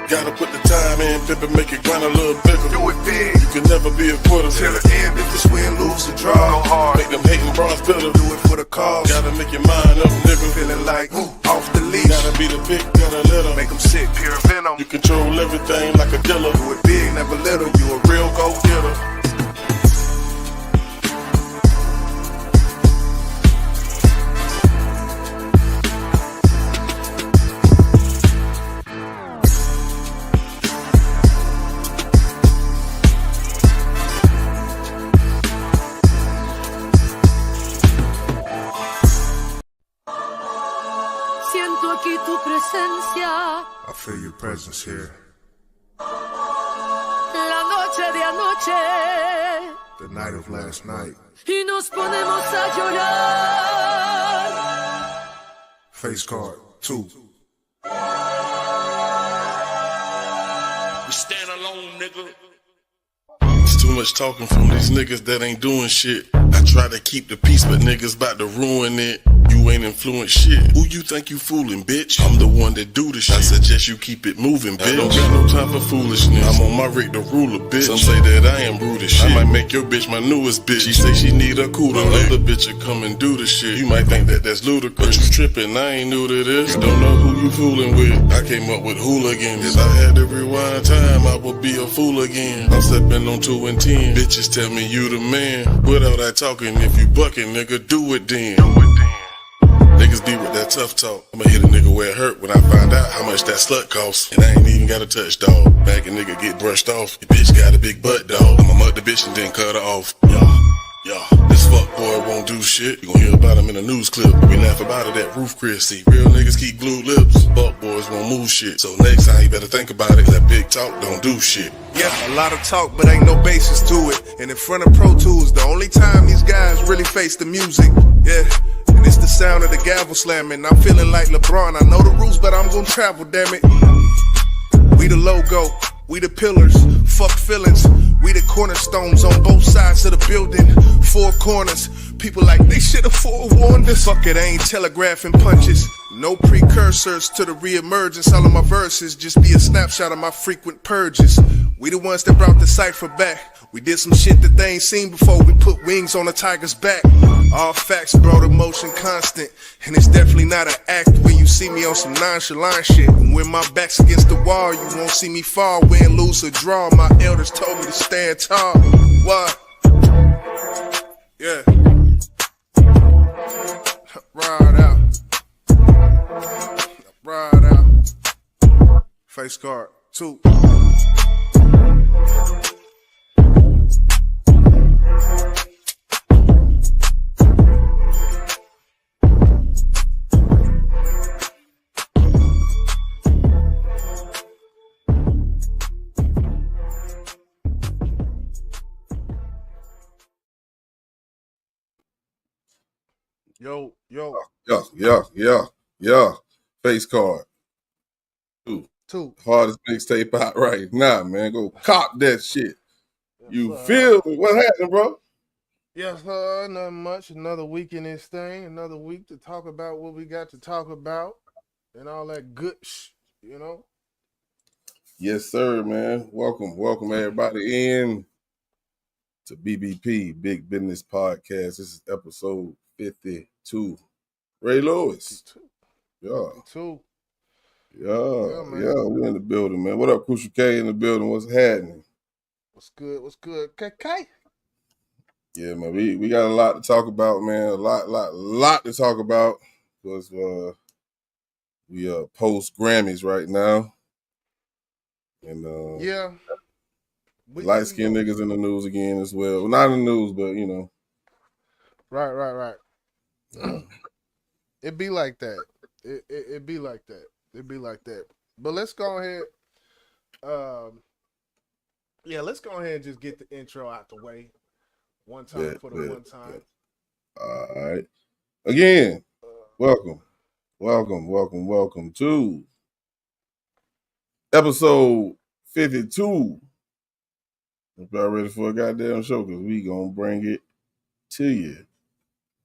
Gotta put the time in, Pippin, make it grind a little bigger. Do it big. You can never be a quitter. Till the end, if it's win, lose, or draw. Go hard. Make them hating bronze bitter. Do it for the cause. Gotta make your mind up, nigga. Feeling like off the leash. Gotta be the pick, gotta let 'em. Make them sick, pure venom. You control everything like a dealer. Do it big, never little. You a real go-getter. Siento aquí tu presencia, I feel your presence here. la noche de anoche, The night of last night. y nos ponemos a llorar. Face card 2. We stand alone, nigga. It's too much talking from these niggas that ain't doing shit. I try to keep the peace, but niggas about to ruin it. You ain't influence shit. Who you think you fooling, bitch? I'm the one that do the shit. I suggest you keep it moving, bitch. I don't got no time for foolishness. I'm on my Rick the ruler, bitch. Some say that I am rude as shit. I might make your bitch my newest bitch. She say she need a cooler. Another bitch will come and do the shit. You might think that that's ludicrous, but you tripping. I ain't new to this. Don't know who you fooling with. I came up with hooligans. If I had to rewind time, I would be a fool again. I'm stepping on 2 and 10. Bitches tell me you the man. With all that talking, if you bucking, nigga, do it then. Niggas be with that tough talk. I'ma hit a nigga where it hurt when I find out how much that slut costs. And I ain't even got a touch, dog. Back a nigga get brushed off. Your bitch got a big butt, dog. I'ma mug the bitch and then cut her off. Yeah, this fuck boy won't do shit. You gon' hear about him in a news clip. We laugh about it at Roof Chris. See, real niggas keep glued lips. Fuck boys won't move shit. So next time you better think about it. That big talk don't do shit. Yeah, a lot of talk, but ain't no basis to it. And in front of Pro Tools, the only time these guys really face the music. Yeah, and it's the sound of the gavel slamming. I'm feeling like LeBron. I know the rules, but I'm gon' travel, damn it. We the logo, we the pillars, fuck feelings. We the cornerstones on both sides of the building. 4 corners, people like they should've forewarned us. Fuck it, I ain't telegraphing punches. No precursors to the reemergence. All of my verses just be a snapshot of my frequent purges. We the ones that brought the cipher back. We did some shit that they ain't seen before. We put wings on a tiger's back. All facts brought emotion constant. And it's definitely not an act when you see me on some nonchalant shit. And when my back's against the wall, you won't see me fall. Win, lose, or draw. My elders told me to stand tall. What? Yeah. Ride out. Ride out. Face card 2. Yeah. Face card 2. Hardest mixtape out right now, man. Go cop that shit. You feel me? What happened, bro? Yes, nothing much. Another week in this thing. Another week to talk about what we got to talk about and all that good you know? Yes, sir, man. Welcome everybody in to BBP, Big Business Podcast. This is episode 52. Ray Lewis. Yeah. 2. Yeah, we in the building, man. What up, Crucial K in the building? What's happening? What's good? KK? Yeah, man, we got a lot to talk about, man. A lot to talk about because we post Grammys right now, and yeah, light skinned niggas in the news again as well. Well, not in the news, but you know, right. It be like that. It be like that. It be like that. But let's go ahead. Let's go ahead and just get the intro out the way. One time. All right. Again, welcome to episode 52. If y'all ready for a goddamn show, because we gonna bring it to you.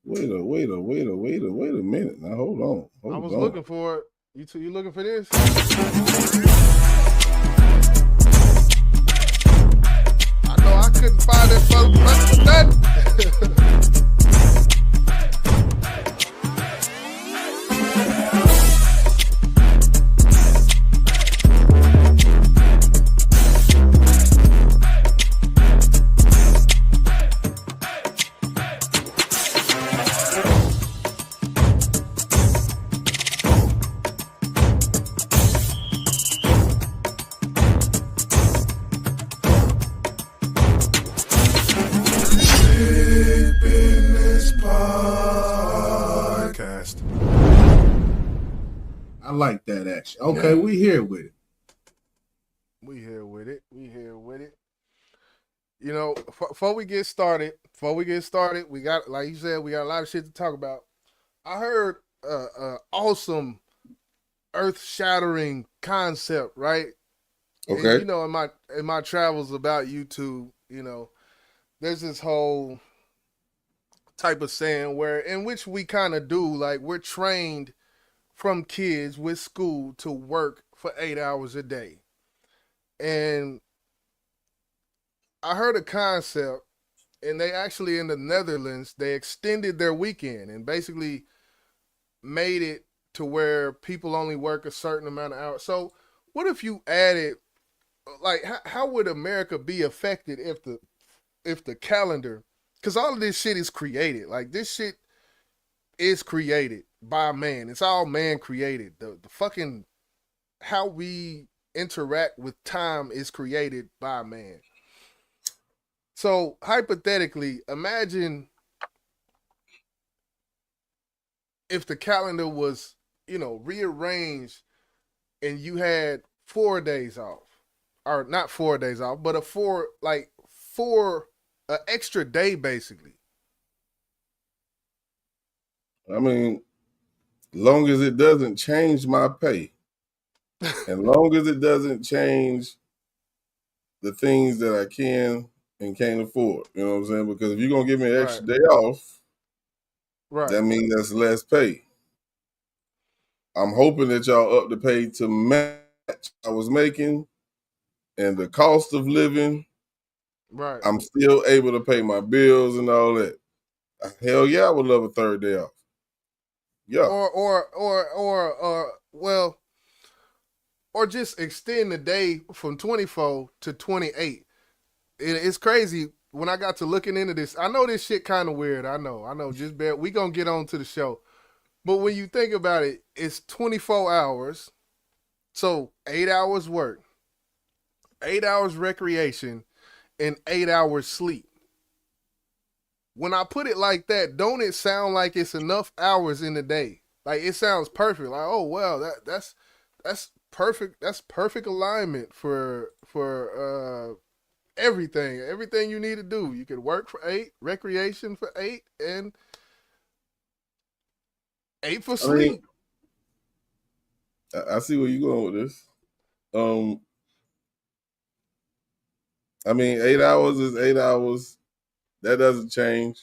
Wait a minute. Now hold on. I was looking for it. You looking for this? I know I couldn't find that motherfucker. I like that action. Okay, we here with it. We here with it. You know, before we get started, we got, like you said, we got a lot of shit to talk about. I heard awesome earth-shattering concept, right? Okay. And, you know, in my travels about YouTube, you know, there's this whole type of saying in which we kind of do, like, we're trained from kids with school to work for 8 hours a day. And I heard a concept, and they actually, in the Netherlands, they extended their weekend and basically made it to where people only work a certain amount of hours. So what if you added, like, how would America be affected if the calendar, because all of this shit is created. Like, this shit is created by man. It's all man created. The fucking, how we interact with time is created by man. So hypothetically, imagine if the calendar was, you know, rearranged and you had 4 days off, or not 4 days off, but an extra day basically. I mean, long as it doesn't change my pay, and long as it doesn't change the things that I can and can't afford, you know what I'm saying? Because if you're gonna give me an extra day off, that means that's less pay. I'm hoping that y'all up the pay to match I was making and the cost of living. Right. I'm still able to pay my bills and all that. Hell yeah, I would love a third day off. Yeah. Or just extend the day from 24 to 28. It's crazy. When I got to looking into this, I know this shit kind of weird. I know. Just bear. We gonna get on to the show. But when you think about it, it's 24 hours. So 8 hours work, 8 hours recreation, and 8 hours sleep. When I put it like that, don't it sound like it's enough hours in the day? Like, it sounds perfect. Like, oh well, that's perfect. That's perfect alignment for everything you need to do. You could work for 8, recreation for 8, and 8 for sleep. I see where you're going with this. I mean, 8 hours is 8 hours. That doesn't change.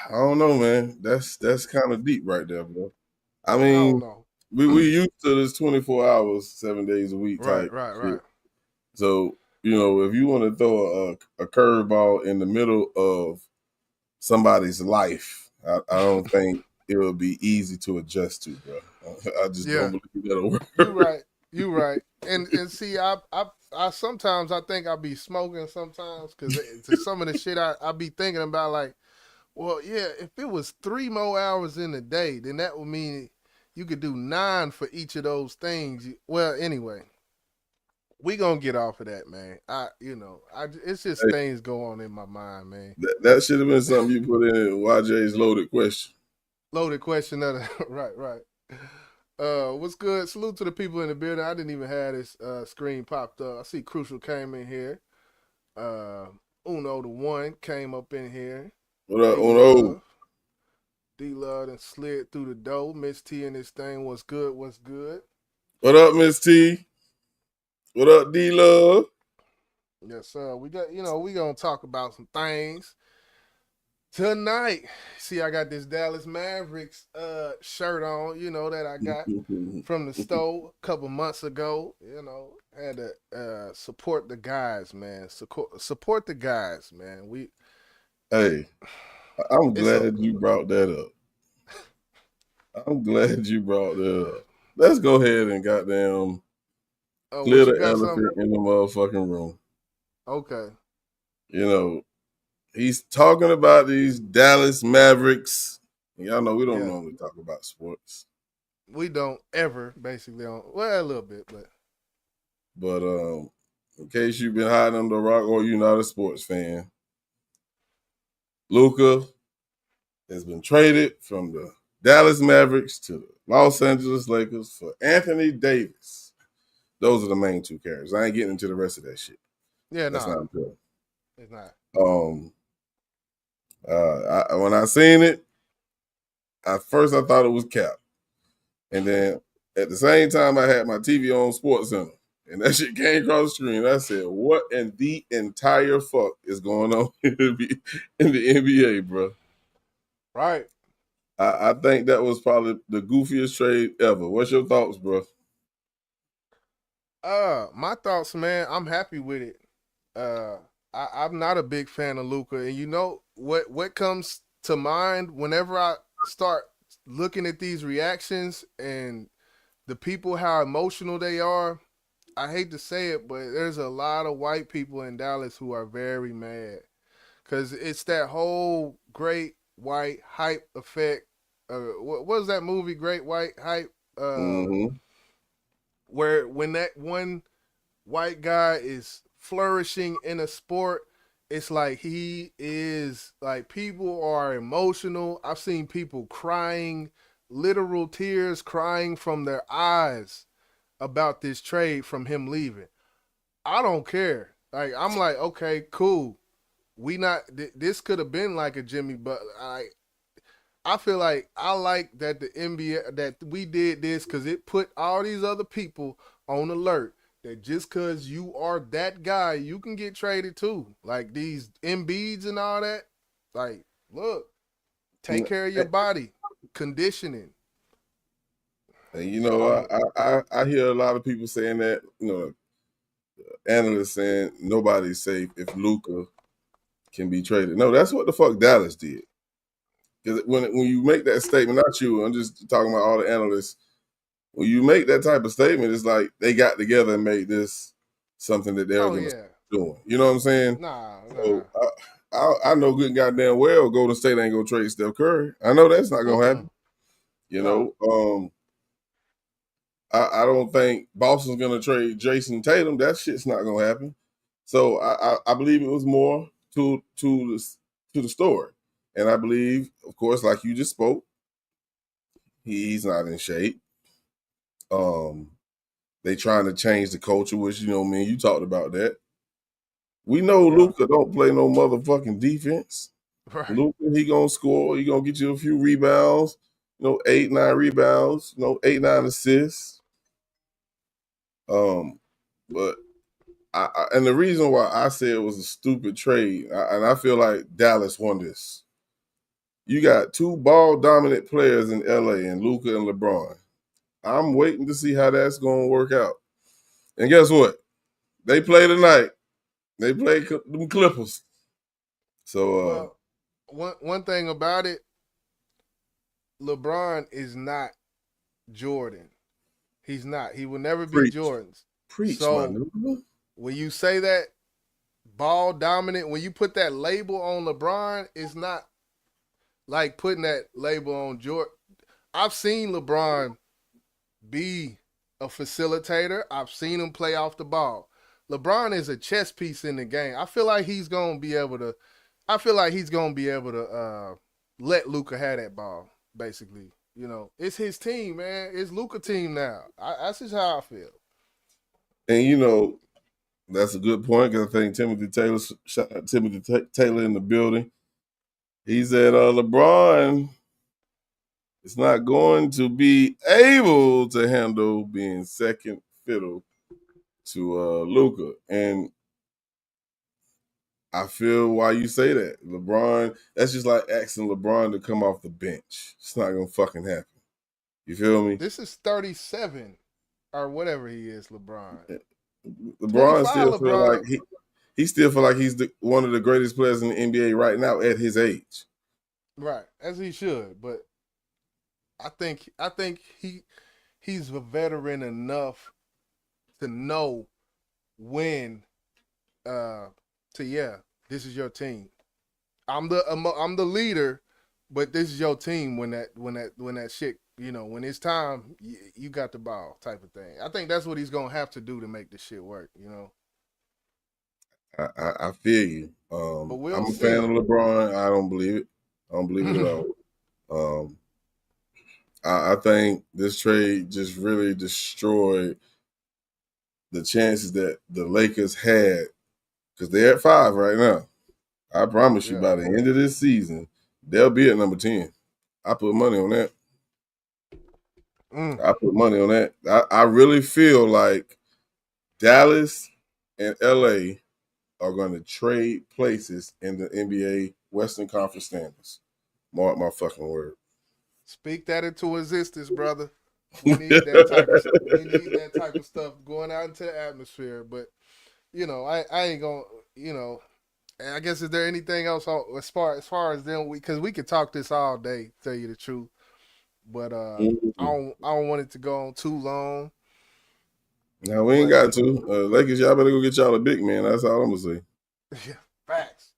I don't know, man. That's kind of deep right there, bro. I mean, we used to this 24 hours, 7 days a week type. Right. So, you know, if you want to throw a curveball in the middle of somebody's life, I don't think it will be easy to adjust to, bro. I just don't believe that'll work. You right. And see, I sometimes I think I be smoking sometimes, because some of the shit I be thinking about, like, well, yeah, if it was 3 more hours in a day, then that would mean you could do 9 for each of those things. Well, anyway, we gonna get off of that, man. It's just things go on in my mind, man. That should have been something you put in YJ's loaded question. Loaded question, right. What's good? Salute to the people in the building. I didn't even have this screen popped up. I see Crucial came in here. Uno the One came up in here. What up, Uno? D-Love and slid through the door. Miss T and this thing was good. What up, Miss T? What up, D Love? Yes, sir. We got, we gonna talk about some things tonight. See, I got this Dallas Mavericks shirt on, that I got from the store a couple months ago. Had to support the guys, man. Support the guys, man. Hey, I'm It's a glad you brought that up. I'm glad you brought that up. Let's go ahead and goddamn clear what you the got something? elephant in the motherfucking room. Okay. You know, he's talking about these Dallas Mavericks. Y'all know we don't Yeah. normally talk about sports. We don't ever basically a little bit, But in case you've been hiding under a rock or you're not a sports fan, Luka has been traded from the Dallas Mavericks to the Los Angeles Lakers for Anthony Davis. Those are the main two characters. I ain't getting into the rest of that shit. yeah, That's no, not important. it's not. When I seen it, at first I thought it was cap. And then at the same time, I had my TV on Sports Center. And that shit came across the screen. I said, what in the entire fuck is going on in the NBA, bro? Right. I think that was probably the goofiest trade ever. What's your thoughts, bro? My thoughts, man. I'm happy with it. I'm not a big fan of Luka, and you know what comes to mind whenever I start looking at these reactions and the people how emotional they are. I hate to say it, but there's a lot of white people in Dallas who are very mad because it's that whole great white hype effect. What was that movie, Great White Hype? Mm-hmm. Where when that one white guy is flourishing in a sport, it's like he is like people are emotional. I've seen people crying, literal tears crying from their eyes about this trade from him leaving. I don't care. Like I'm like, okay, cool. We not this could have been like a Jimmy, but I feel like I like that the NBA that we did this because it put all these other people on alert that just because you are that guy, you can get traded too. Like these Embiids and all that. Like, look, take care of your body, conditioning. And you So know, I hear a lot of people saying that, analysts saying nobody's safe if Luka can be traded. No, that's what the fuck Dallas did. Because when you make that statement, not you, I'm just talking about all the analysts. When you make that type of statement, it's like they got together and made this something that they were oh going to yeah, start doing. You know what I'm saying? nah. So I know good and goddamn well Golden State ain't gonna trade Steph Curry. I know that's not gonna happen. You No. know, I don't think Boston's gonna trade Jason Tatum. That shit's not gonna happen. So I believe it was more to the story, and I believe, of course, like you just spoke, he's not in shape. They trying to change the culture, which man, you talked about that. We know Yeah. Luka don't play no motherfucking defense. Right. Luka, he gonna score. He gonna get you a few rebounds. 8, 9 rebounds. 8, 9 assists. But and the reason why I said it was a stupid trade, and I feel like Dallas won this. You got two ball dominant players in LA, and Luka and LeBron. I'm waiting to see how that's gonna work out. And guess what? They play tonight. They play them Clippers. So Well, one thing about it, LeBron is not Jordan. He's not. He will never be preach, Jordan's. preach, my So nigga. when you say that ball dominant, when you put that label on LeBron, it's not like putting that label on Jordan. I've seen LeBron be a facilitator. I've seen him play off the ball. LeBron is a chess piece in the game. I feel like he's gonna be able to. I feel like he's gonna be able to let Luka have that ball. Basically, it's his team, man. It's Luka team now. That's just how I feel. And that's a good point because I think Timothy Taylor in the building. He said LeBron it's not going to be able to handle being second fiddle to Luka. And I feel why you say that. LeBron, that's just like asking LeBron to come off the bench. It's not gonna fucking happen. You feel me? This is 37 or whatever he is, LeBron. LeBron 25 still feel LeBron. like he still feel like he's one of the greatest players in the NBA right now at his age. Right, as he should, but I think he's a veteran enough to know when this is your team. I'm the leader, but this is your team when that shit, when it's time, you got the ball type of thing. I think that's what he's gonna have to do to make this shit work. I feel you. But we'll I'm a fan see. of LeBron. I don't believe it. I don't believe it at all. I think this trade just really destroyed the chances that the Lakers had because they're at 5 right now. I promise you, Yeah. by the end of this season, they'll be at number 10. I put money on that. I put money on that. I really feel like Dallas and LA are going to trade places in the NBA Western Conference standings. Mark my fucking word. Speak that into existence, brother. We need that type of stuff going out into the atmosphere. But I ain't gonna. And I guess is there anything else as far as them? Because we could talk this all day. Tell you the truth, but I don't want it to go on too long. Now we ain't got to. Lakers, y'all better go get y'all a big man. That's all I'm gonna say. Yeah, facts.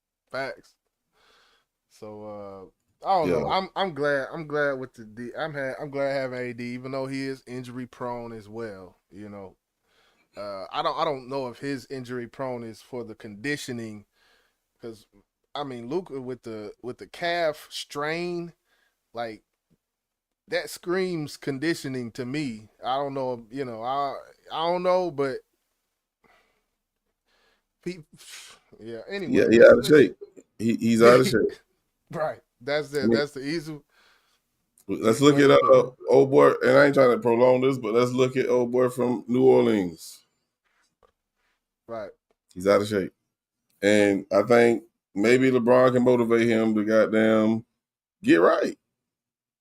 So I don't know. I'm glad with the D. I'm glad having AD, even though he is injury prone as well. I don't know if his injury prone is for the conditioning, because I mean Luka with the calf strain, like that screams conditioning to me. I don't know. I don't know, but yeah. Anyway, He out of shape. He's out of shape. Right. That's the easy. Let's Easy look way at to put it. old boy, and I ain't trying to prolong this, but let's look at old boy from New Orleans. Right. He's out of shape, and I think maybe LeBron can motivate him to goddamn get right.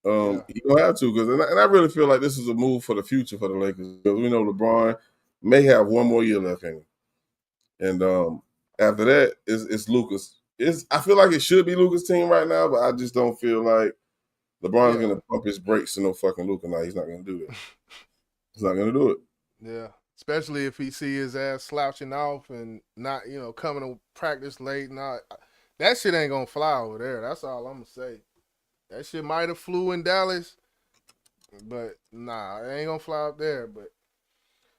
You don't have to, and I really feel like this is a move for the future for the Lakers, because we know LeBron may have one more year left in him, and after that it's Luka's. I feel like it should be Luka's team right now, but I just don't feel like LeBron's gonna pump his brakes to no fucking Luka. Now he's not gonna do that. He's not gonna do it. Yeah. Especially if he see his ass slouching off and not, coming to practice late. That shit ain't gonna fly over there. That's all I'm gonna say. That shit might have flew in Dallas, but nah, it ain't gonna fly up there. But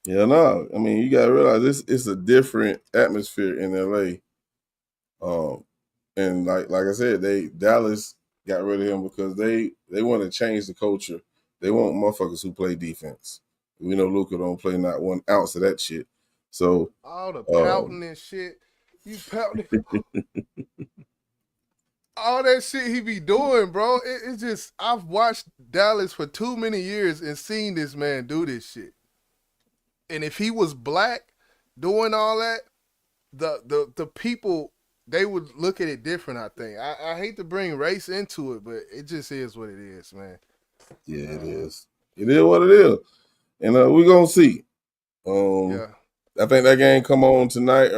yeah, no. I mean, you gotta realize it's a different atmosphere in LA. And like I said, Dallas got rid of him because they want to change the culture. They want motherfuckers who play defense. We know Luka don't play not 1 ounce of that shit. So all the pouting and shit, you pouting. All that shit he be doing, bro. It's just, I've watched Dallas for too many years and seen this man do this shit. And if he was black doing all that, the people, they would look at it different, I think. I hate to bring race into it, but it just is what it is, man. Yeah, it is. It is what it is. And we're going to see. I think that game come on tonight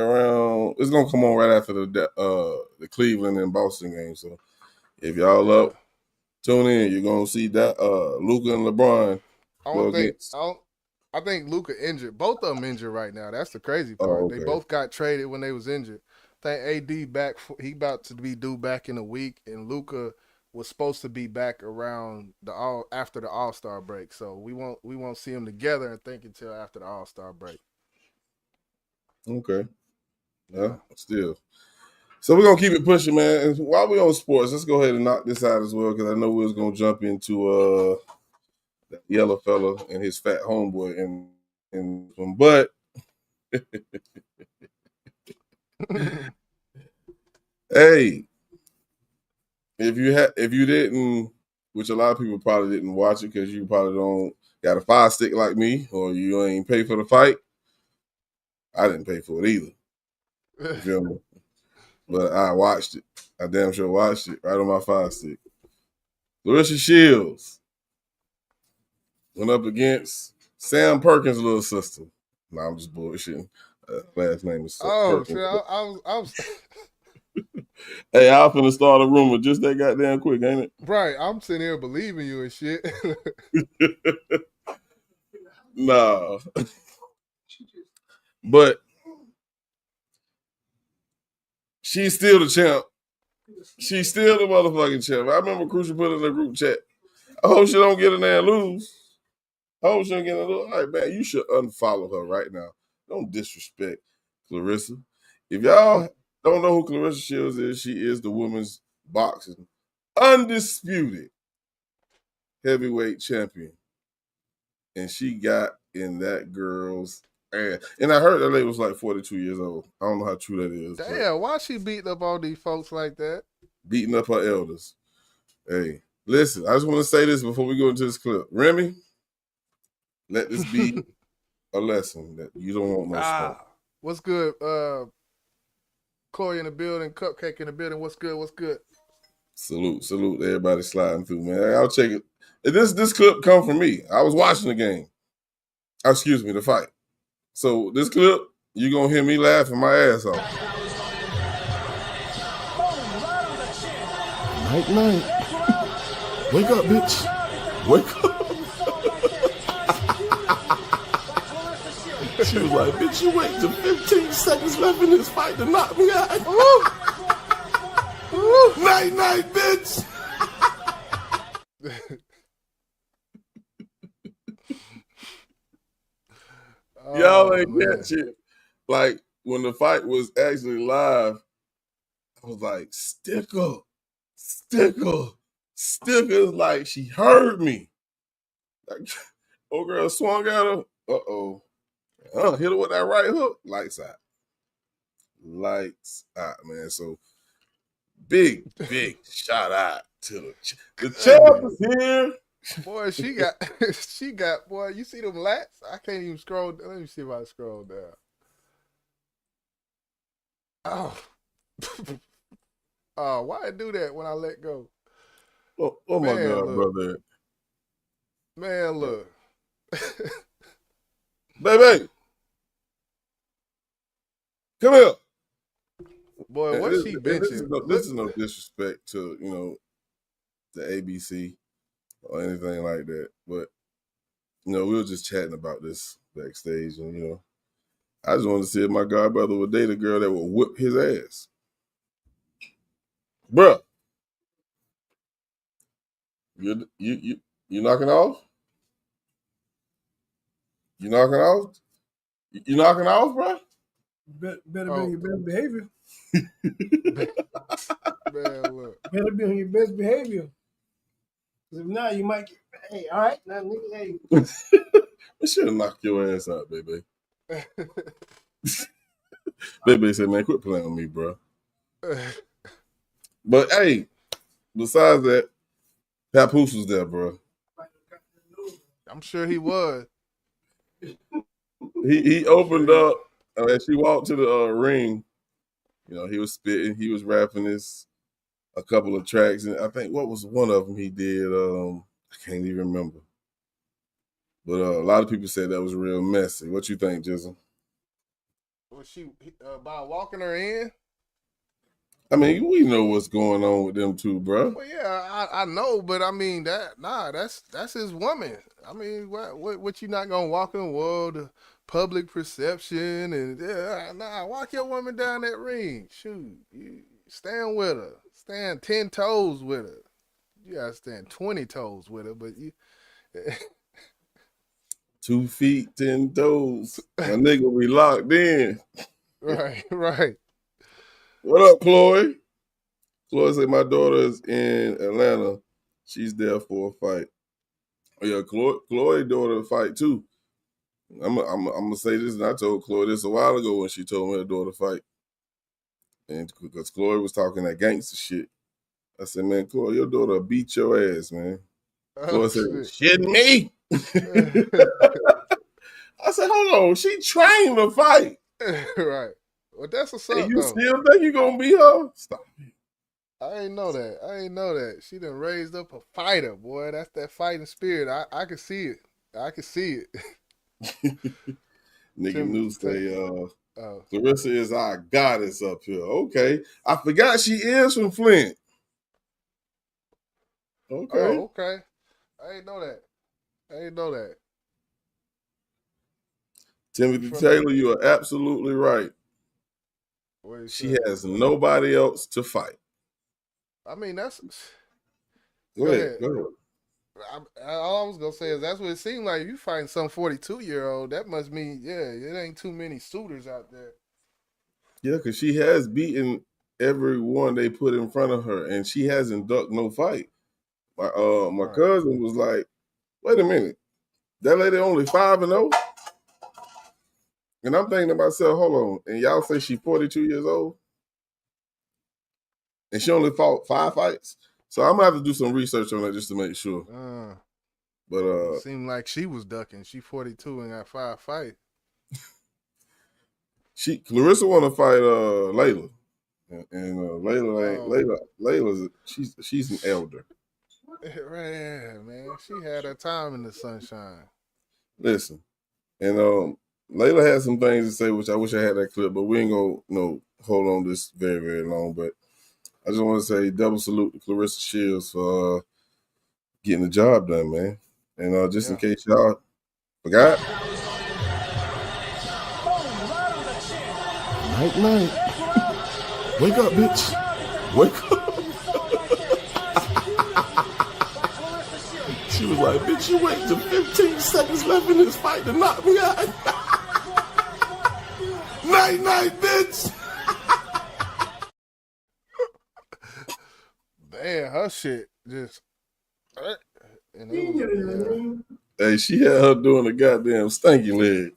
it's going to come on right after the Cleveland and Boston game. So if y'all up, tune in. You're going to see that Luka and LeBron go against. I think Luka injured. Both of them injured right now. That's the crazy part. Oh, okay. They both got traded when they was injured. I think AD back. He about to be due back in a week, and Luka was supposed to be back around after the All-Star break. So we won't see them together, I think, until after the All-Star break. Okay. Yeah. Still. So we're gonna keep it pushing, man. And while we're on sports, let's go ahead and knock this out as well, because I know we was gonna jump into that yellow fella and his fat homeboy but hey, if you didn't which a lot of people probably didn't watch it because you probably don't got a fire stick like me, or you ain't pay for the fight. I didn't pay for it either. You feel me? But I watched it. I damn sure watched it right on my fire stick. Clarissa Shields went up against Sam Perkins' little sister. No, I'm just bullshitting. Last name is Oh, Perkins. shit. I was Hey, I'm finna start a rumor just that goddamn quick, ain't right. I'm sitting here believing you and shit. it? Nah. But she's still the champ. She's still the motherfucking champ. I remember Crucial put in the group chat, I hope she don't get in there and lose. I hope she don't get in there and lose. All right, man, you should unfollow her right now. Don't disrespect Clarissa. If y'all don't know who Clarissa Shields is, she is the women's boxing undisputed heavyweight champion. And she got in that girl's ass. And I heard that lady was like 42 years old. I don't know how true that is. Damn, why she beating up all these folks like that? Beating up her elders. Hey, listen, I just want to say this before we go into this clip. Remy, let this be a lesson that you don't want no smoke. What's good? Corey in the building, Cupcake in the building. What's good? What's good? Salute to everybody sliding through, man. I'll check it. This clip come from me. I was watching the game. Excuse me, the fight. So this clip, you're going to hear me laughing my ass off. Night. Wake up, bitch. Wake up. She was like, bitch, you wait till 15 seconds left in this fight to knock me out. Night, bitch. Y'all ain't catch it. Like, when the fight was actually live, I was like, Sticker. Like, she heard me. Like, old girl swung at her. Uh-oh. Hit her with that right hook. Lights out, man. So, big shout out to the champ is here. Boy, she got, boy, you see them lats? I can't even scroll. Let me see if I scroll down. Oh. Oh, why I do that when I let go? Oh my God, look. Brother. Man, look. Baby. Come here. Boy, what she benching? This is no disrespect to, the ABC or anything like that. But, we were just chatting about this backstage. And, I just wanted to see if my godbrother would date a girl that would whip his ass. Bruh. You knocking off? You knocking off? You knocking off, bro? Better be on your best behavior. Man, look. Better be on your best behavior. Because if not, you might get, hey, all right, now, nigga, hey. I should have knocked your ass out, baby. Baby said, man, quit playing with me, bro. But, hey, besides that, Papoose was there, bro. I'm sure he was. He opened up, as she walked to the ring, he was spitting, he was rapping a couple of tracks, and I think what was one of them he did, I can't even remember. But a lot of people said that was real messy. What you think, Jizzle? Was she by walking her in? I mean, we know what's going on with them two, bro. Well, yeah, I know, but I mean that's his woman. I mean, what you not gonna walk in the world of public perception and walk your woman down that ring. Shoot, you stand with her, stand 10 toes with her. You gotta stand 20 toes with her, but you 2 feet, 10 toes. My nigga, we locked in. Right. What up, Chloe? Chloe said my daughter is in Atlanta. She's there for a fight. Oh, yeah, Chloe daughter fight too. I'm gonna say this, and I told Chloe this a while ago when she told me her daughter fight. And because Chloe was talking that gangster shit. I said, man, Corey, your daughter will beat your ass, man. Oh, Corey said, shit. shitting me? I said, hold on, she trained to fight. Right. Well, that's what's And up, you though. still think you gonna beat her? Stop. I ain't know that. I ain't know that. She done raised up a fighter, boy. That's that fighting spirit. I can see it. I can see it. Nigga New say, Oh. Clarissa is our goddess up here. Okay. I forgot she is from Flint. Okay. Oh, okay. I ain't know that. I ain't know that. Timothy From Taylor, you are absolutely right. what he She said. has nobody else to fight. I mean, that's. Go ahead. All I was gonna say is that's what it seemed like. You fighting some 42-year-old, that must mean it ain't too many suitors out there. Yeah, because she has beaten everyone they put in front of her, and she hasn't ducked no fight. My Right. cousin was like, "Wait a minute, that lady only 5-0," and I'm thinking to myself, "Hold on," and y'all say she's 42 years old, and she only fought 5 fights. So I'm gonna have to do some research on that just to make sure. But It seemed like she was ducking. She 42 and got 5 fights. Clarissa want to fight Layla, and Layla's she's an elder. Right, man. She had her time in the sunshine. Listen, and Layla had some things to say, which I wish I had that clip, but we ain't gonna hold on this very, very long. But I just want to say double salute to Clarissa Shields for getting the job done, man. And just in case y'all forgot, night. Wake up, bitch. Wake up. She was like, bitch, you wait till 15 seconds left in this fight to knock me out. Night, bitch. Damn, her shit just. And it was, Hey, she had her doing a goddamn stanky leg.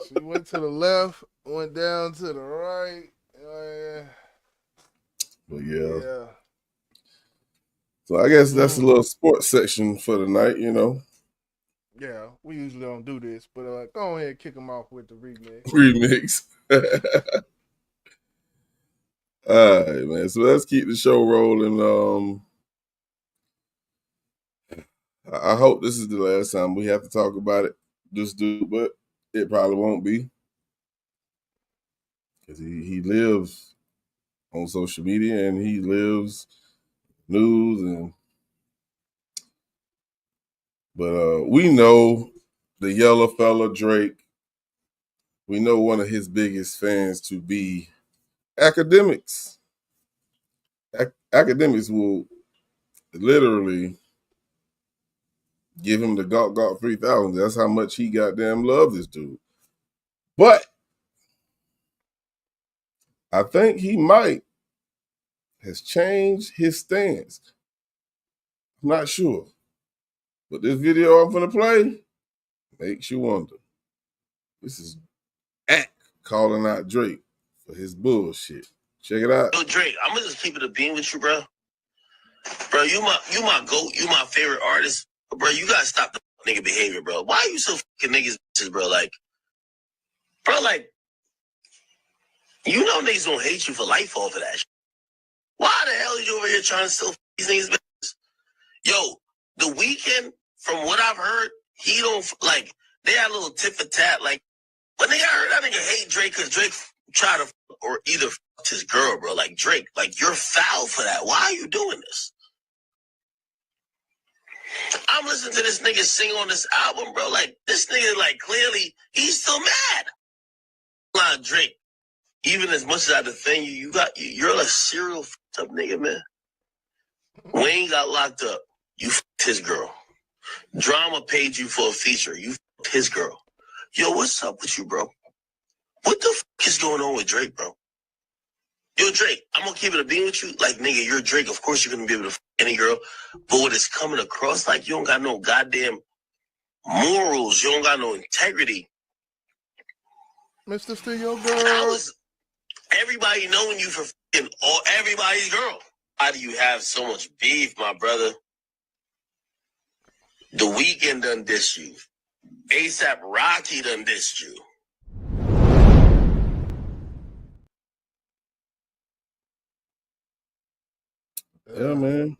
She went to the left, went down to the right. But yeah. So I guess that's a little sports section for the night, you know. Yeah, we usually don't do this, but go ahead and kick them off with the remix. All right, man. So let's keep the show rolling. I hope this is the last time we have to talk about it, this dude, but it probably won't be. Because he lives on social media and he lives news but we know the yellow fella Drake. We know one of his biggest fans to be academics. Academics will literally give him the Gawk 3000. That's how much he goddamn love this dude. But I think he might has changed his stance. I'm not sure. But this video I'm gonna play makes you wonder. This is Ack calling out Drake for his bullshit. Check it out. Yo, Drake, I'm gonna just keep it a beam with you, bro. Bro, you my GOAT, you my favorite artist. But bro, you gotta stop the nigga behavior, bro. Why are you so fucking niggas, bro? Like, you know niggas gonna hate you for life off of that shit. Why the hell are you over here trying to steal these niggas' business? Yo, The Weeknd, from what I've heard, he don't, like, they had a little tit for tat, like, but nigga, I heard that nigga hate Drake because Drake tried to, or either fucked his girl, bro. Like, Drake, like, you're foul for that. Why are you doing this? I'm listening to this nigga sing on this album, bro. Like, this nigga, like, clearly, he's still mad. Like, Drake, even as much as I defend you, you're a serial fucked up nigga, man. Wayne got locked up. You fucked his girl. Drama paid you for a feature. You fucked his girl. Yo, what's up with you, bro? What the fuck is going on with Drake, bro? Yo, Drake, I'm gonna keep it a beam with you. Like, nigga, you're Drake. Of course you're gonna be able to fuck any girl. But what is coming across, like, you don't got no goddamn morals. You don't got no integrity. Mr. Steal Your Girl. Everybody knowing you for fucking everybody's girl. Why do you have so much beef, my brother? The Weeknd done dissed you. ASAP Rocky done dissed you. Yeah, man.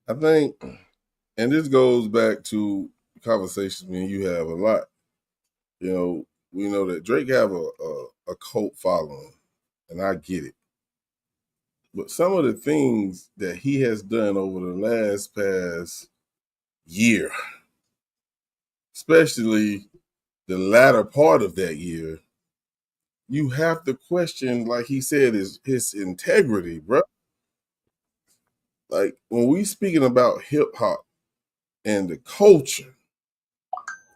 I think, and this goes back to conversations me and you have a lot. You know, we know that Drake have a cult following, and I get it. But some of the things that he has done over the past year, especially the latter part of that year, you have to question, like he said, his integrity, bro. Like when we speaking about hip hop and the culture,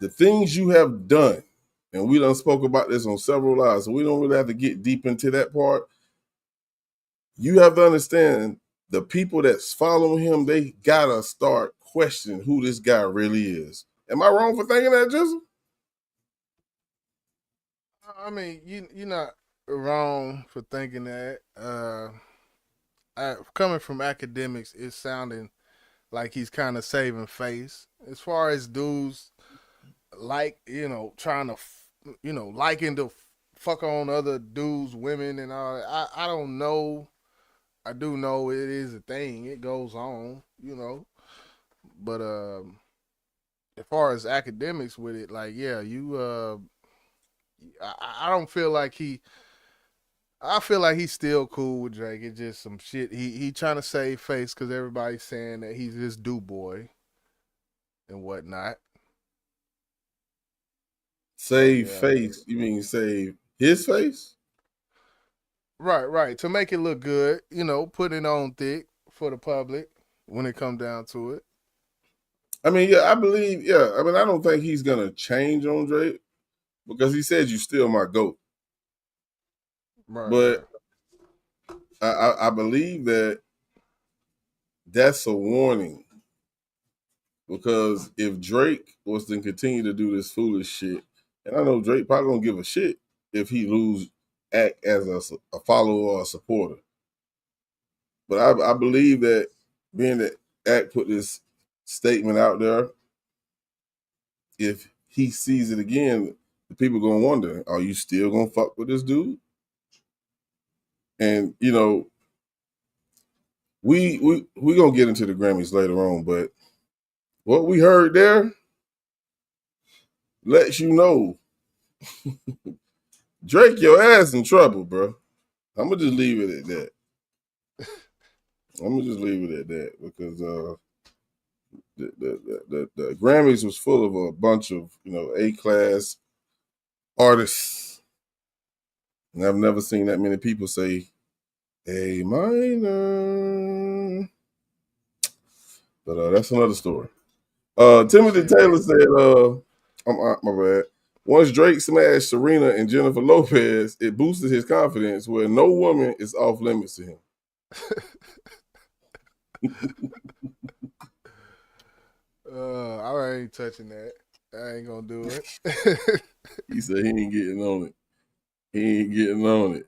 the things you have done, and we done spoke about this on several lives, so we don't really have to get deep into that part. You have to understand the people that's following him, they gotta start questioning who this guy really is. Am I wrong for thinking that, Jizzle? I mean, you're not wrong for thinking that. Coming from academics, it's sounding like he's kind of saving face. As far as dudes like, trying to, liking to fuck on other dudes, women, and all that, I don't know. I do know it is a thing. It goes on, But as far as academics with it, like, yeah, I don't feel like he. I feel like he's still cool with Drake. It's just some shit. He trying to save face because everybody's saying that he's this do boy and whatnot. So Save yeah, face? You mean save his face? right. To make it look good, put it on thick for the public when it come down to it. I mean, yeah, I believe, yeah. I mean, I don't think he's gonna change on Drake because he said you still my GOAT. Right. But I believe that that's a warning because if Drake was to continue to do this foolish shit, and I know Drake probably don't give a shit if he lose act as a follower or a supporter. But I believe that being that act put this statement out there, if he sees it again, the people gonna wonder, are you still gonna fuck with this dude? And we gonna get into the Grammys later on, but what we heard there lets you know Drake your ass in trouble, bro. I'm gonna just leave it at that. I'm gonna just leave it at that because the Grammys was full of a bunch of A class artists, and I've never seen that many people say A minor. But that's another story. Timothy Shit, Taylor said, my bad. Once Drake smashed Serena and Jennifer Lopez, it boosted his confidence where no woman is off limits to him. I ain't touching that. I ain't gonna do it. He said he ain't getting on it. He ain't getting on it.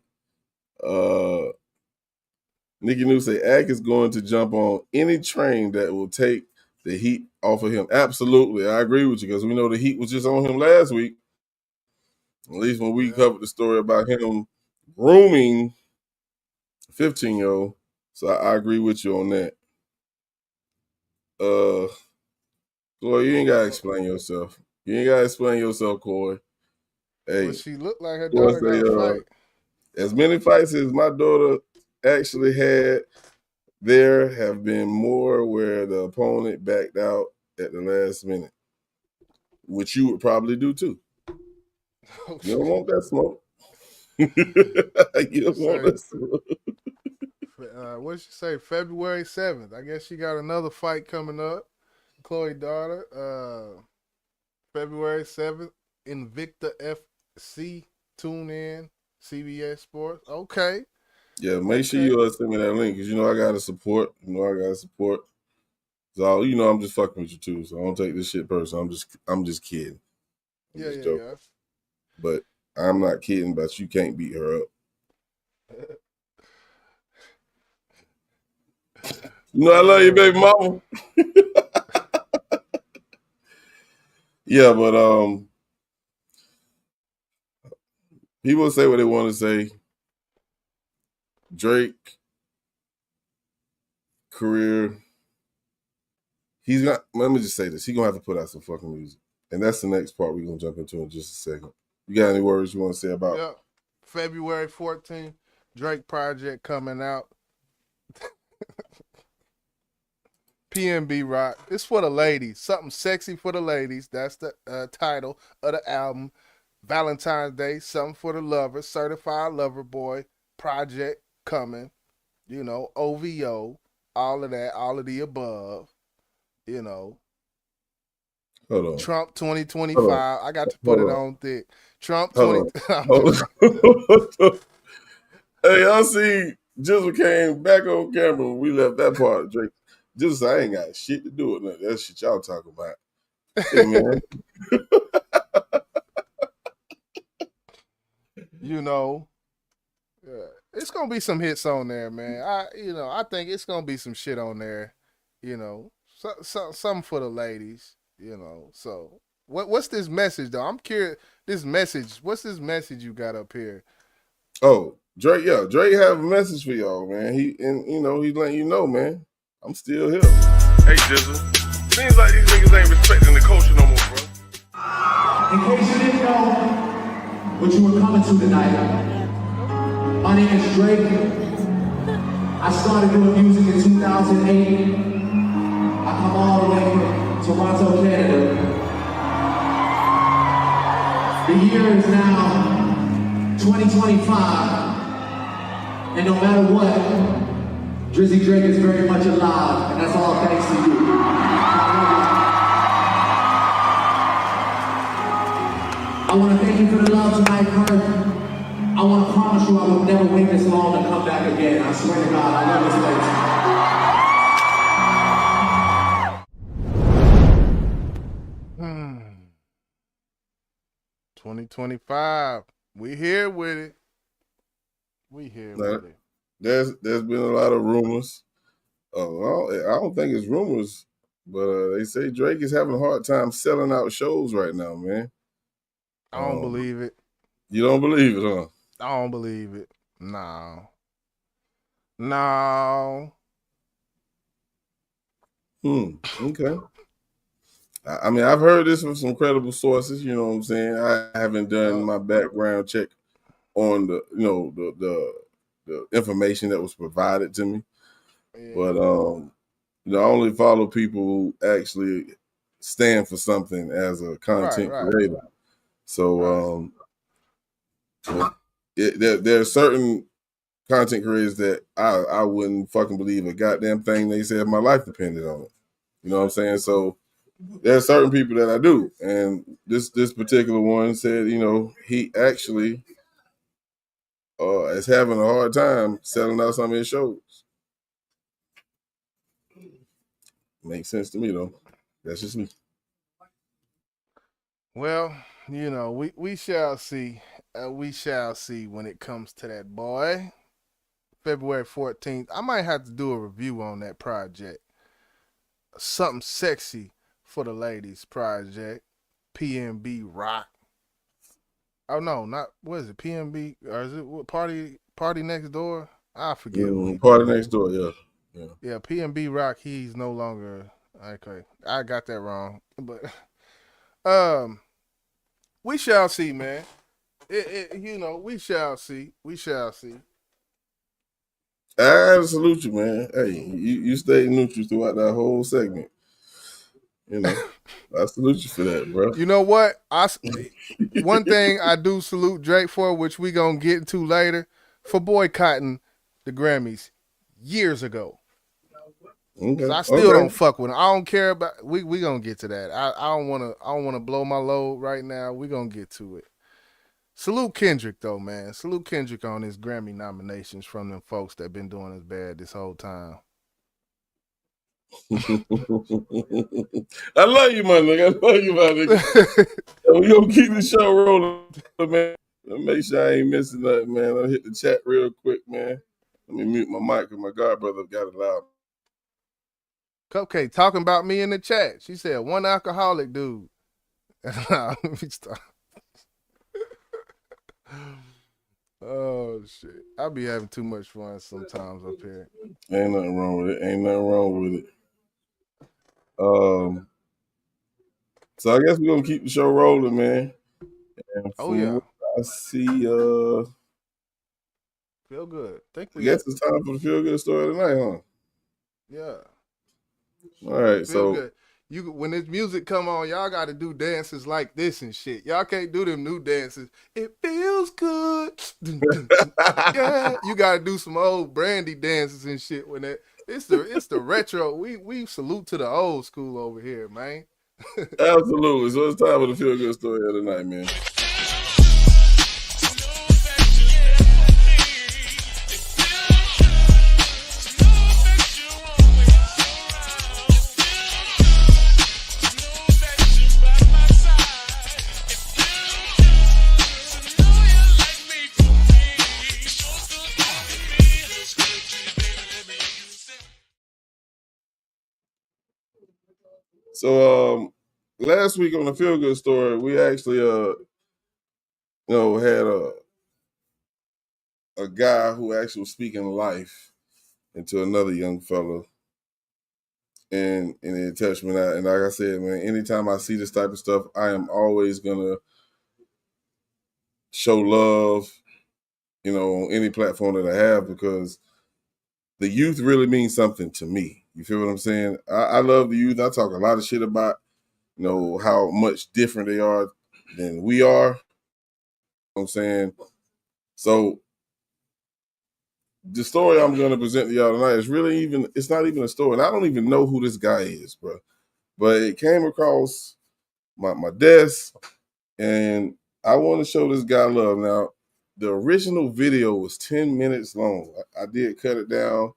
Nikki New say Ack is going to jump on any train that will take the heat off of him. Absolutely. I agree with you because we know the heat was just on him last week. At least when we Yeah. covered the story about him grooming a 15-year-old. So I agree with you on that. Corey, you ain't gotta explain yourself. You ain't gotta explain yourself, Corey. Well, Hey, she looked like her Corey daughter got a say, fight. as many fights as my daughter actually had, there have been more where the opponent backed out at the last minute, which you would probably do too. Oh You don't shit. want that smoke. You don't want Say, that smoke. what did she say? February 7th. I guess she got another fight coming up. Chloe daughter. February 7th. Invicta FC. Tune in. CBS Sports. Okay. Yeah, make sure Okay. you send me that link because I gotta support. I gotta support. So I'm just fucking with you too. So I don't take this shit personal. I'm just kidding. I'm Yeah, just yeah, joking. yeah. But I'm not kidding. But you can't beat her up. You know I love you, baby mama. Yeah, but people say what they want to say. Drake career, he's not. Let me just say this: he's gonna have to put out some fucking music, and that's the next part we're gonna jump into in just a second. You got any words you want to say about? Yep. February 14th, Drake project coming out. PNB Rock. It's for the ladies. Something sexy for the ladies. That's the title of the album. Valentine's Day. Something for the lovers. Certified Lover Boy project coming. You know, OVO. All of that. All of the above. You know. Hold on. Trump Hold 2025. I got to put it on thick. Trump Hold 20. on. Hold on. Hey, y'all see Jizzle came back on camera when we left that part of Drake. Jizzle said, I ain't got shit to do with nothing. That shit y'all talking about. Hey, man. You know. It's gonna be some hits on there, man. I think it's gonna be some shit on there. You know, something for the ladies. You know, so what's this message though? I'm curious. This message. What's this message you got up here? Oh, Drake, yeah. Drake have a message for y'all, man. He's letting you know, man. I'm still here. Hey, Jizzle. Seems like these niggas ain't respecting the culture no more, bro. In case you didn't know what you were coming to tonight, my name is Drake. I started doing music in 2008. I come all the way from Toronto, Canada. The year is now 2025. And no matter what, Drizzy Drake is very much alive. And that's all thanks to you. I want to thank you for the love tonight, Kurt. I want to promise you I will never wait this long to come back again. I swear to God, I love this place. 2025. We here with it. We here with it. There's been a lot of rumors. I don't think it's rumors, but they say Drake is having a hard time selling out shows right now, man. I don't believe it. You don't believe it, huh? I don't believe it. No. Okay. I mean, I've heard this from some credible sources. You know what I'm saying? I haven't done my background check on the information that was provided to me, but I only follow people who actually stand for something as a content creator. So there are certain content creators that I wouldn't fucking believe a goddamn thing they said if my life depended on it. You know what I'm saying? So there are certain people that I do, and this particular one said, he actually is having a hard time selling out some of his shows. Makes sense to me though. That's just me. Well, we shall see. We shall see when it comes to that, boy. February 14th. I might have to do a review on that project. Something sexy for the ladies project. PNB Rock. Oh no, not what is it? PNB or is it what Party Next Door? I forget. Party Next Door, yeah. Yeah, PNB Rock. He's no longer okay. I got that wrong, but we shall see, man. We shall see. We shall see. I salute you, man. Hey, you stayed neutral throughout that whole segment. I salute you for that, bro. You know what? One thing I do salute Drake for, which we gonna get into later, for boycotting the Grammys years ago. Okay. I still don't fuck with him. I don't care about. We gonna get to that. I don't wanna blow my load right now. We gonna get to it. Salute Kendrick though, man. Salute Kendrick on his Grammy nominations from them folks that been doing us bad this whole time. I love you, my nigga. I love you, my nigga. We gonna keep the show rolling, man. Make sure I ain't missing nothing, man. I'll hit the chat real quick, man. Let me mute my mic because my god brother got it loud. Cupcake talking about me in the chat. She said, one alcoholic dude. Let me stop. Oh, shit. I be having too much fun sometimes up here. Ain't nothing wrong with it. Ain't nothing wrong with it. So I guess we're gonna keep the show rolling, man. And Oh, yeah. I see Feel good. I guess it's time for the feel good story of the night, huh? Yeah. All right, Feel so good. When this music come on, y'all got to do dances like this and shit. Y'all can't do them new dances. It feels good. Yeah, you got to do some old Brandy dances and shit. When it's the retro. We salute to the old school over here, man. Absolutely. So it's time for the feel good story of the night, man. So last week on the feel good story, we actually had a guy who actually was speaking life into another young fellow, and it touched me. And like I said, man, anytime I see this type of stuff, I am always gonna show love, on any platform that I have, because the youth really means something to me. You feel what I'm saying? I love the youth. I talk a lot of shit about, how much different they are than we are. You know what I'm saying? So the story I'm going to present to y'all tonight is it's not even a story. And I don't even know who this guy is, bro. But it came across my desk, and I want to show this guy love. Now, the original video was 10 minutes long. I did cut it down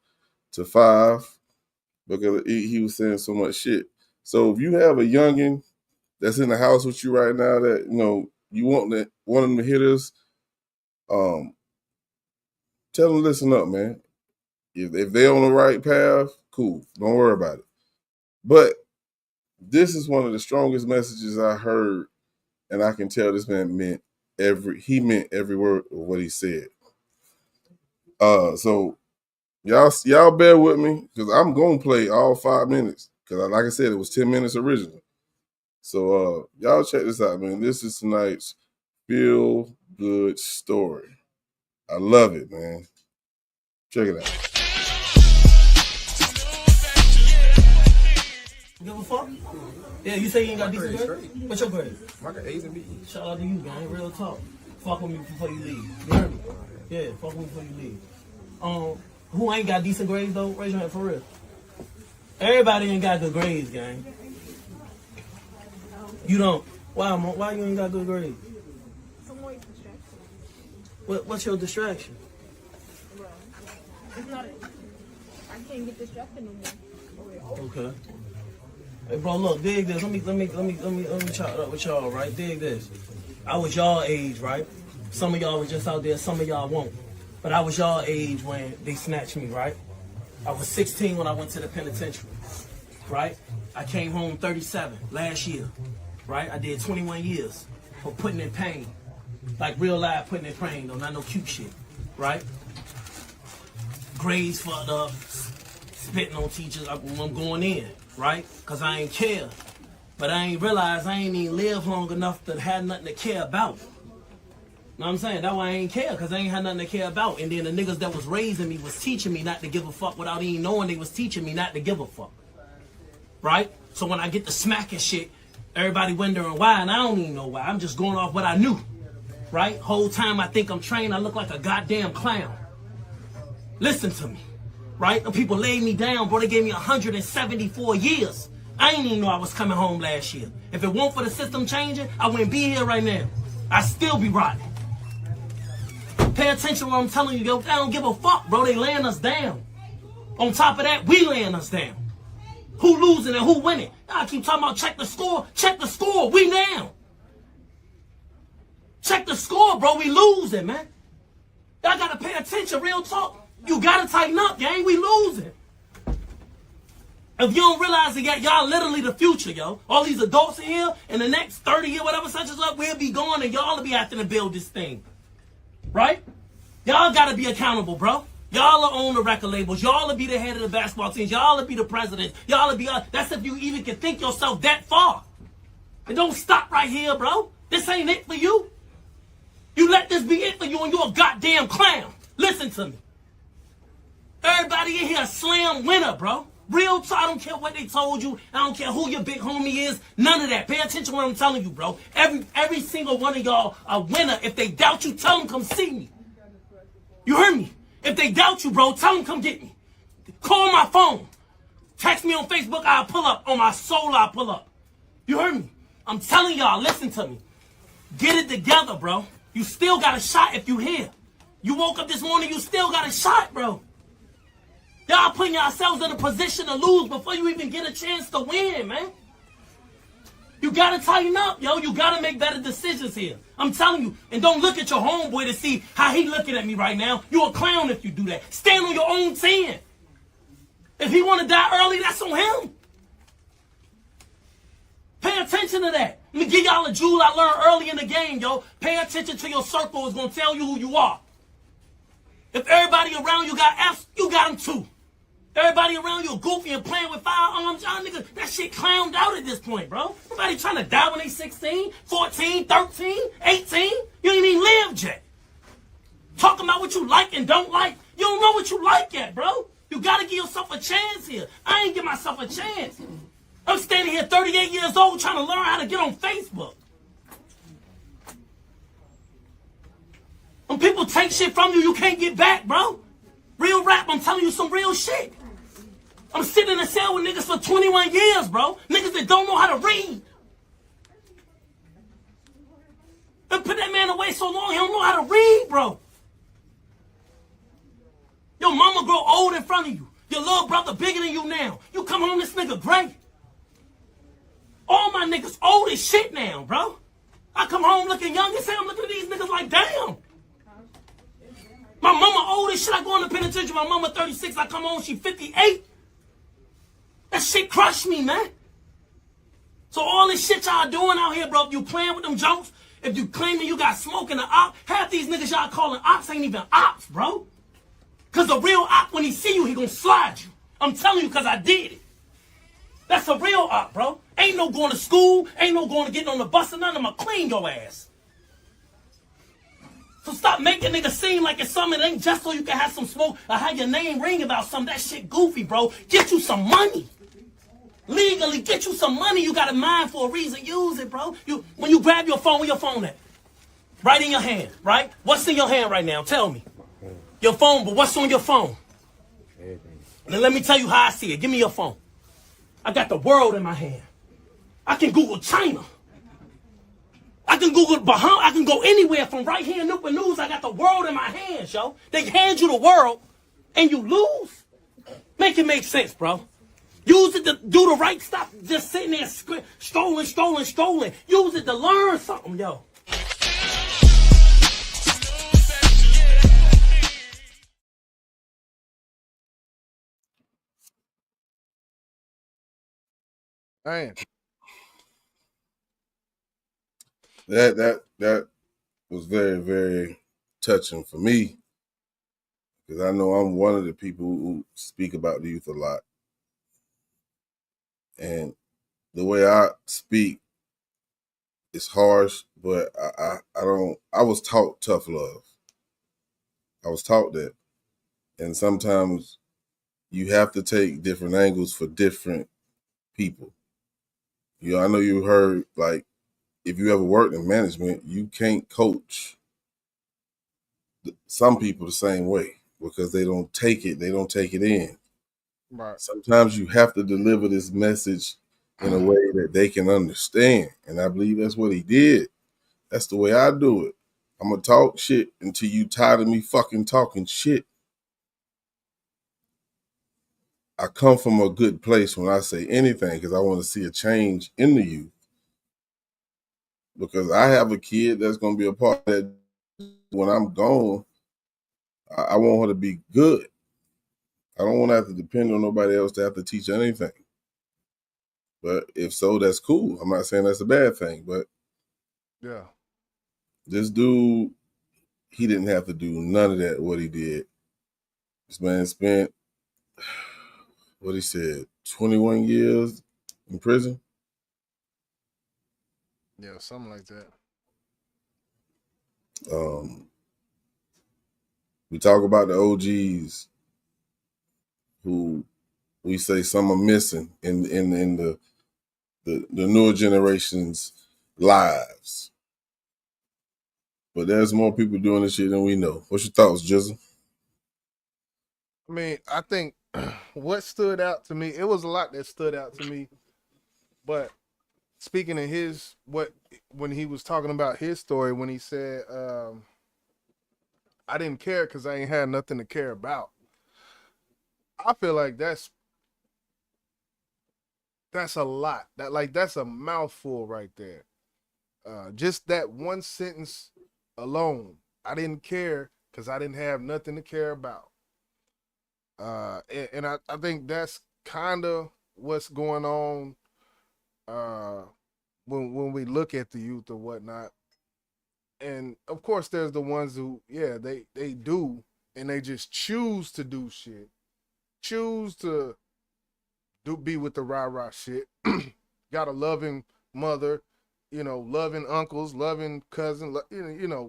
to 5 because he was saying so much shit. So if you have a youngin that's in the house with you right now that, you want them to hear this, tell them listen up, man. If they're on the right path, cool. Don't worry about it. But this is one of the strongest messages I heard, and I can tell this man meant every word of what he said. So y'all bear with me, because I'm gonna play all 5 minutes, because like I said, it was 10 minutes originally. So y'all check this out, man. This is tonight's feel good story. I love it, man. Check it out. Give a fuck? Yeah, you say you ain't got decent grades? What's your grade? I got A's and B's. Shout out to you, gang. Real talk. Fuck with me before you leave. You heard me? Yeah, fuck with me before you leave. Who ain't got decent grades though? Raise your hand for real. Everybody ain't got good grades, gang. You don't. Why you ain't got good grades? I'm always distracted. What's your distraction? Bro, it's not. I can't get distracted no more. Okay. Hey, bro, look, dig this. Let me chop it up with y'all, right? Dig this. I was y'all age, right? Some of y'all was just out there, some of y'all won't. But I was y'all age when they snatched me, right? I was 16 when I went to the penitentiary, right? I came home 37 last year, right? I did 21 years for putting in pain. Like real life putting in pain, though, not no cute shit, right? Grades fucked up, spitting on teachers. I'm going in, right? Because I ain't care. But I ain't realized I ain't even live long enough to have nothing to care about. Know what I'm saying? That's why I ain't care, because I ain't had nothing to care about. And then the niggas that was raising me was teaching me not to give a fuck without even knowing they was teaching me not to give a fuck. Right? So when I get to smacking shit, everybody wondering why, and I don't even know why. I'm just going off what I knew. Right? Whole time I think I'm trained, I look like a goddamn clown. Listen to me. Right? The people laid me down, bro. They gave me 174 years. I ain't even know I was coming home last year. If it weren't for the system changing, I wouldn't be here right now. I'd still be rotting. Pay attention to what I'm telling you, yo. I don't give a fuck, bro. They laying us down. On top of that, we laying us down. Who losing and who winning? I keep talking about check the score. Check the score. We down. Check the score, bro. We losing, man. Y'all gotta pay attention. Real talk. You gotta tighten up, gang. We losing. If you don't realize that y'all literally the future, yo. All these adults in here, in the next 30 years, whatever such as up, we'll be gone and y'all will be having to build this thing. Right? Y'all gotta be accountable, bro. Y'all will own the record labels. Y'all will be the head of the basketball teams. Y'all will be the president. Y'all will be, that's if you even can think yourself that far. And don't stop right here, bro. This ain't it for you. You let this be it for you and you're a goddamn clown. Listen to me. Everybody in here a slam winner, bro. Real talk. I don't care what they told you. I don't care who your big homie is. None of that. Pay attention to what I'm telling you, bro. Every single one of y'all a winner. If they doubt you, tell them come see me. You heard me? If they doubt you, bro, tell them come get me. Call my phone. Text me on Facebook. I'll pull up. On my soul, I'll pull up. You heard me? I'm telling y'all, listen to me. Get it together, bro. You still got a shot if you here. You woke up this morning, you still got a shot, bro. Y'all putting yourselves in a position to lose before you even get a chance to win, man. You gotta tighten up, yo. You gotta make better decisions here. I'm telling you. And don't look at your homeboy to see how he looking at me right now. You a clown if you do that. Stand on your own 10. If he want to die early, that's on him. Pay attention to that. Let me give y'all a jewel I learned early in the game, yo. Pay attention to your circle. It's going to tell you who you are. If everybody around you got F's, you got them too. Everybody around you goofy and playing with firearms, y'all niggas, that shit clowned out at this point, bro. Nobody trying to die when they 16, 14, 13, 18. You ain't even lived yet. Talking about what you like and don't like. You don't know what you like yet, bro. You got to give yourself a chance here. I ain't give myself a chance. I'm standing here 38 years old trying to learn how to get on Facebook. When people take shit from you, you can't get back, bro. Real rap, I'm telling you some real shit. I'm sitting in a cell with niggas for 21 years, bro. Niggas that don't know how to read. And put that man away so long, he don't know how to read, bro. Your mama grow old in front of you. Your little brother bigger than you now. You come home, this nigga great. All my niggas old as shit now, bro. I come home looking young as hell. I'm looking at these niggas like, damn. My mama old as shit. I go in the penitentiary. My mama 36. I come home, she 58. That shit crushed me, man. So all this shit y'all doing out here, bro, if you playing with them jokes, if you claiming you got smoke in the op, half these niggas y'all calling ops ain't even ops, bro. Because the real op, when he see you, he gonna slide you. I'm telling you because I did it. That's a real op, bro. Ain't no going to school. Ain't no going to getting on the bus or nothing. I'ma clean your ass. So stop making niggas seem like it's something that ain't just so you can have some smoke or have your name ring about something. That shit goofy, bro. Get you some money. Legally, get you some money. You got a mind for a reason. Use it, bro. When you grab your phone, where your phone at? Right in your hand, right? What's in your hand right now? Tell me. Your phone, but what's on your phone? Now let me tell you how I see it. Give me your phone. I got the world in my hand. I can Google China. I can Google Bahamas. I can go anywhere from right here in Newport News. I got the world in my hands, yo. They hand you the world and you lose. Make it make sense, bro. Use it to do the right stuff. Just sitting there strolling. Use it to learn something, yo. Man. That was very, very touching for me, because I know I'm one of the people who speak about the youth a lot. And the way I speak is harsh, but I was taught tough love. I was taught that. And sometimes you have to take different angles for different people. You know, I know you heard, like, if you ever worked in management, you can't coach some people the same way because they don't take it in. Right. Sometimes you have to deliver this message in a way that they can understand. And I believe that's what he did. That's the way I do it. I'm going to talk shit until you tired of me fucking talking shit. I come from a good place when I say anything because I want to see a change in the youth. Because I have a kid that's going to be a part of that. When I'm gone, I want her to be good. I don't want to have to depend on nobody else to have to teach her anything. But if so, that's cool. I'm not saying that's a bad thing. But Yeah. this dude, he didn't have to do none of that, what he did. This man spent, what he said, 21 years in prison. Yeah, something like that. We talk about the OGs who we say some are missing in the newer generation's lives. But there's more people doing this shit than we know. What's your thoughts, Jizzle? I mean, I think what stood out to me, it was a lot that stood out to me. But speaking of when he was talking about his story, when he said, I didn't care because I ain't had nothing to care about. I feel like that's a lot. That's a mouthful right there. Just that one sentence alone. I didn't care because I didn't have nothing to care about. And I think that's kind of what's going on when we look at the youth or whatnot. And of course, there's the ones who, yeah, they do, and they just choose to do shit, choose to be with the rah rah shit. Got a loving mother, loving uncles, loving cousin,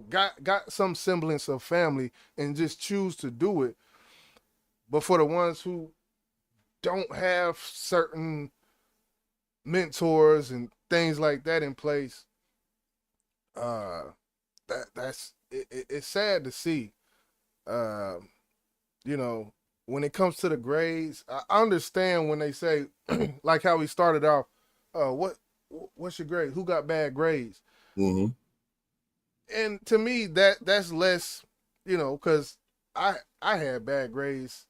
got some semblance of family, and just choose to do it. But for the ones who don't have certain mentors and things like that in place, it's sad to see. Uh, when it comes to the grades, I understand when they say, like how we started off, what's your grade? Who got bad grades? Mm-hmm. And to me, that's less, because I had bad grades.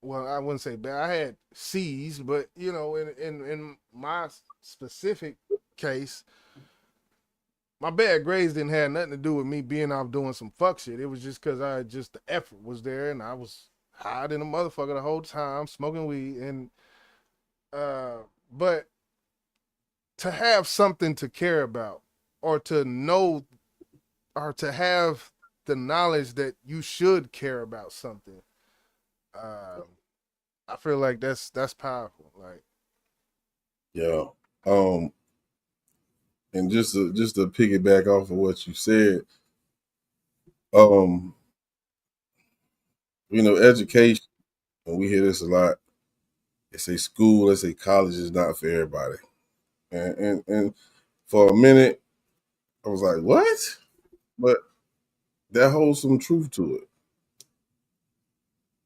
Well, I wouldn't say bad. I had C's, but in my specific case, my bad grades didn't have nothing to do with me being off doing some fuck shit. It was just because the effort was there, and I was high than a motherfucker the whole time, smoking weed, and but to have something to care about, or to know, or to have the knowledge that you should care about something, I feel like that's powerful. Like, Yeah. And just to piggyback off of what you said, education, and we hear this a lot. They say school, they say college is not for everybody. And for a minute, I was like, what? But that holds some truth to it.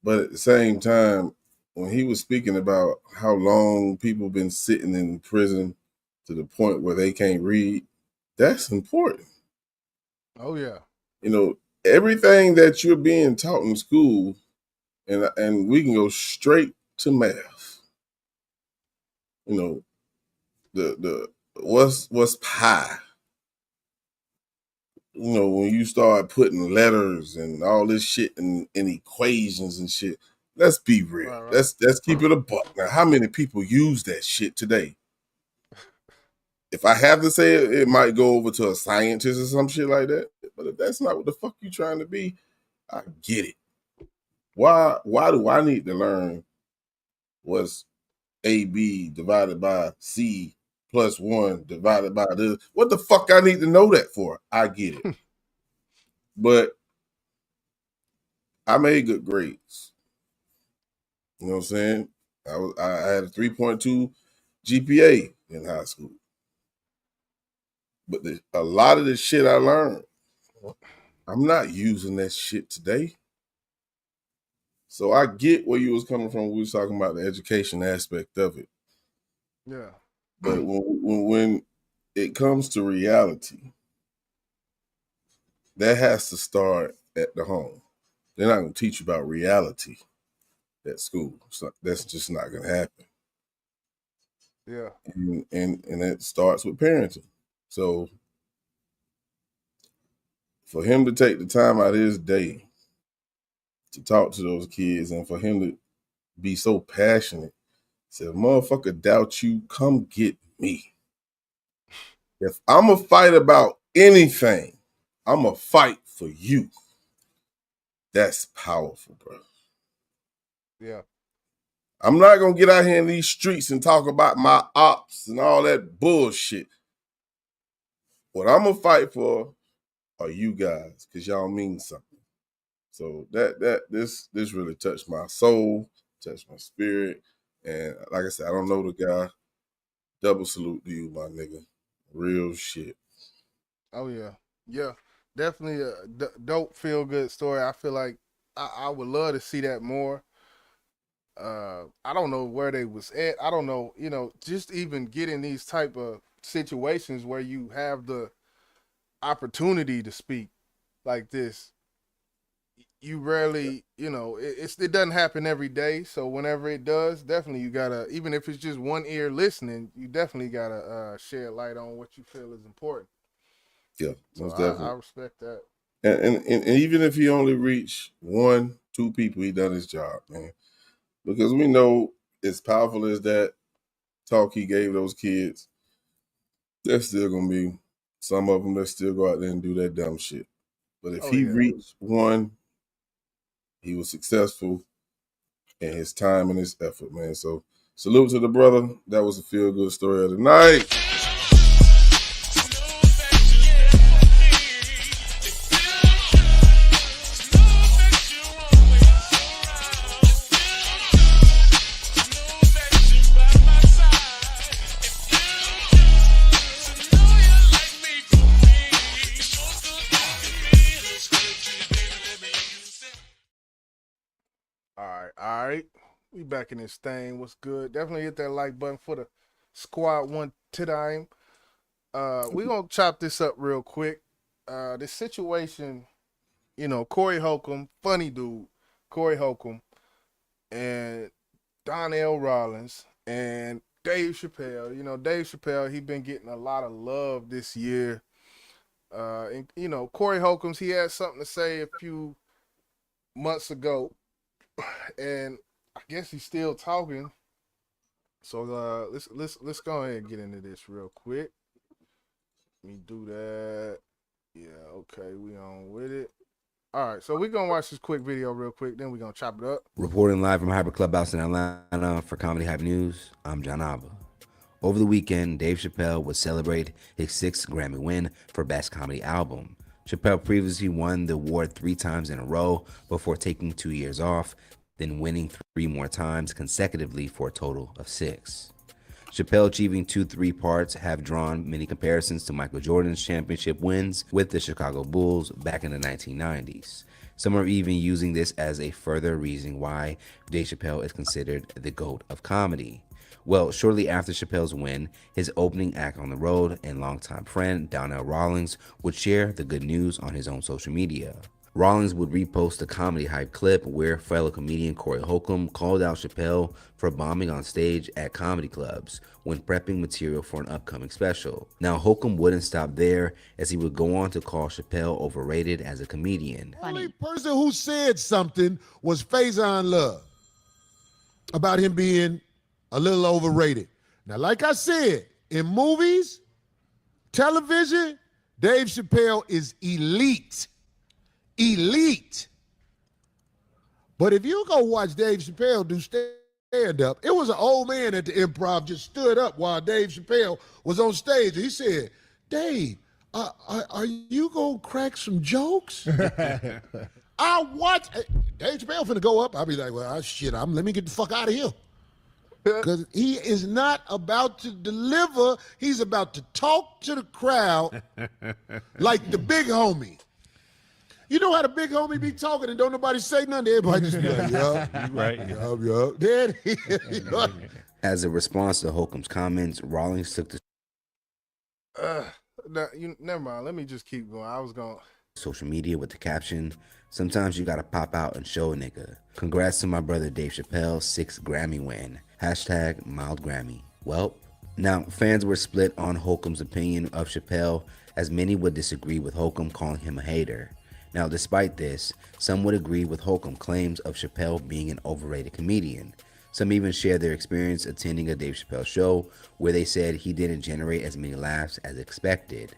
But at the same time, when he was speaking about how long people been sitting in prison to the point where they can't read, that's important. oh yeah, Everything that you're being taught in school, and we can go straight to math. The what's pi? When you start putting letters and all this shit in equations and shit. Let's be real. right. Let's keep it a buck. Now, how many people use that shit today? If I have to say it, it might go over to a scientist or some shit like that. But if that's not what the fuck you trying to be, I get it. Why do I need to learn what's AB divided by C plus 1 divided by this? What the fuck I need to know that for? I get it. But I made good grades. You know what I'm saying? I had a 3.2 GPA in high school. But a lot of the shit I learned, I'm not using that shit today. So I get where you was coming from when we was talking about the education aspect of it. Yeah. But when it comes to reality, that has to start at the home. They're not going to teach you about reality at school. So that's just not going to happen. Yeah. And it starts with parenting. So for him to take the time out of his day to talk to those kids, and for him to be so passionate Said, motherfucker doubt you, come get me. If I'm a fight about anything, I'm a fight for you. That's powerful, bro. Yeah. I'm not gonna get out here in these streets and talk about my ops and all that bullshit. What I'm gonna fight for are you guys, because y'all mean something. So this really touched my soul, touched my spirit. And like I said, I don't know the guy. Double salute to you, my nigga. Real shit. Oh yeah, yeah, definitely a dope feel good story. I feel like I would love to see that more. I don't know where they was at. I don't know, just even getting these type of situations where you have the opportunity to speak like this. You rarely, it doesn't happen every day. So whenever it does, definitely you gotta, even if it's just one ear listening, you definitely gotta shed light on what you feel is important. Yeah, So most I definitely. respect that. And even if he only reached 1, 2 people, he done his job, man. Because we know as powerful as that talk he gave those kids, there's still gonna be some of them that still go out there and do that dumb shit. But if Oh he yeah. reached 1, he was successful in his time and his effort, man. So salute to the brother. That was a feel good story of the night. All right. We back in this thing. What's good? Definitely hit that like button for the squad one time. We gonna chop this up real quick. This situation, Corey Holcomb, funny dude, Corey Holcomb, and Donnell Rollins and Dave Chappelle. Dave Chappelle, he been getting a lot of love this year. And Corey Holcomb's, he had something to say a few months ago, and I guess he's still talking. So let's go ahead and get into this real quick. Let me do that. Yeah, okay, we on with it. All right, so we're gonna watch this quick video real quick, then we're gonna chop it up. Reporting live from Hyper Clubhouse in Atlanta for Comedy Hype News, I'm John Abba. Over the weekend, Dave Chappelle would celebrate his 6th Grammy win for Best Comedy Album. Chappelle previously won the award 3 times in a row before taking 2 years off, then winning 3 more times consecutively for a total of 6. Chappelle achieving 2 3-parts have drawn many comparisons to Michael Jordan's championship wins with the Chicago Bulls back in the 1990s. Some are even using this as a further reason why Dave Chappelle is considered the GOAT of comedy. Well, shortly after Chappelle's win, his opening act on the road and longtime friend Donnell Rawlings would share the good news on his own social media. Rawlings would repost a Comedy Hype clip where fellow comedian Corey Holcomb called out Chappelle for bombing on stage at comedy clubs when prepping material for an upcoming special. Now, Holcomb wouldn't stop there, as he would go on to call Chappelle overrated as a comedian. The only person who said something was Faison Love about him being a little overrated. Now, like I said, in movies, television, Dave Chappelle is elite. Elite. But if you go watch Dave Chappelle do stand-up, it was an old man at the Improv just stood up while Dave Chappelle was on stage. He said, Dave, are you going to crack some jokes? I watch Dave Chappelle finna go up. I'll be like, well, shit, let me get the fuck out of here. Because he is not about to deliver. He's about to talk to the crowd like the big homie. You know how the big homie be talking and don't nobody say nothing? Everybody just be like, yeah, right. Yup. Then As a response to Holcomb's comments, Rawlings took to never mind. Let me just keep going. I was going social media with the caption, "Sometimes you gotta pop out and show a nigga. Congrats to my brother Dave Chappelle's 6th Grammy win. # mild Grammy." Well, now fans were split on Holcomb's opinion of Chappelle, as many would disagree with Holcomb, calling him a hater. Now, despite this, some would agree with Holcomb's claims of Chappelle being an overrated comedian. Some even shared their experience attending a Dave Chappelle show where they said he didn't generate as many laughs as expected.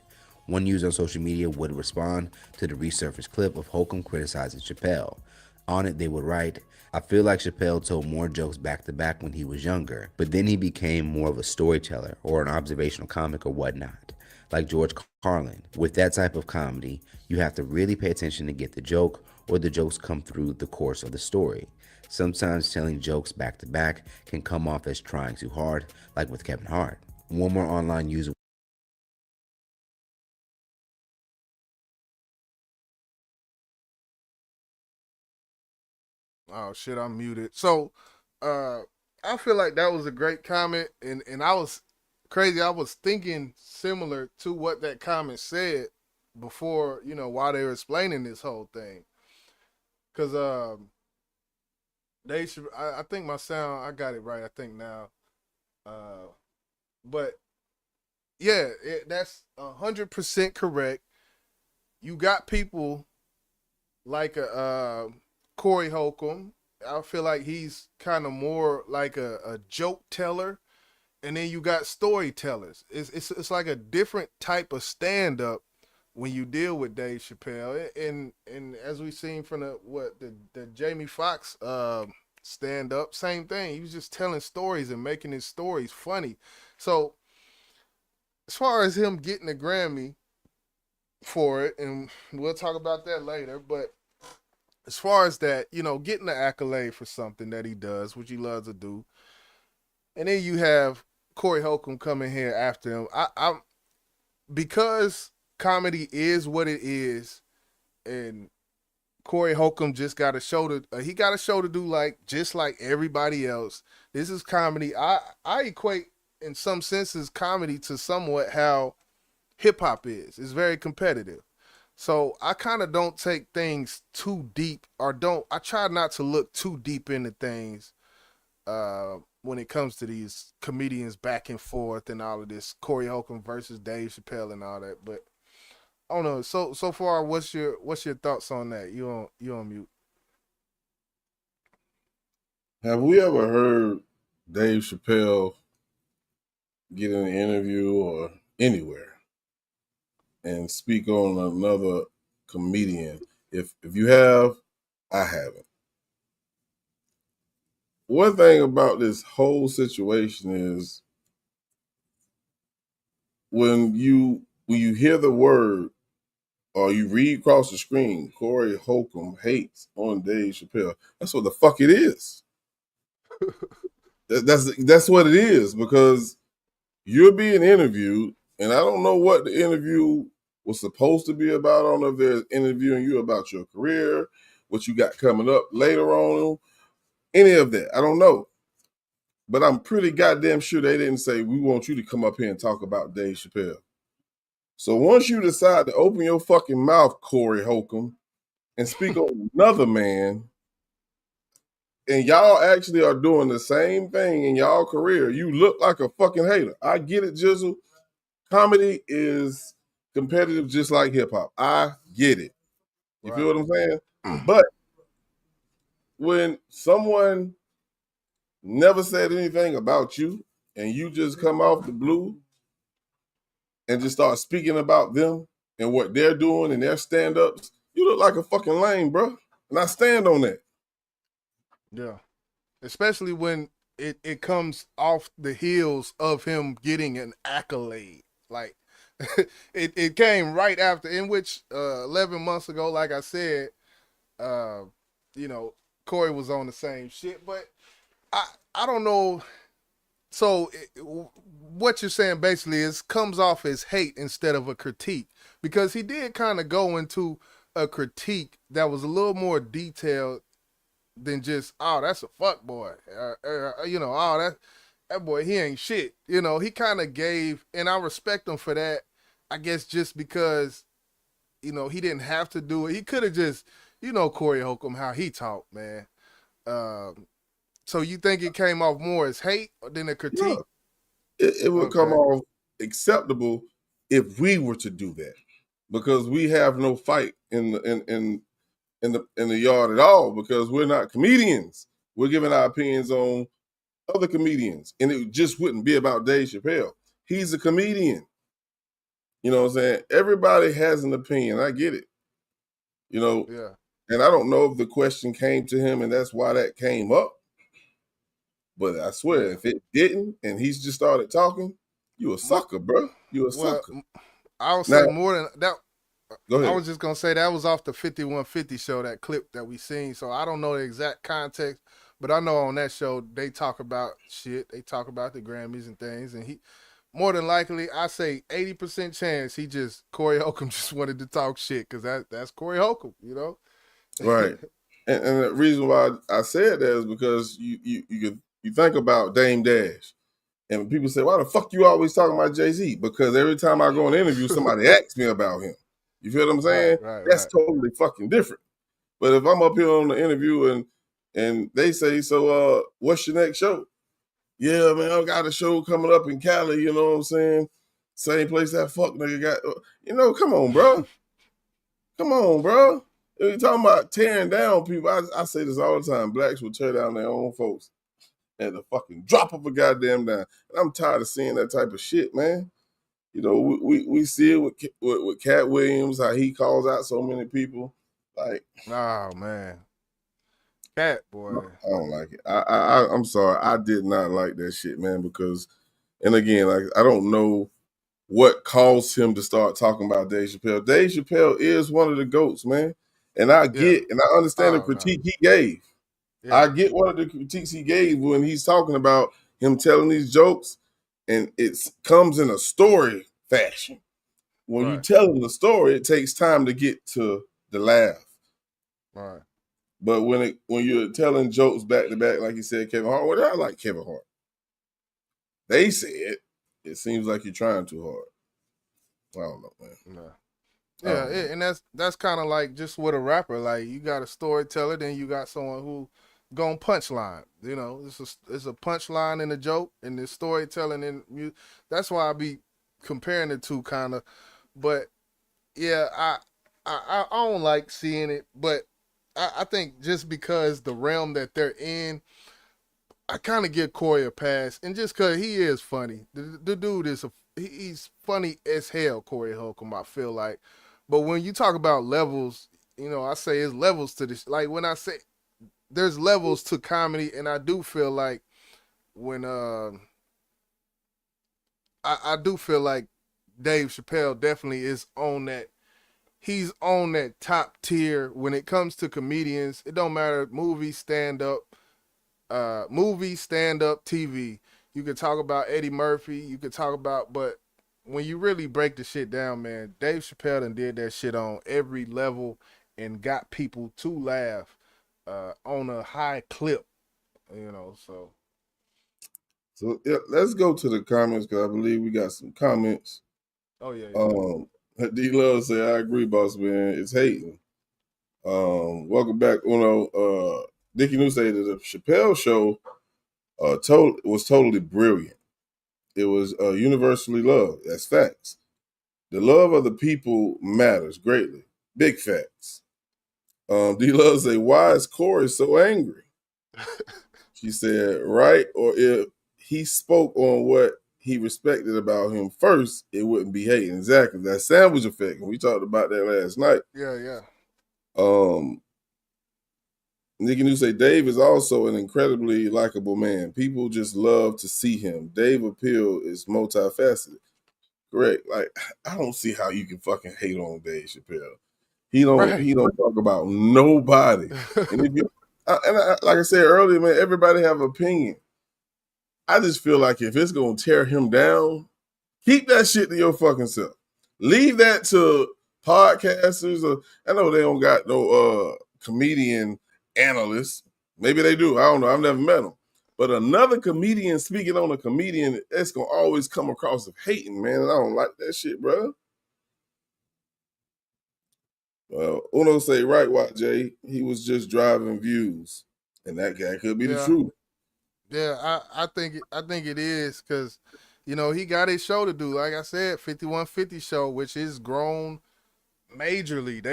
One user on social media would respond to the resurfaced clip of Holcomb criticizing Chappelle. On it, they would write, "I feel like Chappelle told more jokes back to back when he was younger, but then he became more of a storyteller or an observational comic or whatnot, like George Carlin. With that type of comedy, you have to really pay attention to get the joke, or the jokes come through the course of the story. Sometimes telling jokes back to back can come off as trying too hard, like with Kevin Hart." One more online user. Oh shit, I'm muted. So I feel like that was a great comment, and I was crazy. I was thinking similar to what that comment said before, while they were explaining this whole thing. Cause they should I think my sound, I got it right, I think now. But yeah, that's 100% correct. You got people like a Corey Holcomb. I feel like he's kind of more like a joke teller, and then you got storytellers. It's like a different type of stand up when you deal with Dave Chappelle, and as we've seen from the Jamie Foxx stand up, same thing. He was just telling stories and making his stories funny. So as far as him getting a Grammy for it, and we'll talk about that later, but as far as that, getting the accolade for something that he does, which he loves to do, and then you have Corey Holcomb coming here after him. I'm because comedy is what it is, and Corey Holcomb just got a show to do, like just like everybody else. This is comedy. I equate in some senses comedy to somewhat how hip hop is. It's very competitive. So I kind of don't take things too deep, or I try not to look too deep into things when it comes to these comedians back and forth and all of this Corey Holcomb versus Dave Chappelle and all that. But I don't know. So far, what's your thoughts on that? You on mute. Have we ever heard Dave Chappelle get in an interview or anywhere and speak on another comedian? If you have, I haven't. One thing about this whole situation is when you hear the word or you read across the screen, Corey Holcomb hates on Dave Chappelle. That's what the fuck it is. That's what it is, because you're being interviewed, and I don't know what the interview was supposed to be about. I don't know if they're interviewing you about your career, what you got coming up later on, any of that. I don't know. But I'm pretty goddamn sure they didn't say, "We want you to come up here and talk about Dave Chappelle." So once you decide to open your fucking mouth, Corey Holcomb, and speak on another man, and y'all actually are doing the same thing in y'all career, you look like a fucking hater. I get it, Jizzle. Comedy is competitive just like hip hop. I get it. You feel what I'm saying? But when someone never said anything about you and you just come off the blue and just start speaking about them and what they're doing and their stand-ups, you look like a fucking lame, bro. And I stand on that. Yeah. Especially when it comes off the heels of him getting an accolade. Like it came right after, in which 11 months ago, like I said, Corey was on the same shit. But I don't know. So what you're saying basically is comes off as hate instead of a critique, because he did kind of go into a critique that was a little more detailed than just, oh, that's a fuck boy, oh, that boy, he ain't shit. He kind of gave, and I respect him for that. I guess just because he didn't have to do it. He could have just, Corey Holcomb, how he talked, man. So you think it came off more as hate than a critique? Yeah. It would come off acceptable if we were to do that, because we have no fight in the yard at all, because we're not comedians. We're giving our opinions on other comedians, and it just wouldn't be about Dave Chappelle. He's a comedian. You know what I'm saying? Everybody has an opinion. I get it. You know, Yeah. and I don't know if the question came to him and that's why that came up. But I swear, if it didn't and he's just started talking, you a sucker, bro. You a Well, sucker. I would Now, say more than that. go ahead. I was just gonna say that was off the 5150 show, that clip that we seen. So I don't know the exact context, but I know on that show they talk about shit. They talk about the Grammys and things, and he more than likely, I say 80% chance he just Corey Holcomb just wanted to talk shit because that's Corey Holcomb, you know. Right. And the reason why I said that is because you think about Dame Dash, and people say, "Why the fuck you always talking about Jay-Z?" Because every time I go on an interview, somebody asks me about him. You feel what I'm saying? That's totally fucking different. But if I'm up here on the interview and they say, "So, what's your next show?" Yeah, man, I got a show coming up in Cali. You know what I'm saying? Same place that fuck nigga got. You know, come on, bro. Come on, bro. You talking about tearing down people? I say this all the time. Blacks will tear down their own folks at the fucking drop of a goddamn dime. And I'm tired of seeing that type of shit, man. You know, we see it with Cat Williams, how he calls out so many people. Like, oh man, Cat boy, I don't like it. I'm sorry, I did not like that shit, man. Because, and again, like I don't know what caused him to start talking about Dave Chappelle. Dave Chappelle is one of the GOATs, man. And I get and I understand the critique he gave. Yeah. I get one of the critiques he gave when he's talking about him telling these jokes, and it comes in a story fashion. When you tell him the story, it takes time to get to the laugh. Right. But when you're telling jokes back to back, like you said, Kevin Hart, well, I like Kevin Hart. They said it seems like you're trying too hard. I don't know, man. Yeah, and that's kind of like just with a rapper. Like you got a storyteller, then you got someone who gonna punchline. You know, it's a punchline and a joke, and the storytelling and that's why I be comparing the two kind of. But yeah, I don't like seeing it, but I think just because the realm that they're in, I kind of give Corey a pass, and just because he is funny, the dude is he's funny as hell. Corey Holcomb, I feel like, but when you talk about levels, you know, I say it's levels to this. Like when I say there's levels to comedy, and I do feel like when I do feel like Dave Chappelle definitely is on that. He's on that top tier when it comes to comedians. It don't matter movie, stand up, TV. You could talk about Eddie Murphy. You could talk about, but when you really break the shit down, man, Dave Chappelle done did that shit on every level and got people to laugh on a high clip. You know, so. So yeah, let's go to the comments because I believe we got some comments. Oh yeah. D Love say I agree, boss man. It's hating. Welcome back, Uno. Dickie New say that the Chappelle show was totally brilliant. It was universally loved. That's facts. The love of the people matters greatly. Big facts. D Love say, why is Corey so angry? She said, right, or if he spoke on what he respected about him first, it wouldn't be hating. Exactly. That sandwich effect. And we talked about that last night. Yeah. Nikki New say Dave is also an incredibly likable man. People just love to see him. Dave appeal is multifaceted. Correct. Like I don't see how you can fucking hate on Dave Chappelle. He don't talk about nobody. And if you like I said earlier, man, everybody have an opinion. I just feel like if it's gonna tear him down, keep that shit to your fucking self. Leave that to podcasters. Or I know they don't got no comedian analysts. Maybe they do. I don't know. I've never met them. But another comedian speaking on a comedian, that's gonna always come across as hating, man. And I don't like that shit, bro. Well, Uno say right, what Jay? He was just driving views, and that guy could be the truth. Yeah, I think it is because, you know, he got his show to do. Like I said, 5150 show, which is grown majorly.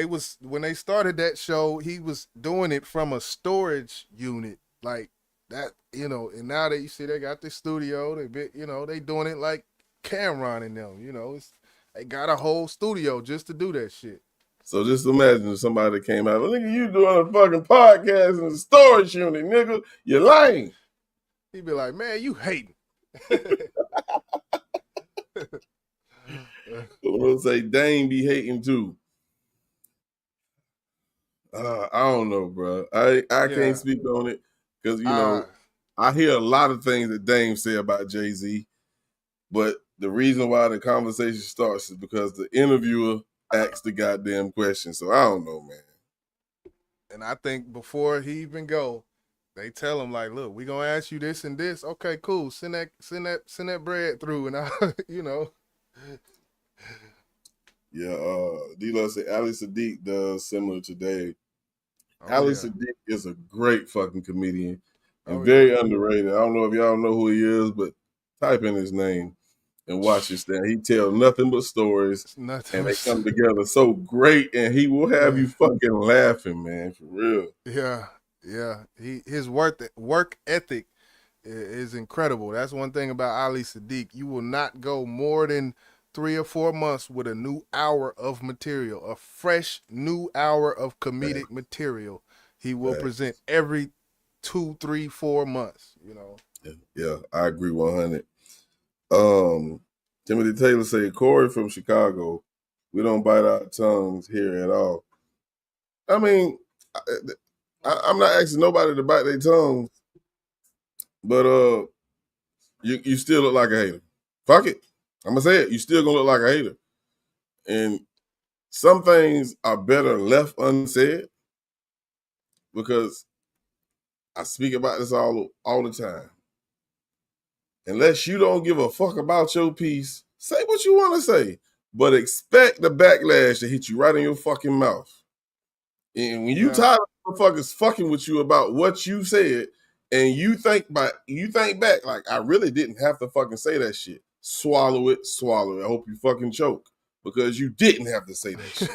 When they started that show, he was doing it from a storage unit. Like that, and now that you see they got the studio, they doing it like Cameron and them, they got a whole studio just to do that shit. So just imagine if somebody came out, nigga, you doing a fucking podcast in the storage unit, nigga. You're lying. He'd be like, man, you hating. We'll say Dame be hating too. I don't know, bro. I can't speak on it because I hear a lot of things that Dame say about Jay-Z, but the reason why the conversation starts is because the interviewer asks the goddamn question. So I don't know, man. And I think before he even go, they tell him like, look, we gonna ask you this and this. Okay, cool. Send that bread through, and I, Yeah, D-Lo said Ali Sadiq does similar to Dave. Ali Sadiq is a great fucking comedian and very underrated. I don't know if y'all know who he is, but type in his name and watch his stand. He tells nothing but stories, and they come together so great, and he will have you fucking laughing, man, for real. Yeah. His work ethic is incredible. That's one thing about Ali Sadiq. You will not go more than 3 or 4 months with a new hour of material, a fresh new hour of comedic material. He will present every 2, 3, 4 months, Yeah, I agree 100. Timothy Taylor said, Corey from Chicago, we don't bite our tongues here at all. I mean, I'm not asking nobody to bite their tongues, but you still look like a hater. Fuck it. I'm gonna say it. You still gonna look like a hater. And some things are better left unsaid because I speak about this all the time. Unless you don't give a fuck about your piece, say what you want to say, but expect the backlash to hit you right in your fucking mouth. And when you tired of motherfuckers fucking with you about what you said, and you think back like I really didn't have to fucking say that shit. Swallow it. I hope you fucking choke because you didn't have to say that shit.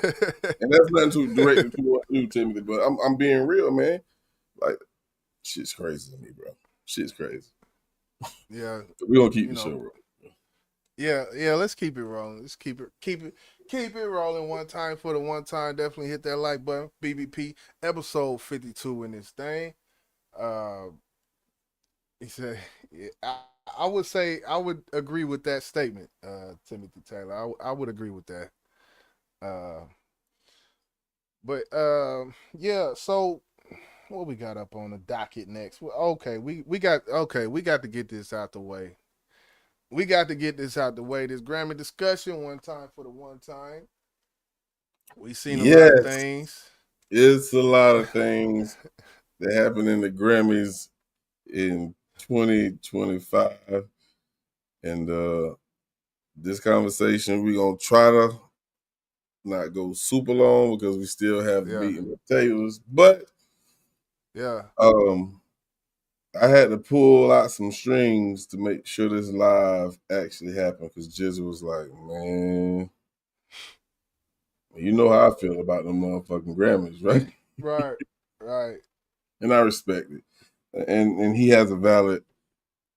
And that's nothing too direct to what you, Timothy. But I'm being real, man. Like shit's crazy to me, bro. Shit's crazy. Yeah, we're gonna keep the show rolling. Yeah, let's keep it rolling. Let's keep it rolling one time for the one time. Definitely hit that like button. BBP episode 52 in this thing. He said, I would say I would agree with that statement, Timothy Taylor. I would agree with that. Yeah. So what we got up on the docket next? Well, we got to get this out the way. This Grammy discussion one time for the one time. We seen a lot of things. It's a lot of things that happened in the Grammys in 2025. And this conversation, we're going to try to not go super long because we still have meat and potatoes. But I had to pull out some strings to make sure this live actually happened because Jizz was like, man, you know how I feel about them motherfucking Grammys, right? Right. And I respect it. And he has a valid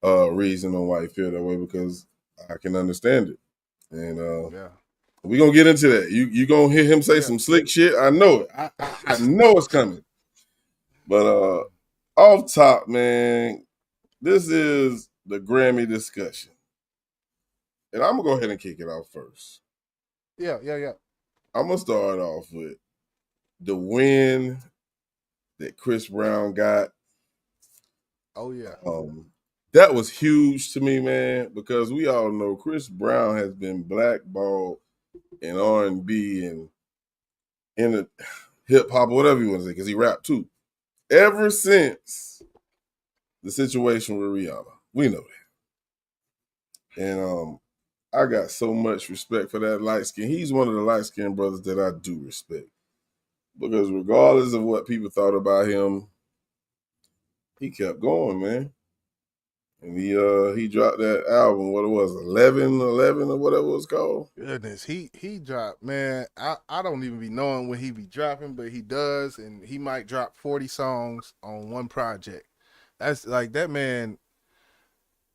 reason on why he feel that way because I can understand it. And we're going to get into that. You going to hear him say some slick shit. I know it. I know it's coming. But off top, man, this is the Grammy discussion. And I'm going to go ahead and kick it off first. Yeah. I'm going to start off with the win that Chris Brown got. Oh, yeah. That was huge to me, man, because we all know Chris Brown has been blackballed in R&B and in the hip-hop, whatever you want to say, because he rapped too. Ever since the situation with Rihanna. We know that. And I got so much respect for that light skin. He's one of the light skinned brothers that I do respect. Because regardless of what people thought about him, he kept going, man. And he dropped that album, what it was, 11 or whatever it was called. Goodness, he dropped, man. I don't even be knowing when he be dropping, but he does, and he might drop 40 songs on one project. That's like that man.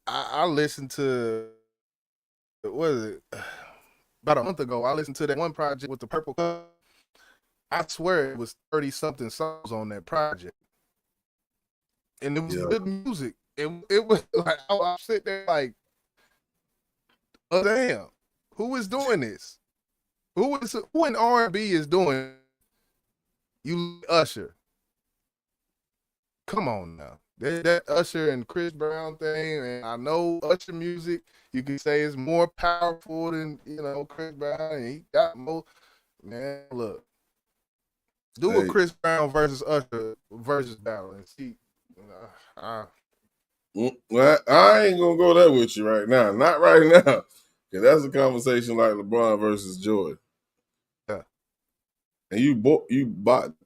I listened to what is it? About a month ago. I listened to that one project with the purple cup. I swear it was 30 something songs on that project, and it was Yeah. good music. It was like I'm sitting there like, oh damn, who is doing this? Who in R&B is doing? You Usher. Come on now. That Usher and Chris Brown thing, and I know Usher music, you can say is more powerful than, Chris Brown, and he got more. Man, look. Do a Hey, Chris Brown versus Usher versus battle and see. well, I ain't gonna go there with you right now. Not right now. Cause that's a conversation like LeBron versus Jordan. Yeah. And you bought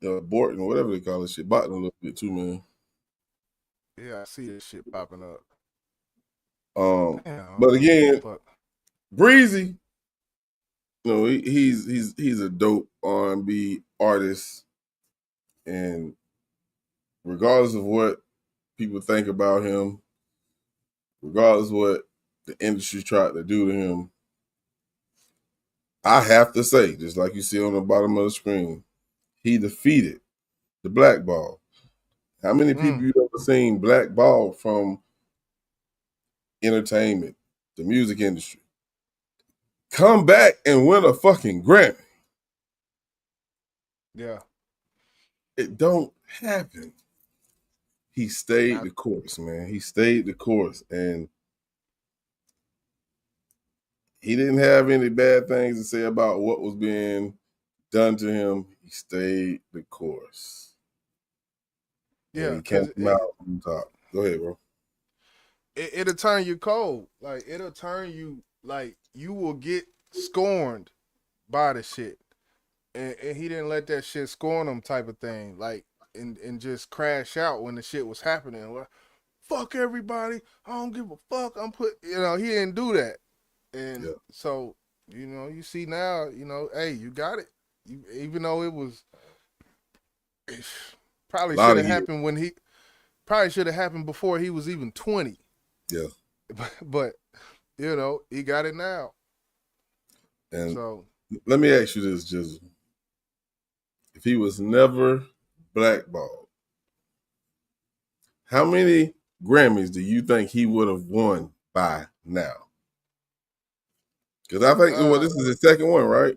Borton, whatever they call it, shit, bought a little bit too, man. Yeah, I see this shit popping up. But again, Breezy, he's a dope R&B artist, and regardless of what people think about him, regardless of what the industry tried to do to him, I have to say, just like you see on the bottom of the screen, he defeated the blackball. How many people you ever seen blackballed from entertainment, the music industry, come back and win a fucking Grammy? Yeah. It don't happen. He stayed the course, man. He stayed the course, and he didn't have any bad things to say about what was being done to him. He stayed the course. Yeah, and he came out on top. Go ahead, bro. It'll turn you cold. Like, it'll turn you, like, you will get scorned by the shit. And he didn't let that shit scorn him type of thing. Like, and just crash out when the shit was happening. Well, fuck everybody. I don't give a fuck. He didn't do that. And so, you see now, hey, you got it. Even though it probably should have happened before he was even 20. Yeah. But he got it now. And so let me ask you this, Jizzle. If he was never blackballed, how many Grammys do you think he would have won by now? Because I think this is his second one, right?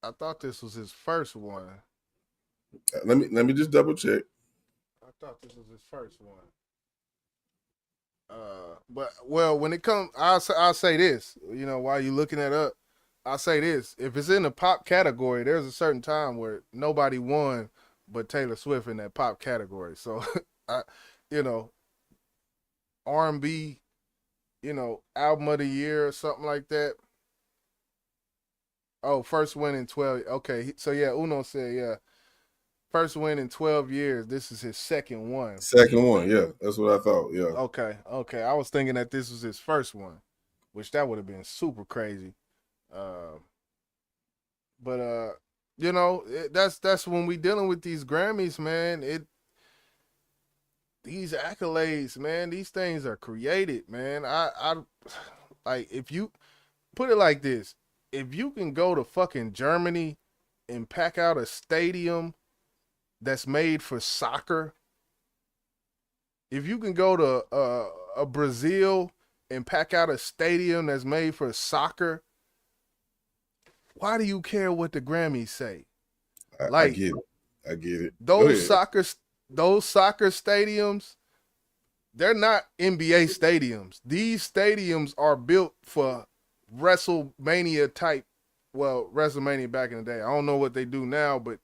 I thought this was his first one. Let me just double check. I thought this was his first one. But when it comes, I'll say this. While you looking that up, I'll say this: if it's in the pop category, there's a certain time where nobody won but Taylor Swift in that pop category. So, R&B, album of the year or something like that. Oh, first win in 12. Okay, so yeah, Uno said, yeah, first win in 12 years. This is his second one. Second one, yeah. That's what I thought, yeah. Okay. I was thinking that this was his first one, which that would have been super crazy. But that's when we dealing with these Grammys, man. These accolades, man, these things are created, man. I like, if you put it like this, if you can go to fucking Germany and pack out a stadium that's made for soccer, if you can go to a Brazil and pack out a stadium that's made for soccer, why do you care what the Grammys say? I get it. Those soccer stadiums, they're not NBA stadiums. These stadiums are built for WrestleMania type. Well, WrestleMania back in the day. I don't know what they do now, but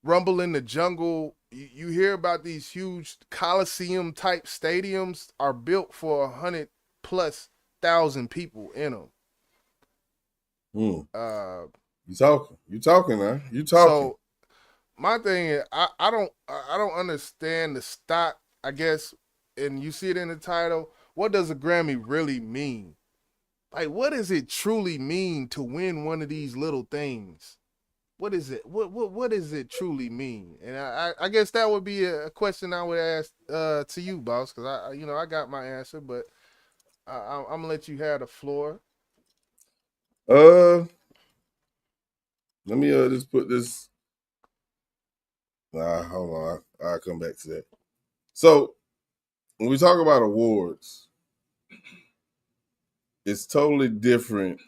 Rumble in the Jungle, you hear about these huge Coliseum type stadiums are built for 100,000+ people in them. You talking now. You talking. So my thing is, I don't understand the stock, I guess, and you see it in the title. What does a Grammy really mean? Like, what does it truly mean to win one of these little things? what is it? What does it truly mean? And I guess that would be a question I would ask to you, boss, because I got my answer, but I'm gonna let you have the floor. Uh, let me just put this. Nah, hold on. I'll come back to that. So when we talk about awards, it's totally different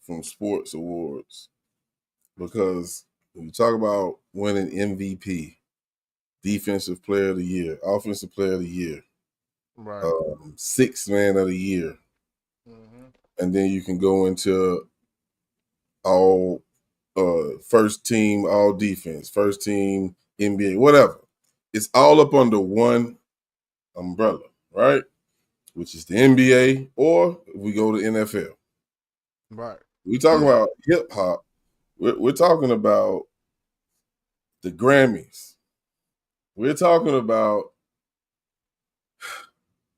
from sports awards because when you talk about winning MVP, Defensive Player of the Year, Offensive Player of the Year, Right. Sixth Man of the Year, Mm-hmm. and then you can go into all first team, all defense, first team, NBA, whatever. It's all up under one umbrella, right? Which is the NBA, or if we go to NFL. Right. We talk about hip hop. We're talking about the Grammys. We're talking about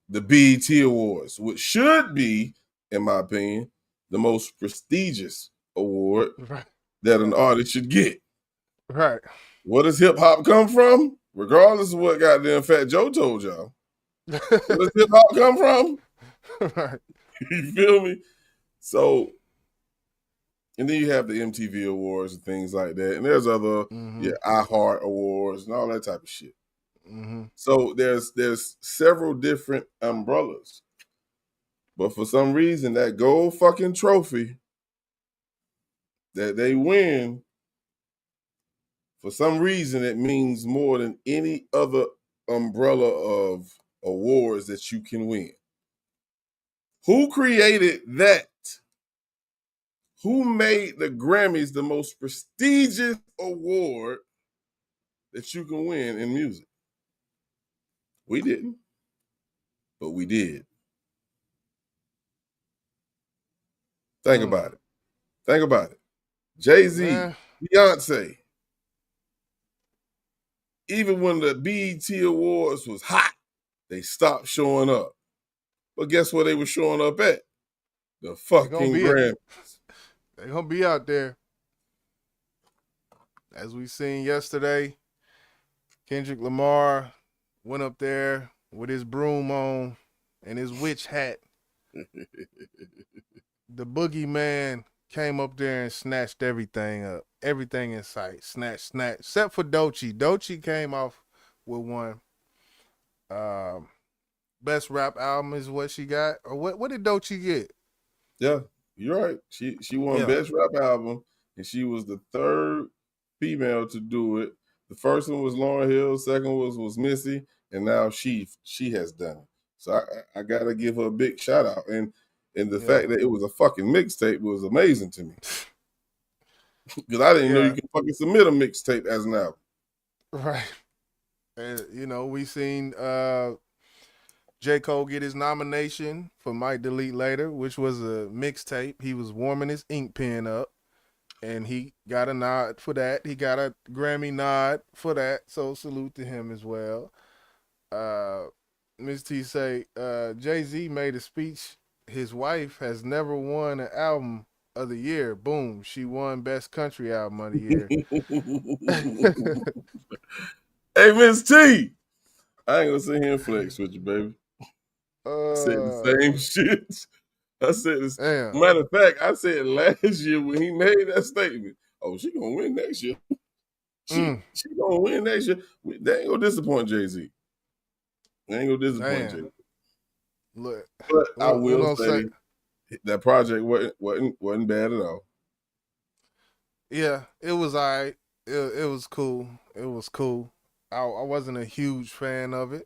the BET Awards, which should be, in my opinion, the most prestigious award Right. that an artist should get. Right. Where does hip hop come from? Regardless of what goddamn Fat Joe told y'all. Where does hip hop come from? Right. You feel me? So, and then you have the MTV Awards and things like that. And there's other, iHeart Awards and all that type of shit. Mm-hmm. So there's several different umbrellas. But for some reason, that gold fucking trophy that they win, for some reason, it means more than any other umbrella of awards that you can win. Who created that? Who made the Grammys the most prestigious award that you can win in music? We didn't, but we did. Think about it. Think about it. Jay-Z, Man. Beyonce, even when the BET Awards was hot, they stopped showing up. But guess where they were showing up at? The They're gonna fucking be Grammys. they're gonna be out there. As we seen yesterday, Kendrick Lamar went up there with his broom on and his witch hat. The boogeyman came up there and snatched everything up. Everything in sight. Snatch. Except for Doechii. Doechii came off with one. Best rap album is what she got. Or what did Doechii get? Yeah, you're right. She won Yeah. Best Rap Album, and she was the third female to do it. The first one was Lauryn Hill, second was Missy, and now she has done it. So I gotta give her a big shout out. And the fact that it was a fucking mixtape was amazing to me. Because I didn't know you Yeah. could fucking submit a mixtape as an album. Right. And we seen J. Cole get his nomination for Might Delete Later, which was a mixtape. He was warming his ink pen up, and he got a nod for that. He got a Grammy nod for that, so salute to him as well. Ms. T say, Jay-Z made a speech. His wife has never won an album of the year. Boom, she won Best Country Album of the Year. Hey, Miss T, I ain't gonna sit here and flex with you, baby. I said the same shit. I said this. Damn. Matter of fact, I said last year when he made that statement, oh, she gonna win next year. She gonna win next year. They ain't gonna disappoint Jay-Z. They ain't gonna disappoint Jay-Z. Look, But I will don't say that project wasn't bad at all. Yeah, it was all right. It was cool. It was cool. I wasn't a huge fan of it.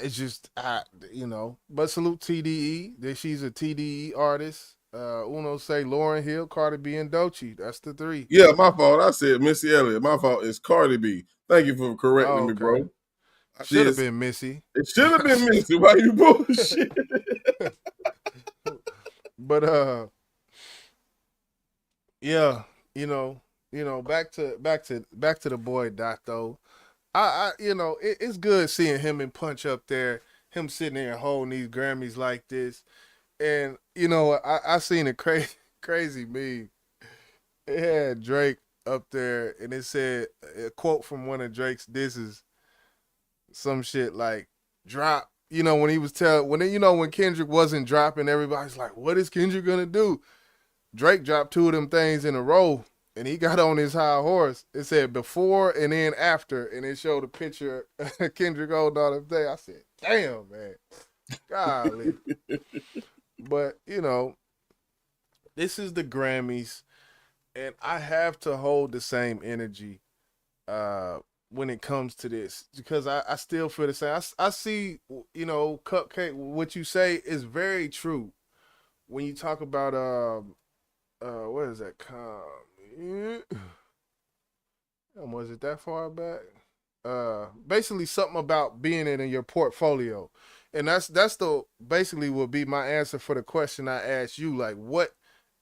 It's just but salute TDE. That she's a TDE artist. Uno say Lauryn Hill, Cardi B, and Doechii. That's the three. Yeah, my fault. I said Missy Elliott. My fault. It's Cardi B. Thank you for correcting me, Okay. bro. Should have been Missy. It should have been Missy. Why you bullshit? But yeah, back to the boy Dot though. It's good seeing him and Punch up there, him sitting there holding these Grammys like this. And I seen a crazy meme. It had Drake up there, and it said a quote from one of Drake's disses, some shit like "drop." You know, when he was when Kendrick wasn't dropping, everybody's like, "What is Kendrick gonna do?" Drake dropped two of them things in a row, and he got on his high horse. It said before and then after, and it showed a picture of Kendrick holding all them things. I said, "Damn, man, golly." But this is the Grammys, and I have to hold the same energy when it comes to this because I still feel the same. I see, Cupcake. What you say is very true when you talk about what is that? Was it that far back? Basically something about being in your portfolio, and that's the basically would be my answer for the question I asked you. Like what,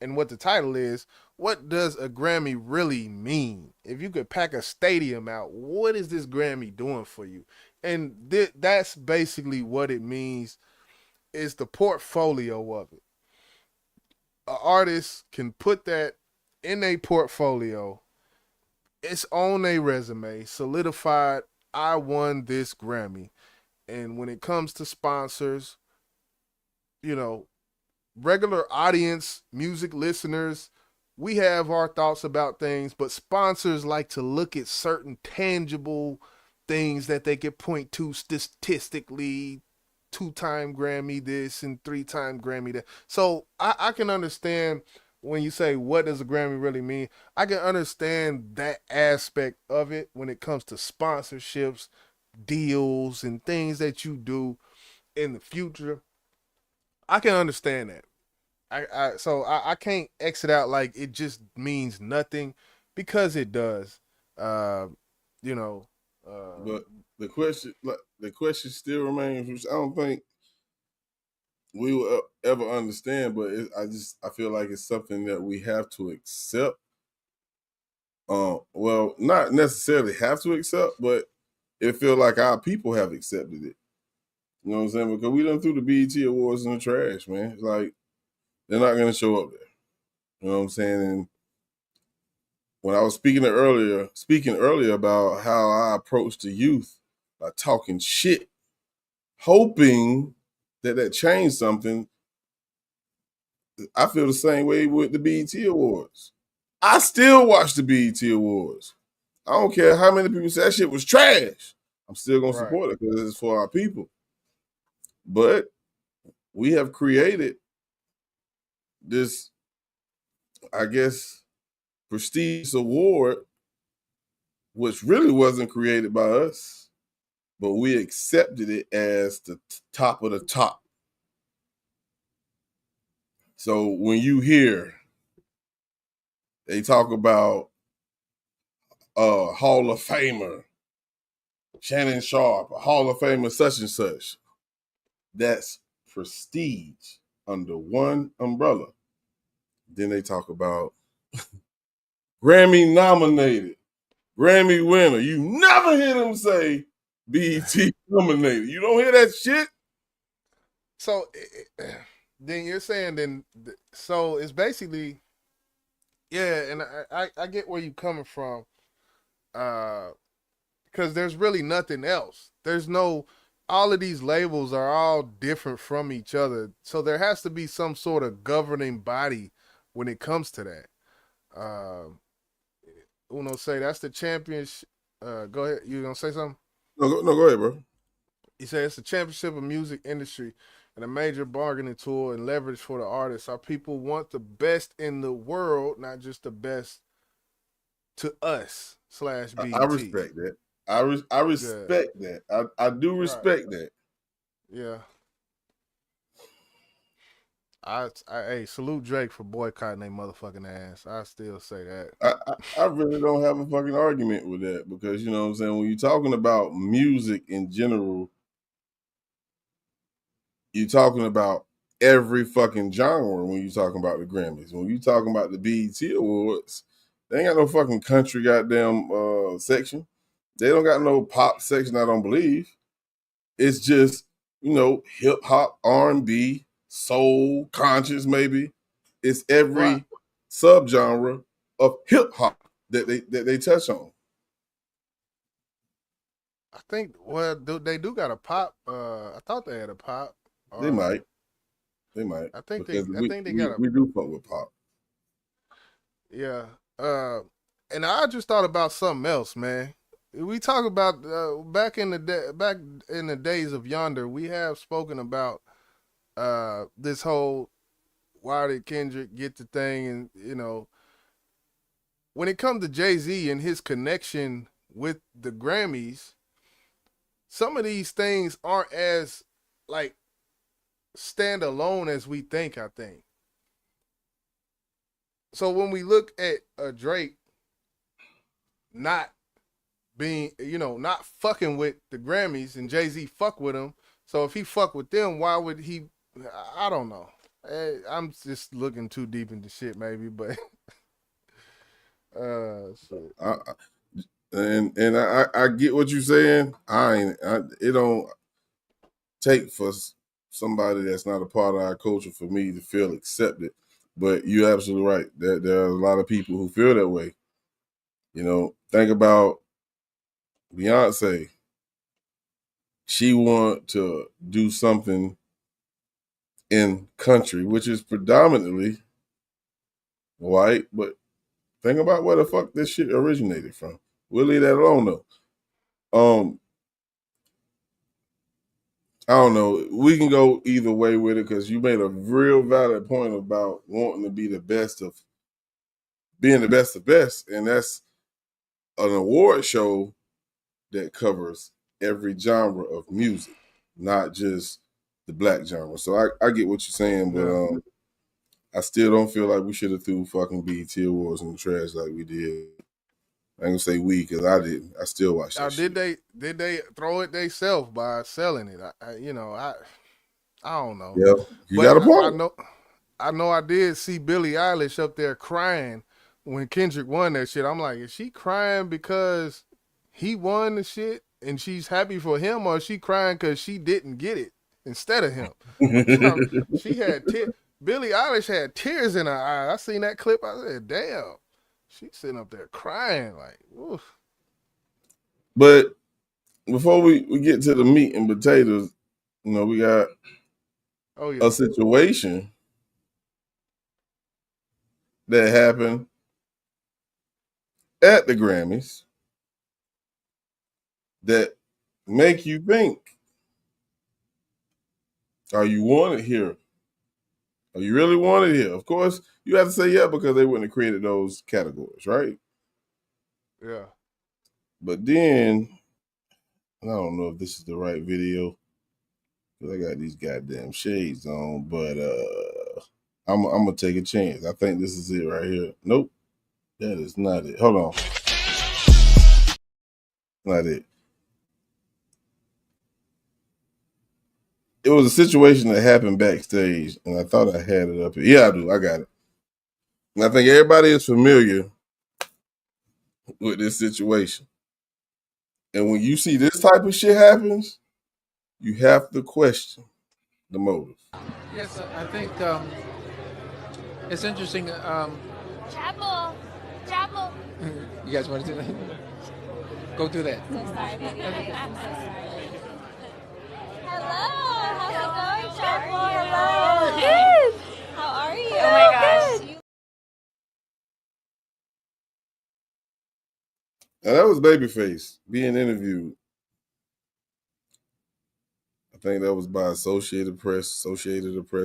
and what the title is. What does a Grammy really mean? If you could pack a stadium out, what is this Grammy doing for you? And that's basically what it means. Is the portfolio of it. An artist can put that in a portfolio. It's on a resume, solidified. I won this Grammy. And when it comes to sponsors, you know, regular audience, music listeners, we have our thoughts about things, but sponsors like to look at certain tangible things that they could point to statistically, 2-time Grammy this and 3-time Grammy that. So I can understand when you say what does a Grammy really mean. I can understand that aspect of it when it comes to sponsorships, deals, and things that you do in the future. I can understand that. I can't exit out like it just means nothing because it does. Uh, you know. But the question still remains, which I don't think we will ever understand. But I feel like it's something that we have to accept. Well, not necessarily have to accept, but it feels like our people have accepted it. You know what I'm saying? Because we done threw the BET Awards in the trash, man. It's like they're not gonna show up there. You know what I'm saying? And when I was speaking earlier about how I approach the youth by talking shit, hoping that changed something, I feel the same way with the BET Awards. I still watch the BET Awards. I don't care how many people say that shit was trash. I'm still gonna support it because it's for our people. But we have created this, I guess, prestigious award, which really wasn't created by us, but we accepted it as the top of the top. So when you hear they talk about Hall of Famer Shannon Sharp, a Hall of Famer such and such, that's prestige under one umbrella. Then they talk about Grammy nominated, Grammy winner. You never hear them say BET nominated. You don't hear that shit. So then you're saying so it's basically and I get where you're coming from, because there's really nothing else. There's no all of these labels are all different from each other, so there has to be some sort of governing body when it comes to that. Uno say that's the championship. Go ahead. You gonna say something? No, go ahead, bro. He said it's the championship of music industry and a major bargaining tool and leverage for the artists. Our people want the best in the world, not just the best to us / BET. I respect that. I respect that. I do respect that. Yeah. I salute Drake for boycotting they motherfucking ass. I still say that. I really don't have a fucking argument with that because you know what I'm saying, when you're talking about music in general, you're talking about every fucking genre when you're talking about the Grammys. When you're talking about the BET Awards, they ain't got no fucking country goddamn section. They don't got no pop section, I don't believe. It's just, hip hop, R&B, soul, conscious maybe. It's every subgenre of hip hop that they touch on. I think they do got a pop. I thought they had a pop. They might. I think because they got a we do fuck with pop. yeah. And I just thought about something else, man. We talk about back in the days of Yonder. We have spoken about this whole why did Kendrick get the thing, and when it comes to Jay-Z and his connection with the Grammys, some of these things aren't as like standalone as we think, I think. So when we look at Drake not being, not fucking with the Grammys and Jay-Z fuck with him, so if he fuck with them, why would he? I don't know. I'm just looking too deep into shit, maybe, but shit. And I get what you're saying. It don't take for somebody that's not a part of our culture for me to feel accepted. But you're absolutely right. There are a lot of people who feel that way. Think about Beyonce. She want to do something in country, which is predominantly white, but think about where the fuck this shit originated from. We'll leave that alone though. I don't know. We can go either way with it because you made a real valid point about wanting to be the best of being the best of best, and that's an award show that covers every genre of music, not just the black genre. So I get what you're saying, but I still don't feel like we should have threw fucking BET Awards in the trash like we did. I ain't gonna say we because I didn't. I still watch that shit. Did they throw it themselves by selling it? I don't know. Yeah, you got a point. I know. I did see Billie Eilish up there crying when Kendrick won that shit. I'm like, is she crying because he won the shit and she's happy for him, or is she crying because she didn't get it instead of him? She had Billie Eilish had tears in her eyes. I seen that clip. I said, damn. She's sitting up there crying like, oof. But before we get to the meat and potatoes, we got a situation that happened at the Grammys that make you think, are you wanted here? Are you really wanted here? Of course, you have to say yeah because they wouldn't have created those categories, right? Yeah. But then, I don't know if this is the right video because I got these goddamn shades on, but I'm gonna take a chance. I think this is it right here. Nope, that is not it. Hold on, not it. It was a situation that happened backstage, and I thought I had it up here. Yeah, I do. I got it. And I think everybody is familiar with this situation. And when you see this type of shit happens, you have to question the motive. Yes, I think it's interesting. Chapel. Chapel. You guys want to do that? Go do that. So sorry, baby. I'm so sorry. Hello. How's it going, Chapel? Hello. Good. How are you? Oh my gosh. Now that was Babyface being interviewed. I think that was by Associated Press,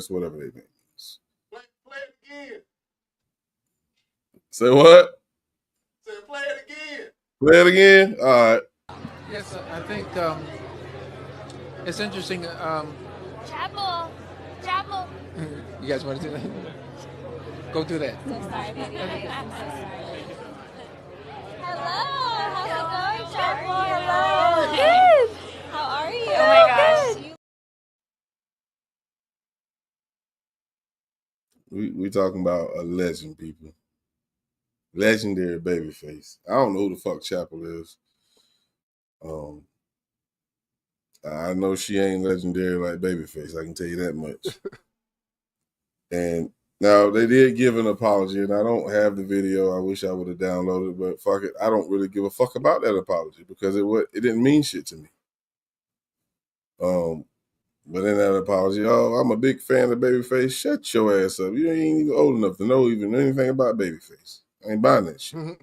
whatever they name is. Play it again. Say what? Say play it again. Play it again? All right. Yes, I think it's interesting. Chapel. Chapel. You guys want to do that? Go do that. So sorry, baby. I'm so sorry. Hello. How's it going, Chapel? Hello. Good. How are you? Oh my gosh. We talking about a legend, people. Legendary Babyface. I don't know who the fuck Chapel is. I know she ain't legendary like Babyface. I can tell you that much. And Now they did give an apology, and I don't have the video. I wish I would have downloaded it, but fuck it, I don't really give a fuck about that apology because it didn't mean shit to me. But in that apology, oh, I'm a big fan of Babyface. Shut your ass up. You ain't even old enough to know even anything about Babyface. I ain't buying that shit.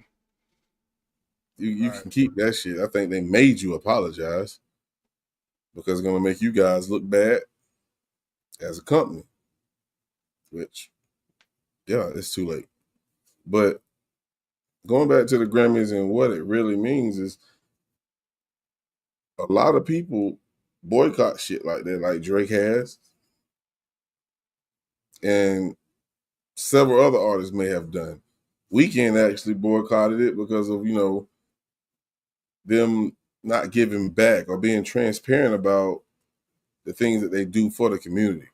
You can keep that shit. I think they made you apologize because it's gonna make you guys look bad as a company. Which, yeah, it's too late. But going back to the Grammys and what it really means is a lot of people boycott shit like that, like Drake has. And several other artists may have done. Weeknd actually boycotted it because of, them not giving back or being transparent about the things that they do for the community.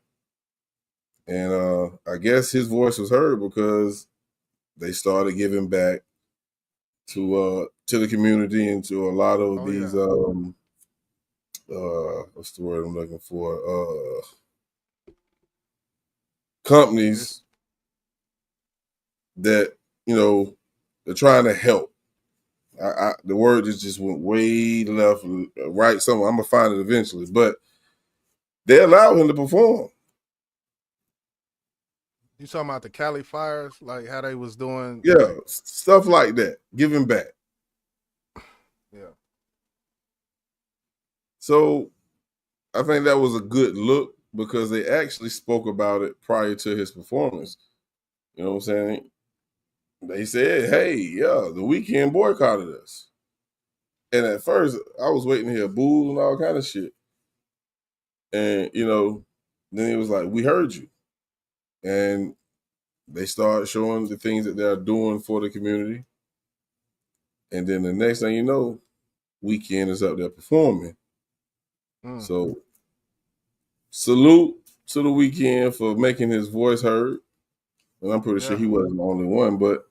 And I guess his voice was heard because they started giving back to the community and to a lot of these what's the word I'm looking for? Companies that, they're trying to help. The word just went way left, right somewhere. I'm gonna find it eventually, but they allowed him to perform. You talking about the Cali fires, like how they was doing? Yeah, like, stuff like that, giving back. Yeah. So I think that was a good look because they actually spoke about it prior to his performance. You know what I'm saying? They said, "Hey, yeah, the Weeknd boycotted us." And at first, I was waiting to hear boos and all kind of shit. And then it was like, "We heard you," and they started showing the things that they're doing for the community. And then the next thing you know, Weeknd is up there performing. So salute to the Weeknd for making his voice heard. And I'm pretty sure he wasn't the only one, but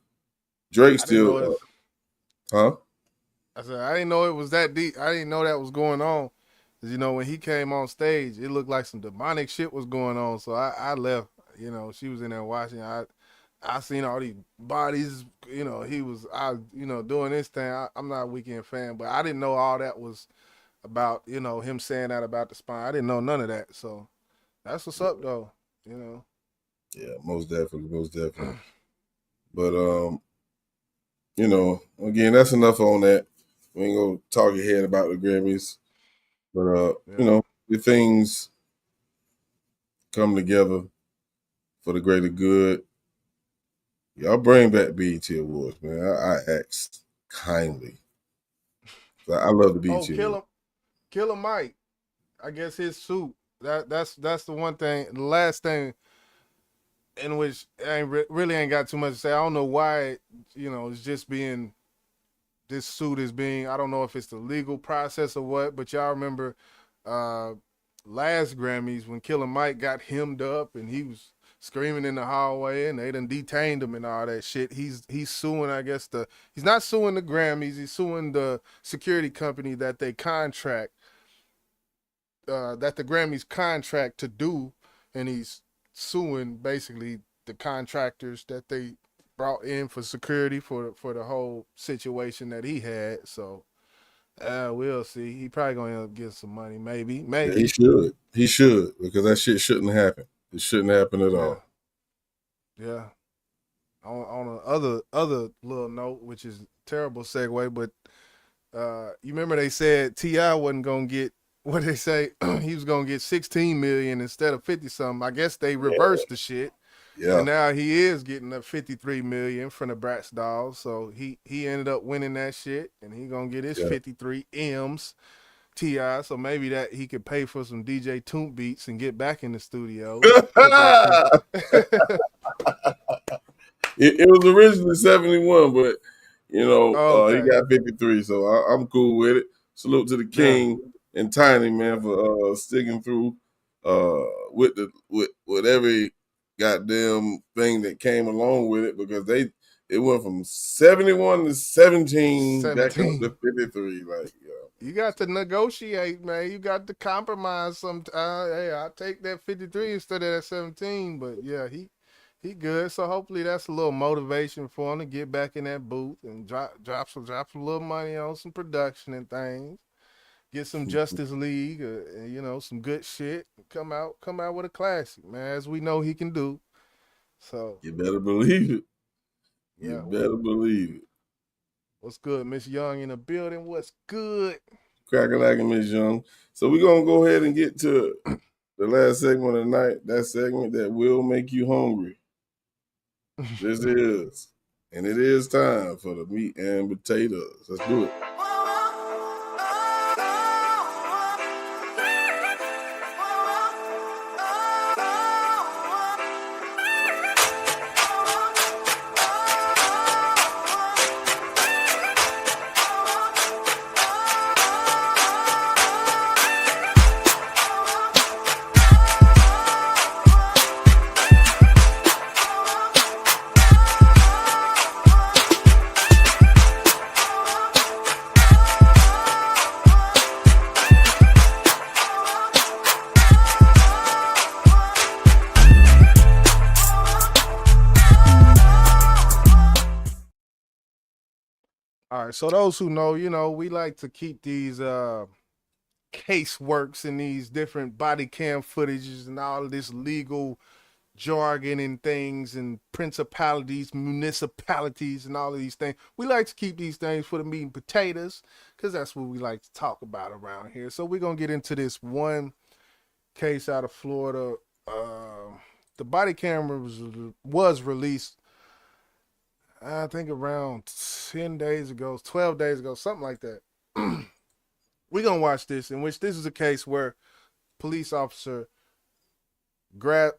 Drake still, huh? I said I didn't know it was that deep. I didn't know that was going on. 'Cause, when he came on stage, it looked like some demonic shit was going on. So I left. She was in there watching. I seen all these bodies. He was out. Doing this thing. I'm not a Weeknd fan, but I didn't know all that was about. Him saying that about the spine. I didn't know none of that. So that's what's up, though. Yeah, most definitely. But again, that's enough on that. We ain't gonna talk ahead about the Grammys. But the things come together for the greater good. Y'all bring back BET Awards, man. I asked kindly. I love the BET Awards. Killer Mike. I guess his suit. That's the one thing. The last thing in which I really ain't got too much to say. I don't know why. It's just being. This suit is being. I don't know if it's the legal process or what. But y'all remember last Grammys when Killer Mike got hemmed up and he was screaming in the hallway and they done detained him and all that shit. He's suing. I guess he's not suing the Grammys. He's suing the security company that they contract. That the Grammys contract to do, and he's suing basically the contractors that they brought in for security for the whole situation that he had. So we'll see. He probably gonna end up getting some money, maybe. Yeah, he should because that shit shouldn't happen. It shouldn't happen at all. Yeah. On a other little note, which is a terrible segue, but you remember they said T.I. wasn't gonna get. What they say, he was gonna get 16 million instead of 50 something. I guess they reversed the shit. Yeah. And now he is getting a 53 million from the Bratz Dolls. So he ended up winning that shit, and he gonna get his 53 M's T.I. So maybe that he could pay for some DJ Toomp beats and get back in the studio. It was originally 71, but he got 53, so I'm cool with it. Salute to the King and Tiny, man, for sticking through with every goddamn thing that came along with it because it went from 71 to 17 back up to 53. Like, you got to negotiate, man. You got to compromise sometimes. Hey, I'll take that 53 instead of that 17. But yeah, he He good. So hopefully that's a little motivation for him to get back in that booth and drop some little money on some production and things. Get some Justice League, some good shit. Come out with a classic, man, as we know he can do. So You better believe it. You yeah, better believe it. what's good, Miss Young in the building? What's good? Crack-a-lackin' Miss Young. So we're gonna go ahead and get to the last segment of the night. That segment that will make you hungry. This is, and it is time for the meat and potatoes. Let's do it. All right, so those who know, we like to keep these case works and these different body cam footages and all of this legal jargon and things and principalities, municipalities, and all of these things. We like to keep these things for the meat and potatoes because that's what we like to talk about around here. So we're going to get into this one case out of Florida. The body camera was released, I think, around 10 days ago, 12 days ago, something like that. We're going to watch this, in which this is a case where police officer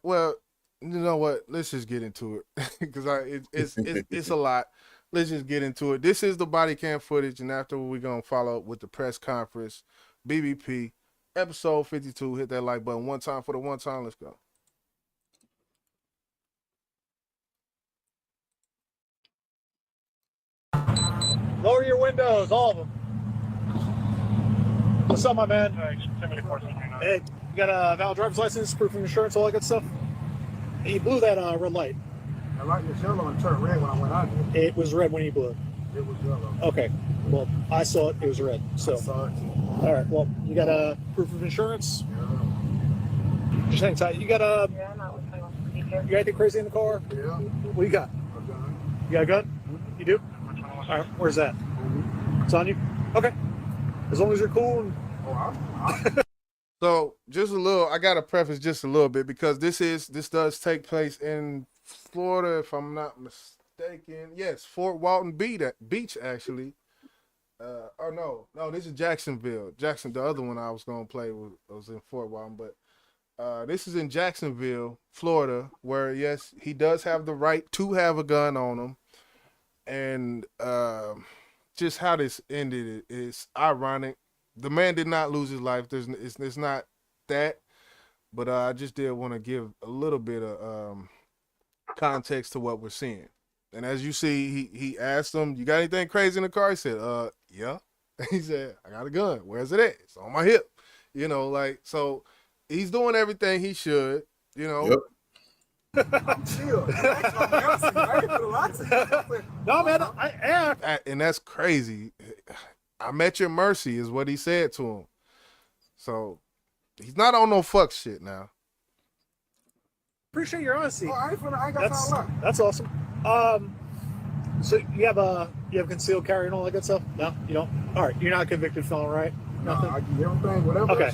well, you know what? Let's just get into it because it's a lot. Let's just get into it. This is the body cam footage, and after we're going to follow up with the press conference, BBP, episode 52. Hit that like button one time for the one time. Let's go. Lower your windows, all of them. What's up, my man? Hey, you got a valid driver's license, proof of insurance, all that good stuff? Hey, you blew that red light. The light was yellow and turned red when I went out. It was red when you blew it. It was yellow. Okay. Well, I saw it. It was red. So. I saw it. All right. Well, you got a proof of insurance? Yeah. Just hang tight. You got a. You got anything crazy in the car? Yeah. What you got? A gun. You got a gun? You do? All right. Where's that? It's on you. Okay. As long as you're cool. And... So just a little, I got to preface just a little bit because this does take place in Florida, if I'm not mistaken. Yes, Fort Walton Beach, actually. No, this is Jacksonville. The other one I was going to play was in Fort Walton, but this is in Jacksonville, Florida, where, yes, he does have the right to have a gun on him. And just how this ended is ironic. The man did not lose his life. It's not that, but I just did want to give a little bit of context to what we're seeing. And as you see, he asked him, "You got anything crazy in the car?" He said, yeah. He said, "I got a gun. Where's it at?" "It's on my hip." So he's doing everything he should. Yep. No, man, I am. And that's crazy. "I'm at your mercy," is what he said to him. So he's not on no fuck shit now. Appreciate your honesty. Oh, I ain't got time left. That's awesome. So you have concealed carry and all that good stuff? No, you don't. All right, you're not a convicted felon, right? Nothing. I do everything, whatever. Okay.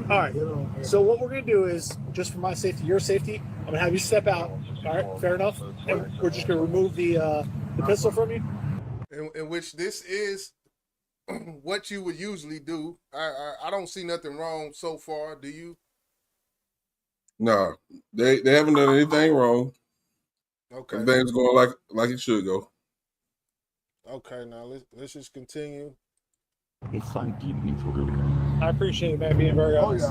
All right. So what we're gonna do is, just for my safety, your safety, I'm gonna have you step out. All right, fair enough. And we're just gonna remove the pistol from you. In which this is what you would usually do. I don't see nothing wrong so far. Do you? No, they haven't done anything wrong. Okay. Everything's going like it should go. Okay, now let's just continue. I appreciate it, man, being very honest.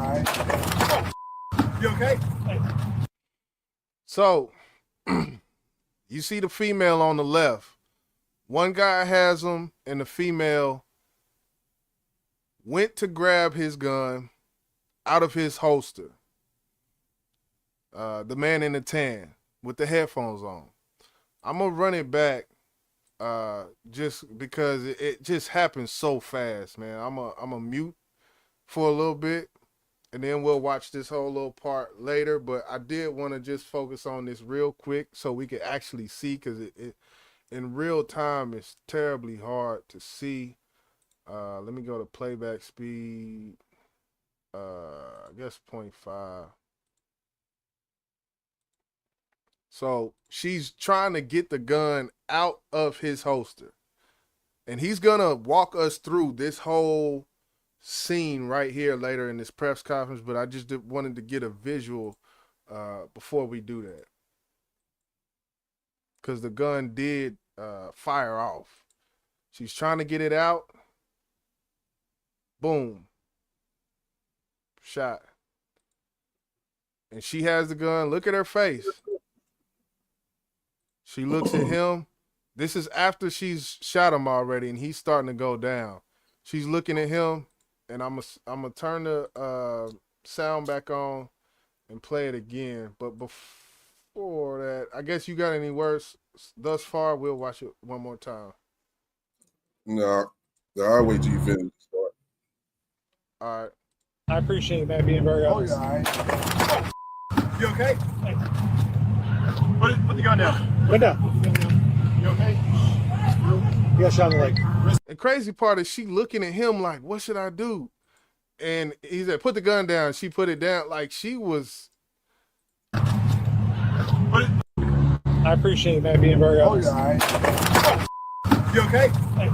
You okay? So you see the female on the left. One guy has him, and the female went to grab his gun out of his holster. The man in the tan. with the headphones on. I'm gonna run it back, just because it just happens so fast, man. I'm a mute for a little bit, and then we'll watch this whole little part later. But I did want to just focus on this real quick so we can actually see, because it in real time it's terribly hard to see. Let me go to playback speed. I guess 0.5. So she's trying to get the gun out of his holster. And he's going to walk us through this whole scene right here later in this press conference, but I just wanted to get a visual before we do that. Because the gun did fire off. She's trying to get it out. Boom. Shot. And she has the gun. Look at her face. She looks at him. This is after she's shot him already, and he's starting to go down. She's looking at him, and I'm gonna turn the sound back on and play it again. But before that, I guess you got any words thus far? We'll watch it one more time. No, I'll wait till you finish. All right. I appreciate that being very honest. Oh, yeah, all right. You okay? Hey. Put the gun down. Gun down. You okay? You got shot in the leg. The crazy part is she looking at him like, what should I do? And he said, put the gun down. She put it down like she was. I appreciate that being very honest. Oh, yeah, all right. You okay? Hey.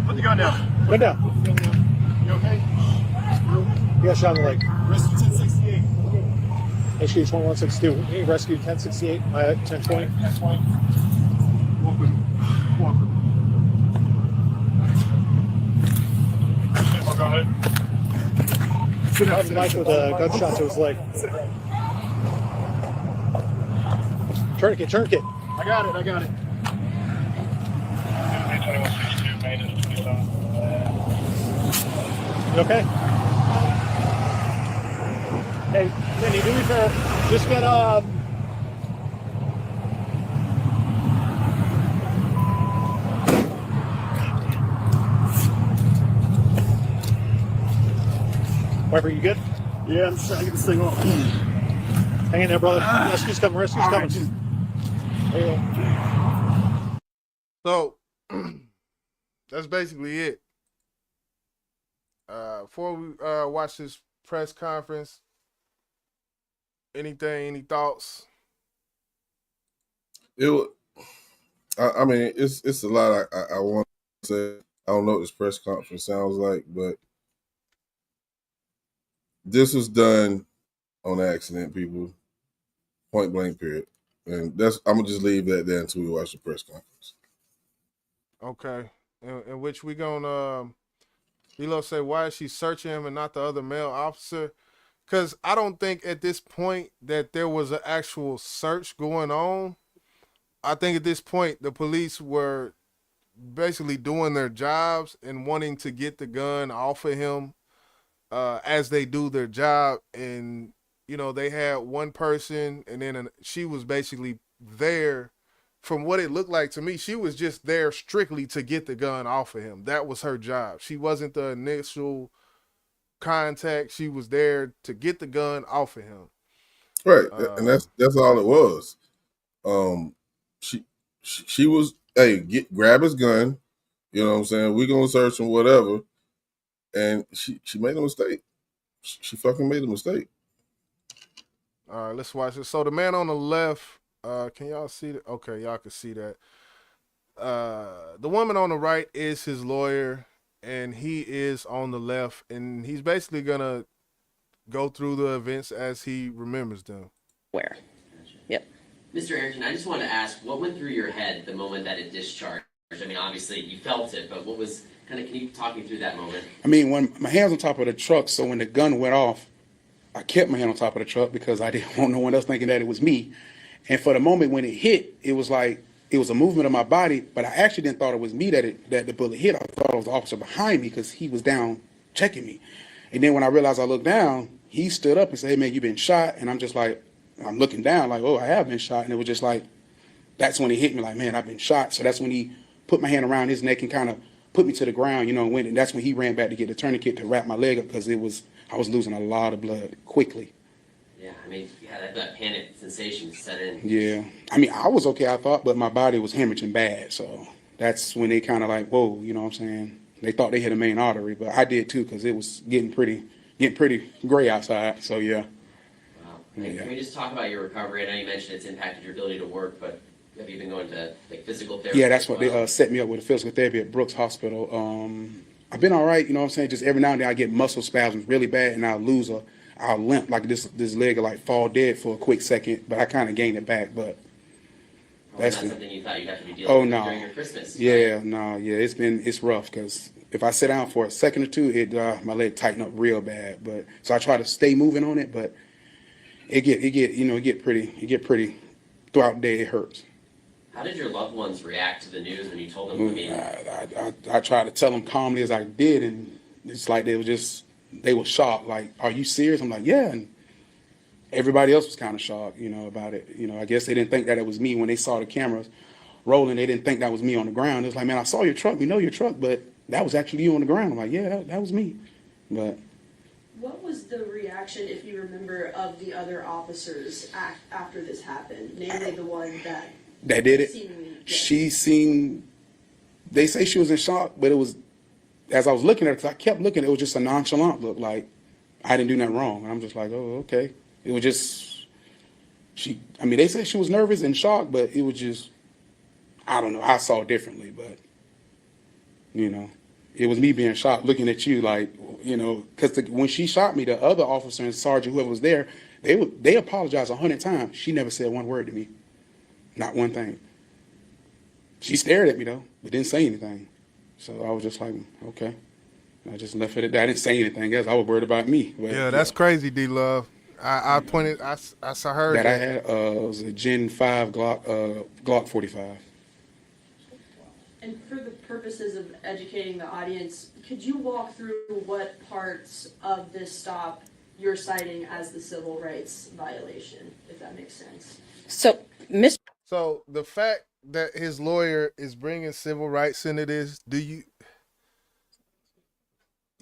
Put the gun down. Gun down. You okay? You got shot in the leg. Rescue 1068. HQ 2162. Rescue 1068. 1020. 1020. Walker. Oh, go ahead. Sit down. Mike with a gunshot to his leg. Tourniquet. I got it. You okay? Hey, Cindy, do me a favor. Just get Wiper, you good? Yeah, I'm just trying to get this thing off. Hang in there, brother. Rescue's coming. There you go. So that's basically it. Before we watch this press conference, any thoughts? I mean, it's a lot. I want to say. I don't know what this press conference sounds like, but this was done on accident, people. Point blank, period. And I'm gonna just leave that there until we watch the press conference. Okay. In which we gonna Elo say, why is she searching him and not the other male officer? Because I don't think at this point that there was an actual search going on. I think at this point the police were basically doing their jobs and wanting to get the gun off of him as they do their job. And, you know, they had one person, and then she was basically there. From what it looked like to me, she was just there strictly to get the gun off of him. That was her job. She wasn't the initial contact. She was there to get the gun off of him. Right, and that's all it was. She was, hey, grab his gun. You know what I'm saying? We're gonna search him, whatever. And she made a mistake. She fucking made a mistake. All right, let's watch it. So the man on the left. Can y'all see that? Okay, y'all can see that. The woman on the right is his lawyer, and he is on the left, and he's basically gonna go through the events as he remembers them. Where? Yep. Mr. Erickson, I just wanted to ask, what went through your head the moment that it discharged? I mean, obviously you felt it, but what was can you talk me through that moment? I mean, when my hand's on top of the truck, so when the gun went off, I kept my hand on top of the truck because I didn't want no one else thinking that it was me. And for the moment when it hit, it was like it was a movement of my body, but I actually didn't thought it was me that the bullet hit. I thought it was the officer behind me because he was down checking me. And then when I realized I looked down, he stood up and said, "Hey man, you've been shot." And I'm just like, I'm looking down like, oh, I have been shot. And it was just like, that's when it hit me like, man, I've been shot. So that's when he put my hand around his neck and kind of put me to the ground, you know, and went. And that's when he ran back to get the tourniquet to wrap my leg up because I was losing a lot of blood quickly. Yeah, I mean, yeah, that panic sensation set in. Yeah. I mean, I was okay, I thought, but my body was hemorrhaging bad. So that's when they kind of like, whoa, you know what I'm saying? They thought they hit a main artery, but I did too because it was getting pretty gray outside. So, yeah. Wow. Yeah. Can we just talk about your recovery? I know you mentioned it's impacted your ability to work, but have you been going to like physical therapy? Yeah, that's what they set me up with, a physical therapy at Brooks Hospital. I've been all right, you know what I'm saying? Just every now and then I get muscle spasms really bad and I'll limp like this leg will like fall dead for a quick second, but I kind of gain it back. But that's something you thought you'd have to be dealing with during your Christmas. Yeah, no, yeah, it's rough because if I sit down for a second or two, my leg tighten up real bad. But so I try to stay moving on it, but it get pretty throughout the day. It hurts. How did your loved ones react to the news when you told them? I tried to tell them calmly as I did, and it's like they were shocked. Like, are you serious? I'm like, yeah. And everybody else was kind of shocked, you know, about it. You know, I guess they didn't think that it was me when they saw the cameras rolling. They didn't think that was me on the ground. It was like, man, I saw your truck. We know your truck, but that was actually you on the ground. I'm like, yeah, that was me. But what was the reaction, if you remember, of the other officers after this happened? Namely, the one that did it. They say she was in shock, but it was, as I was looking at her, because I kept looking, it was just a nonchalant look, like I didn't do nothing wrong. And I'm just like, oh, okay. It was just, they said she was nervous and shocked, but it was just, I don't know, I saw it differently, but, you know, it was me being shocked, looking at you like, you know, because when she shot me, the other officer and sergeant, whoever was there, they apologized 100 times. She never said one word to me. Not one thing. She stared at me though, but didn't say anything. So I was just like, okay. I just left it at that. I didn't say anything else. I was worried about me. But, yeah, that's crazy, D-Love. I pointed, I heard that. I had it was a Gen 5 Glock 45. And for the purposes of educating the audience, could you walk through what parts of this stop you're citing as the civil rights violation, if that makes sense? So the fact that his lawyer is bringing civil rights into this, do you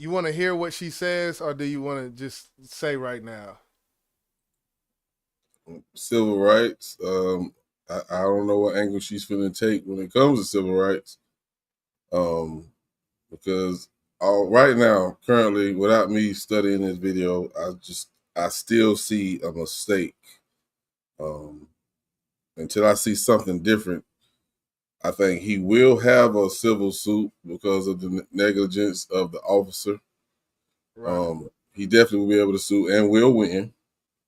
want to hear what she says, or do you want to just say right now? Civil rights. I don't know what angle she's finna take when it comes to civil rights. Because right now, currently, without me studying this video, I still see a mistake. Until I see something different, I think he will have a civil suit because of the negligence of the officer. Right. He definitely will be able to sue and will win,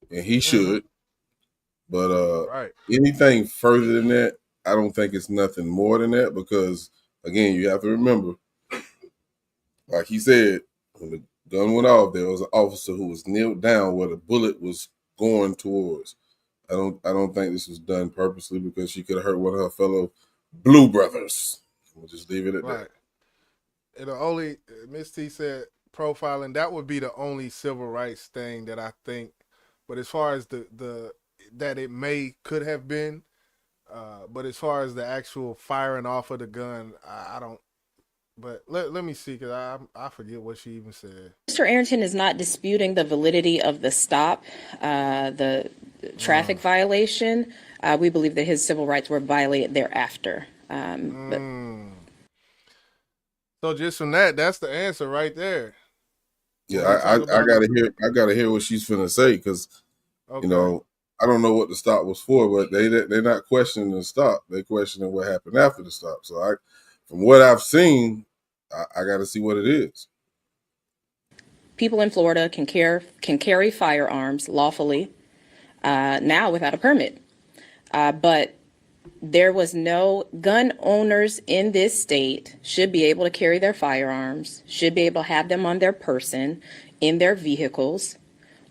and he should. But anything further than that, I don't think it's nothing more than that because, again, you have to remember, like he said, when the gun went off, there was an officer who was kneeled down where the bullet was going towards. I don't think this was done purposely because she could have hurt one of her fellow blue brothers. We'll just leave it at that. And the only, Miss T said profiling, that would be the only civil rights thing that I think. But as far as the that it could have been, but as far as the actual firing off of the gun, I don't. But let me see, because I forget what she even said. Mr. Arrington is not disputing the validity of the stop, the traffic violation. We believe that his civil rights were violated thereafter. So just from that's the answer right there. Yeah, I gotta hear what she's finna say because you know, I don't know what the stop was for, but they're not questioning the stop. They're questioning what happened after the stop. So from what I've seen, I got to see what it is. People in Florida can carry firearms lawfully now without a permit. But there was no gun owners in this state should be able to carry their firearms, should be able to have them on their person, in their vehicles,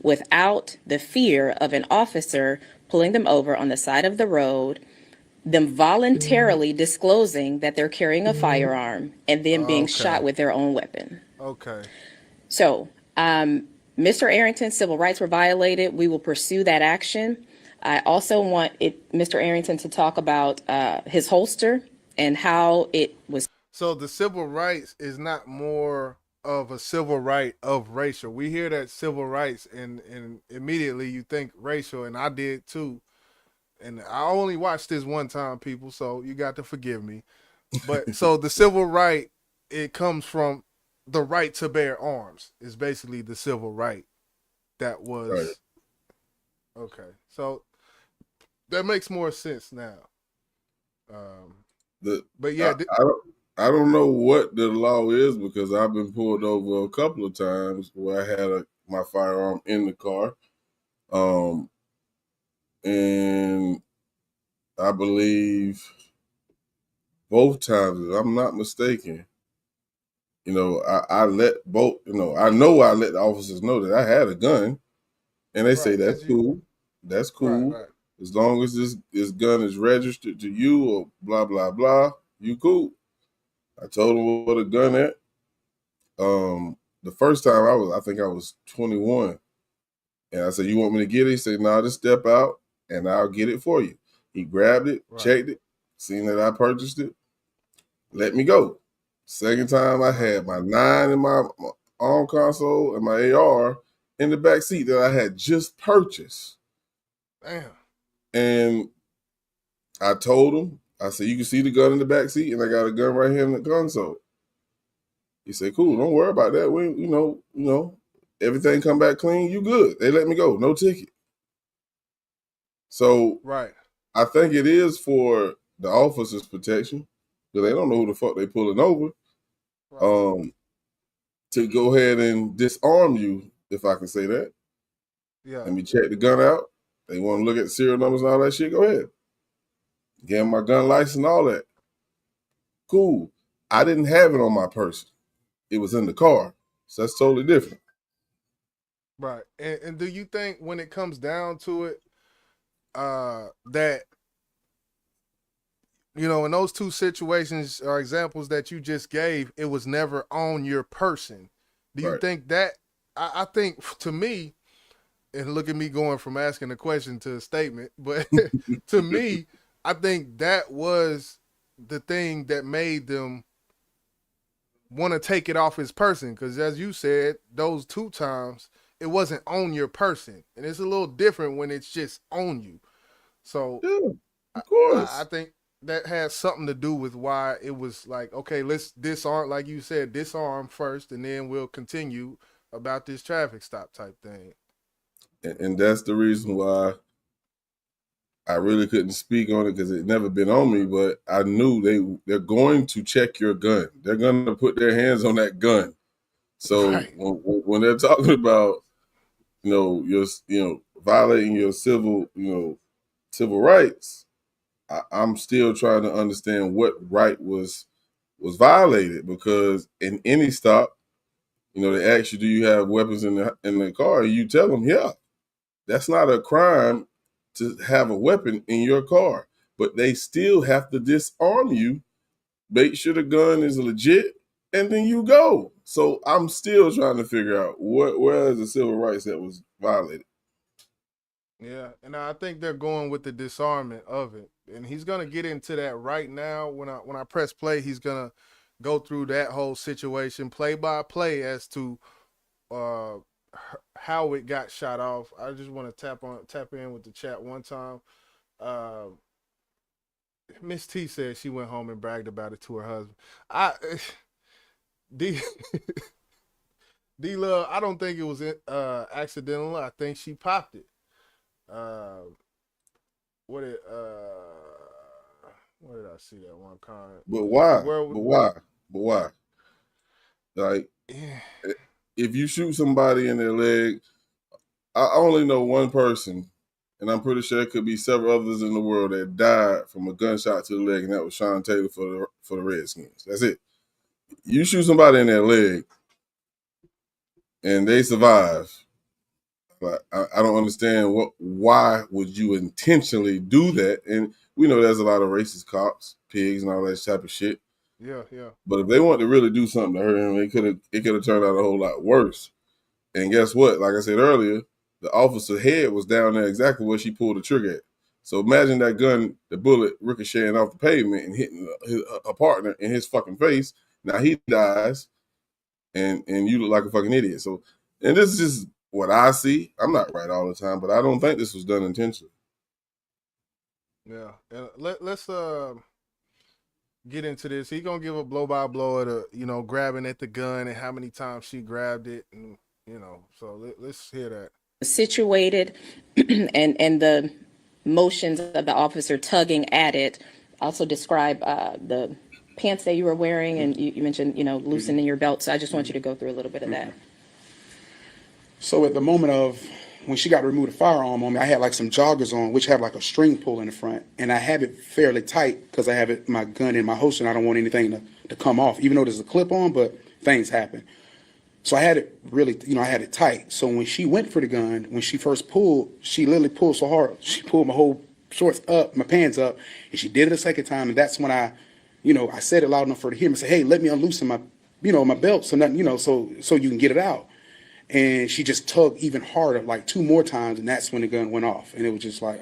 without the fear of an officer pulling them over on the side of the road, them voluntarily disclosing that they're carrying a firearm, and then being shot with their own weapon. Okay. So, Mr. Arrington's civil rights were violated. We will pursue that action. I also want Mr. Arrington to talk about his holster and how it was. So the civil rights is not more of a civil right of racial. We hear that civil rights and immediately you think racial, and I did too. And I only watched this one time, people, so you got to forgive me. But so the civil right, it comes from the right to bear arms is basically the civil right that Right. was okay. So that makes more sense now. But yeah, I don't know what the law is because I've been pulled over a couple of times where I had my firearm in the car, and I believe both times, if I'm not mistaken, I let both, I know I let the officers know that I had a gun, and they say that's cool, that's cool, right. as long as this gun is registered to you or blah blah blah, you cool. I told them what a gun at. The first time I think I was 21, and I said, "You want me to get it?" He said, "No, just step out, and I'll get it for you." He grabbed it, checked it, seen that I purchased it, let me go. Second time, I had my 9 in my arm console and my AR in the back seat that I had just purchased. Damn. And I told him, I said, "You can see the gun in the back seat, and I got a gun right here in the console." He said, "Cool, don't worry about that. We, everything come back clean. You good?" They let me go, no ticket. So, right, I think it is for the officers' protection because they don't know who the fuck they pulling over. To go ahead and disarm you, if I can say that. Yeah. Let me check the gun out. They want to look at the serial numbers and all that shit. Go ahead. Give them my gun license and all that. Cool. I didn't have it on my person. It was in the car. So that's totally different. Right. And do you think when it comes down to it, that in those two situations or examples that you just gave, it was never on your person. Do you think that I think to me, and look at me going from asking a question to a statement, but to me, I think that was the thing that made them want to take it off his person. Because as you said, those two times, it wasn't on your person. And it's a little different when it's just on you. So yeah, of course. I think that has something to do with why it was like, okay, let's disarm, like you said, disarm first, and then we'll continue about this traffic stop type thing. And that's the reason why I really couldn't speak on it because it never been on me, but I knew they're going to check your gun. They're going to put their hands on that gun. So when they're talking about, your, violating your civil rights, I'm still trying to understand what right was violated because in any stop, they ask you, "Do you have weapons in the car?" And you tell them, "Yeah." That's not a crime to have a weapon in your car, but they still have to disarm you, make sure the gun is legit, and then you go. So I'm still trying to figure out where is the civil rights that was violated. Yeah, and I think they're going with the disarmament of it, and he's gonna get into that right now. When I press play, he's gonna go through that whole situation, play by play, as to uh, how it got shot off. I just want to tap in with the chat one time. Uh, Miss T said she went home and bragged about it to her husband. I D D Love, I don't think it was accidental. I think she popped it. Uh, what it where did I see that one comment? But why? Where But why? But why? Like, if you shoot somebody in their leg, I only know one person, and I'm pretty sure there could be several others in the world that died from a gunshot to the leg, and that was Sh0t Taylor for the Redskins. That's it. You shoot somebody in their leg, and they survive. But I don't understand why would you intentionally do that? And we know there's a lot of racist cops, pigs, and all that type of shit. Yeah. But if they want to really do something to hurt him, it could have turned out a whole lot worse. And guess what? Like I said earlier, the officer's head was down there exactly where she pulled the trigger at. So imagine that gun, the bullet ricocheting off the pavement and hitting a partner in his fucking face. Now he dies, and you look like a fucking idiot. So, and this is just what I see. I'm not right all the time, but I don't think this was done intentionally. Yeah, and let's get into this. He gonna give a blow by blow at grabbing at the gun and how many times she grabbed it, and so let's hear that. Situated and the motions of the officer tugging at it. Also describe the pants that you were wearing, and you mentioned loosening your belt. So I just want you to go through a little bit of that. So at the moment of when she got to remove the firearm on me, I had like some joggers on, which have like a string pull in the front, and I have it fairly tight because I have my gun in my holster, and I don't want anything to come off, even though there's a clip on, but things happen. So I had it really, I had it tight. So when she went for the gun, when she first pulled, she literally pulled so hard, she pulled my whole shorts up, my pants up, and she did it a second time, and that's when I said it loud enough for her to hear me say, "Hey, let me unloosen my, my belt, so nothing, so you can get it out." And she just tugged even harder, like 2 more times, and that's when the gun went off. And it was just like,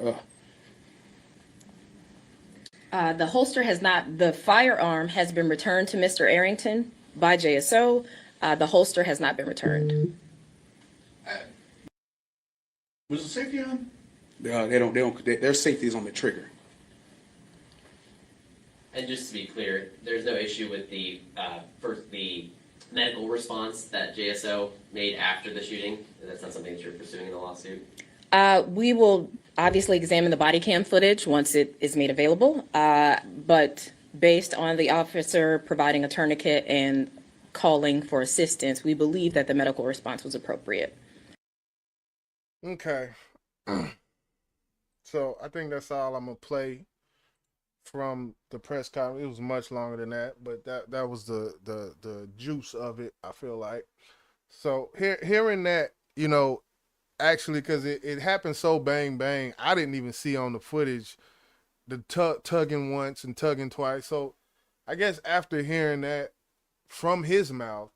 The holster the firearm has been returned to Mr. Arrington by JSO. The holster has not been returned. Was the safety on? Their safety is on the trigger. And just to be clear, there's no issue with the medical response that JSO made after the shooting. That's not something that you're pursuing in the lawsuit. We will obviously examine the body cam footage once it is made available. But based on the officer providing a tourniquet and calling for assistance, we believe that the medical response was appropriate. Okay. So I think that's all I'm gonna play from the press conference. It was much longer than that, but that was the juice of it, I feel like. So hearing that, actually, because it happened so bang bang, I didn't even see on the footage the tugging once and tugging twice. So I guess after hearing that from his mouth,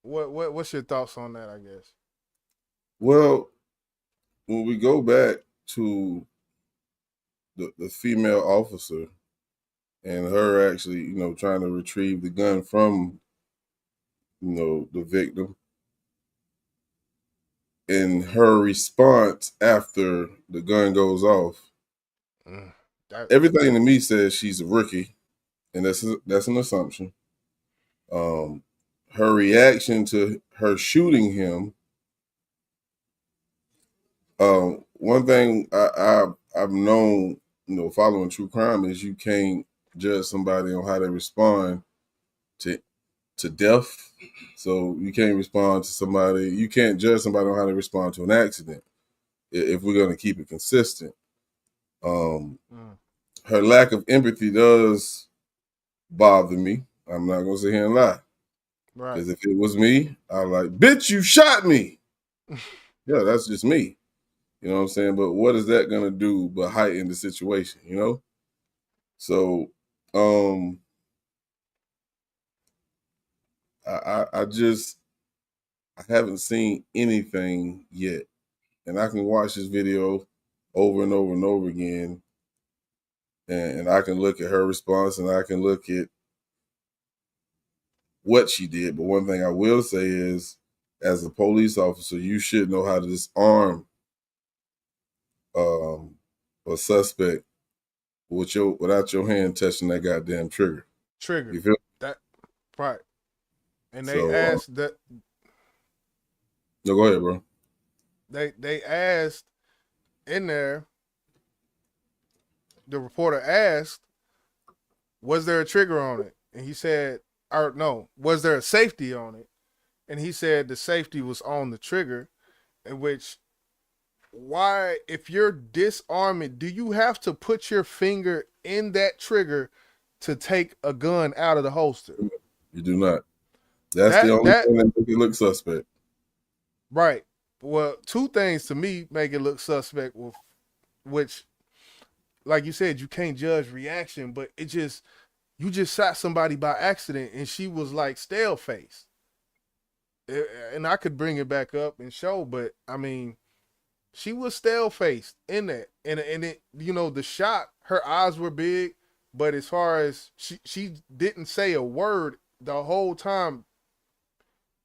what's your thoughts on that, I guess? Well, when we go back to the female officer and her actually, trying to retrieve the gun from, the victim, and her response after the gun goes off, everything to me says she's a rookie, and that's an assumption. Her reaction to her shooting him. One thing I've known, following true crime, is you can't judge somebody on how they respond to death. So you can't respond to somebody. You can't judge somebody on how they respond to an accident. If we're going to keep it consistent, her lack of empathy does bother me. I'm not going to sit here and lie. Right. Because if it was me, I'd like, bitch, you shot me. Yeah, that's just me. You know what I'm saying? But what is that going to do but heighten the situation, So, I haven't seen anything yet. And I can watch this video over and over and over again. And I can look at her response and I can look at what she did. But one thing I will say is, as a police officer, you should know how to disarm a suspect without your hand touching that goddamn trigger. You feel that? Right. And they asked that. No, go ahead, bro. They asked in there. The reporter asked, "Was there a trigger on it?" And he said, "Or no, was there a safety on it?" And he said the safety was on the trigger. In which, why, if you're disarming, do you have to put your finger in that trigger to take a gun out of the holster? You do not. That's the only thing that makes it look suspect. Right. Well, 2 things to me make it look suspect, with which, like you said, you can't judge reaction, but you just shot somebody by accident, and she was like stale faced. and I could bring it back up and show, but I mean, she was stale faced in that, and it, the shot, her eyes were big, but as far as she didn't say a word the whole time.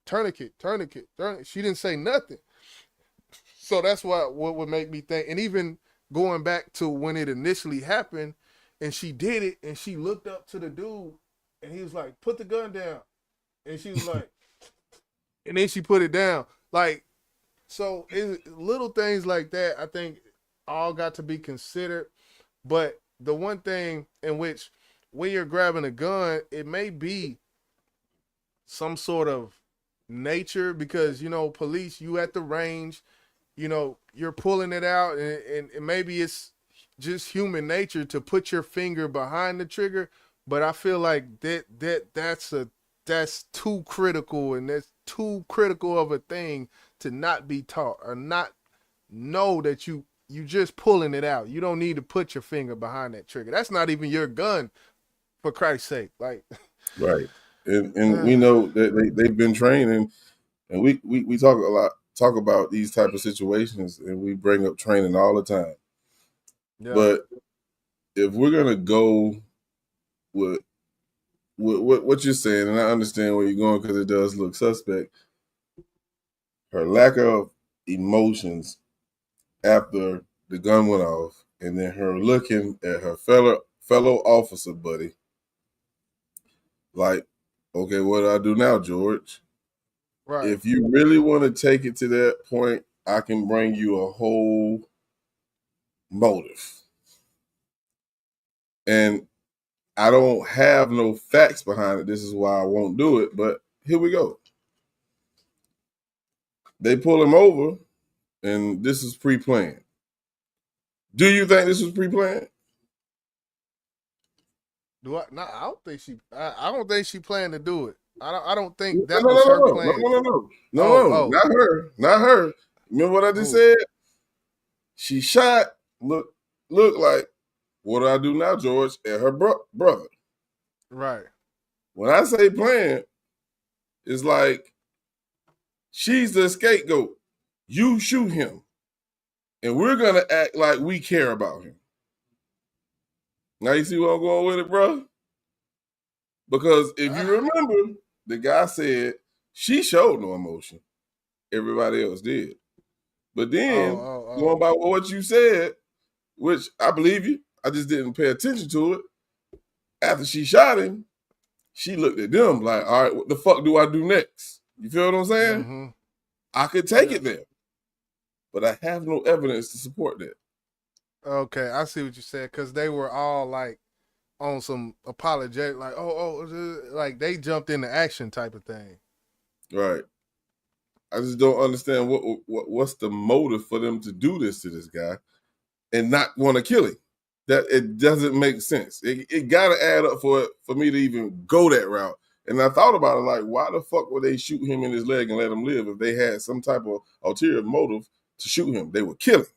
Tourniquet, tourniquet, tourniquet. She didn't say nothing. So that's what would make me think. And even going back to when it initially happened, and she did it, and she looked up to the dude, and he was like, "Put the gun down," and she was like, and then she put it down. Like, so little things like that, I think, all got to be considered. But the one thing in which, when you're grabbing a gun, it may be some sort of nature, because police, you at the range, you're pulling it out, and maybe it's just human nature to put your finger behind the trigger. But I feel like that's too critical, and that's too critical of a thing to not be taught or not know that you just pulling it out. You don't need to put your finger behind that trigger. That's not even your gun, for Christ's sake. Like, right. And we know that they've been training, and we talk about these type of situations, and we bring up training all the time. yeah. But if we're gonna go with what you're saying, and I understand where you're going because it does look suspect, her lack of emotions after the gun went off, and then her looking at her fellow officer buddy like, okay, what do I do now, George? Right. If you really want to take it to that point, I can bring you a whole motive. And I don't have no facts behind it. This is why I won't do it. But here we go. They pull him over, and this is pre-planned. Do you think this was pre-planned? Do I? No, I don't think she. I don't think she planned to do it. I don't think No, that no, was no, her no, plan. no, not her, not her. Remember what I just said? She shot. Look like, what do I do now, George? At her brother. Right. When I say plan, it's like she's the scapegoat. You shoot him, and we're gonna act like we care about him. Now you see where I'm going with it, bro? Because if you remember, the guy said she showed no emotion. Everybody else did. But then, going by what you said, which I believe you, I just didn't pay attention to it. After she shot him, she looked at them like, all right, what the fuck do I do next? You feel what I'm saying? Mm-hmm. I could take it there, but I have no evidence to support that. Okay, I see what you said, because they were all like on some apologetic, like, like they jumped into action type of thing. Right. I just don't understand what's the motive for them to do this to this guy and not want to kill him. That it doesn't make sense. It got to add up for me to even go that route. And I thought about it, like, why the fuck would they shoot him in his leg and let him live if they had some type of ulterior motive to shoot him? They would kill him.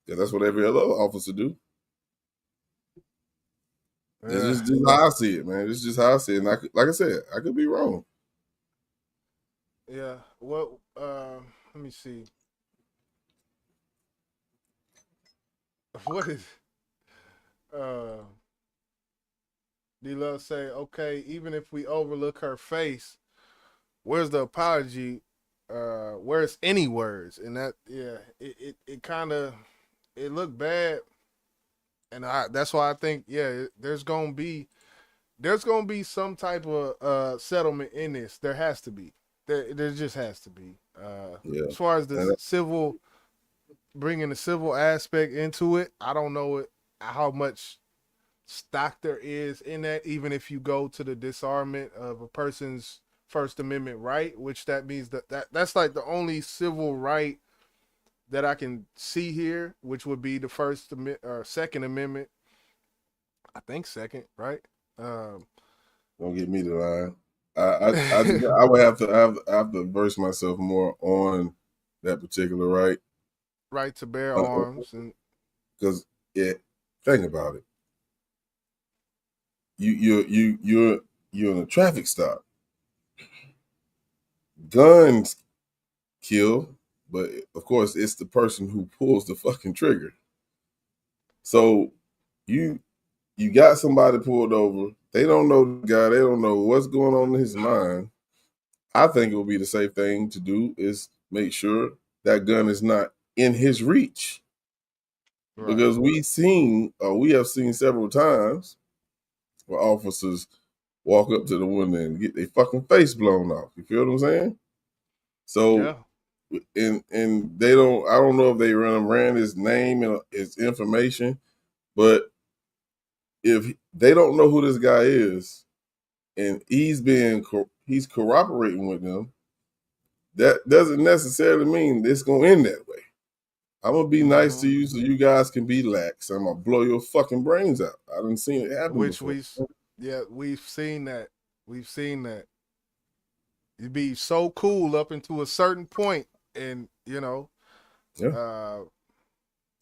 Because that's what every other officer do. Yeah. It's just how I see it, man. It's just how I see it. And like I said, I could be wrong. Yeah. Well, let me see. What is D-Love say, okay, even if we overlook her face, where's the apology? Where's any words? And that, yeah, it kind of, it looked bad. And that's why I think, yeah, there's gonna be some type of settlement in this. There has to be. There just has to be. As far as the civil, bringing the civil aspect into it, I don't know how much stock there is in that. Even if you go to the disarmament of a person's First Amendment right, which that means that's like the only civil right that I can see here, which would be the Second Amendment. I think second, right? Don't get me the line. I would have to verse myself more on that particular right. Right to bear arms, and because think about it. You're in a traffic stop. guns kill, but of course it's the person who pulls the fucking trigger. So you got somebody pulled over. They don't know the guy. They don't know what's going on in his mind. I think it would be the safe thing to do is make sure that gun is not in his reach. Right. Because we have seen several times where officers walk up to the window and get their fucking face blown off. You feel what I'm saying? So, and they don't. I don't know if they ran his name and his information, but if they don't know who this guy is, and he's cooperating with them, that doesn't necessarily mean it's gonna end that way. I'm gonna be nice to you so you guys can be lax. I'm gonna blow your fucking brains out. I done seen it happen Which before. we've seen that. We've seen that. You'd be so cool up into a certain point, and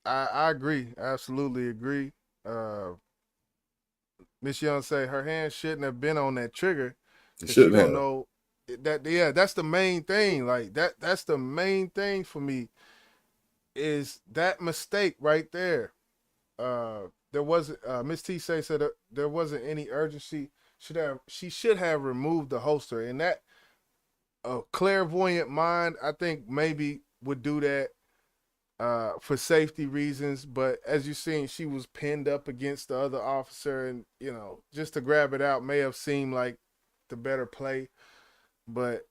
I agree, absolutely agree. Miss Young say her hand shouldn't have been on that trigger because she don't know that. Yeah, that's the main thing. Like that's the main thing for me is that mistake right there. There wasn't Miss T said there wasn't any urgency. She should have removed the holster, and that a clairvoyant mind I think maybe would do that for safety reasons. But as you seen, she was pinned up against the other officer, and just to grab it out may have seemed like the better play. But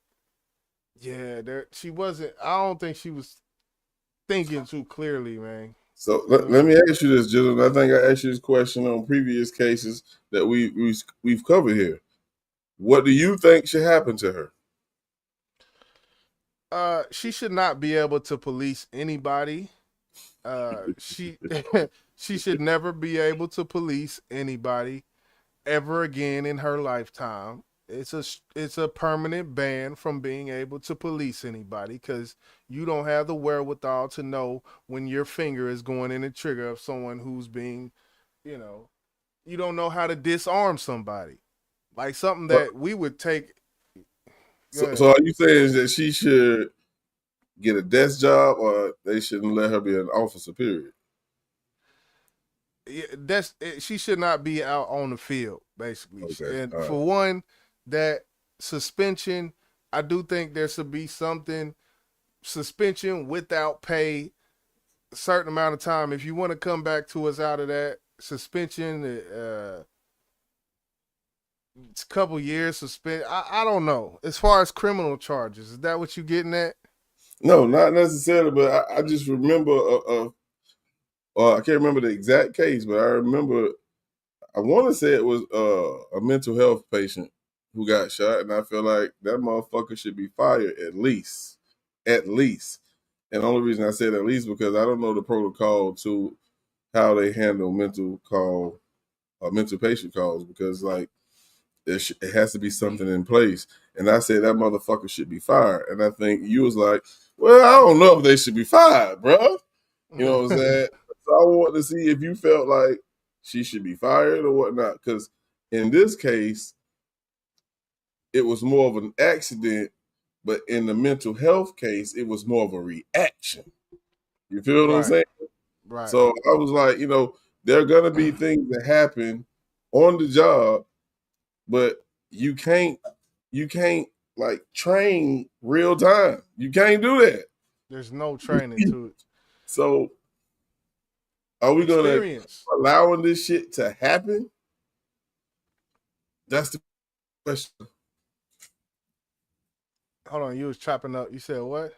yeah, she wasn't. I don't think she was thinking too clearly, man. So let me ask you this, gentlemen. I think I asked you this question on previous cases that we've covered here. What do you think should happen to her? She should not be able to police anybody. She she should never be able to police anybody ever again in her lifetime. It's a permanent ban from being able to police anybody because you don't have the wherewithal to know when your finger is going in the trigger of someone who's being, you don't know how to disarm somebody. Like something that we would take. So are you saying that she should get a desk job or they shouldn't let her be an officer, period? She should not be out on the field, basically. Okay, And for one, that suspension, I do think there should be something suspension without pay, a certain amount of time. If you want to come back to us out of that suspension, it's a couple years suspend. I don't know. As far as criminal charges, is that what you getting at? No, not necessarily, but I just remember I can't remember the exact case, but I remember I want to say it was a mental health patient who got shot, and I feel like that motherfucker should be fired at least. And the only reason I said at least because I don't know the protocol to how they handle mental patient calls because like it has to be something in place. And I said that motherfucker should be fired, and I think you was like, well, I don't know if they should be fired, bro. You know what I'm saying? So I want to see if you felt like she should be fired or whatnot. Because in this case, it was more of an accident, but in the mental health case, it was more of a reaction. You feel what I'm saying? Right. So I was like, there are gonna be things that happen on the job, but you can't like train real time. You can't do that. There's no training to it. So are we gonna allowing this shit to happen? That's the question. Hold on, you was chopping up. You said what?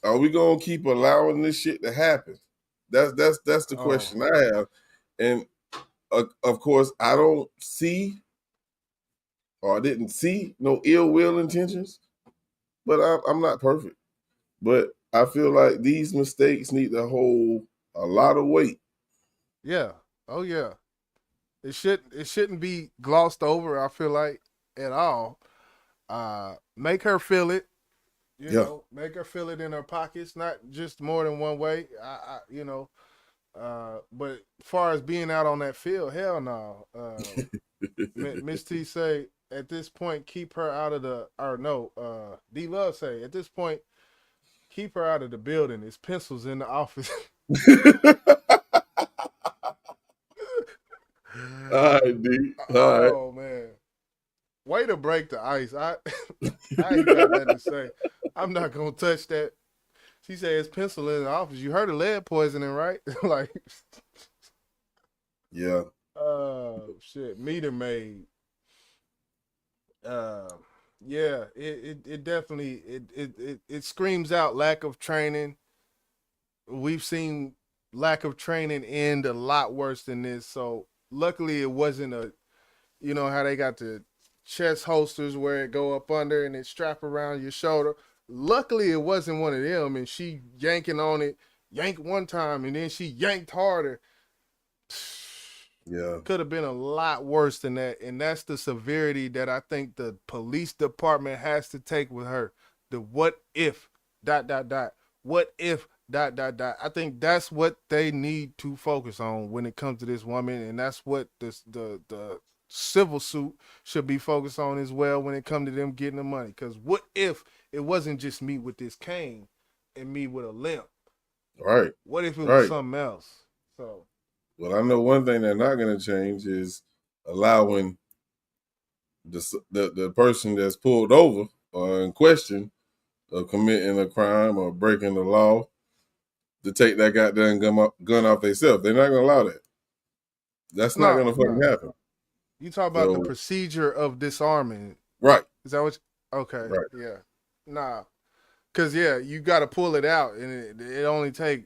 Are we gonna keep allowing this shit to happen? That's the question I have. And of course, I don't see or I didn't see no ill will intentions, but I'm not perfect. But I feel like these mistakes need to hold a lot of weight. Yeah. Oh yeah. It shouldn't be glossed over, I feel like, at all. Make her feel it. You know, make her feel it in her pockets, not just more than one way. But as far as being out on that field, hell no. Miss T say at this point, keep her out of the, or no, D-Love say, at this point, keep her out of the building. It's pencils in the office. All right, D. All right. Oh, man. Way to break the ice. I ain't got nothing to say. I'm not going to touch that. She said it's pencil in the office. You heard of lead poisoning, right? Like, yeah. Shit. Meter maid. Yeah, it definitely it screams out lack of training. We've seen lack of training end a lot worse than this. So luckily it wasn't a, you know how they got the chest holsters where it go up under and it strap around your shoulder. Luckily it wasn't one of them, and she yanking on it, yanked one time and then she yanked harder. Yeah. Could have been a lot worse than that. And that's the severity that I think the police department has to take with her. The what if ... What if ... I think that's what they need to focus on when it comes to this woman. And that's what the civil suit should be focused on as well when it comes to them getting the money. Because what if it wasn't just me with this cane and me with a limp? Right. What if it was something else? So. Well, I know one thing they're not going to change is allowing the person that's pulled over or in question of committing a crime or breaking the law to take that goddamn gun off themselves. They're not going to allow that. That's not going to fucking happen. You talk about the procedure of disarming. Right. Is that what okay. Right. Yeah. Nah. Because, yeah, you got to pull it out, and it only take,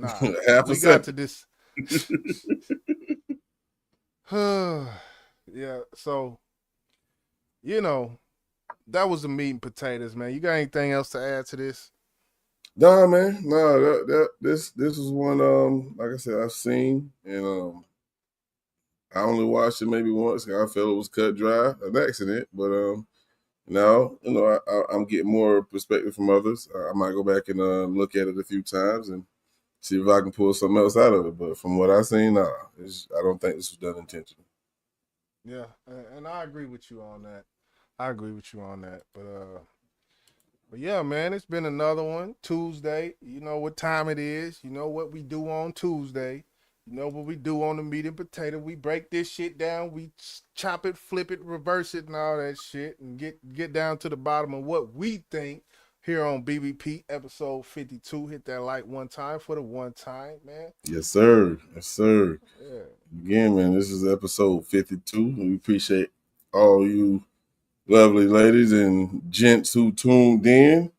half a we second. got to this. Yeah, so, you know, that was the meat and potatoes, man. You got anything else to add to this? Nah, man. No, this is one like I said, I've seen, and I only watched it maybe once. I felt it was cut dry, an accident, but now, you know, I'm getting more perspective from others. I might go back and look at it a few times and see if I can pull something else out of it. But from what I've seen, I don't think this was done intentionally. Yeah, and I agree with you on that. But yeah, man, it's been another one. Tuesday. You know what time it is. You know what we do on Tuesday. You know what we do on the meat and potato. We break this shit down. We chop it, flip it, reverse it, and all that shit, and get down to the bottom of what we think here on BBP episode 52. Hit that like one time for the one time, man. Yes, sir. Yes, sir. Yeah. Again, man, this is episode 52. We appreciate all you lovely ladies and gents who tuned in.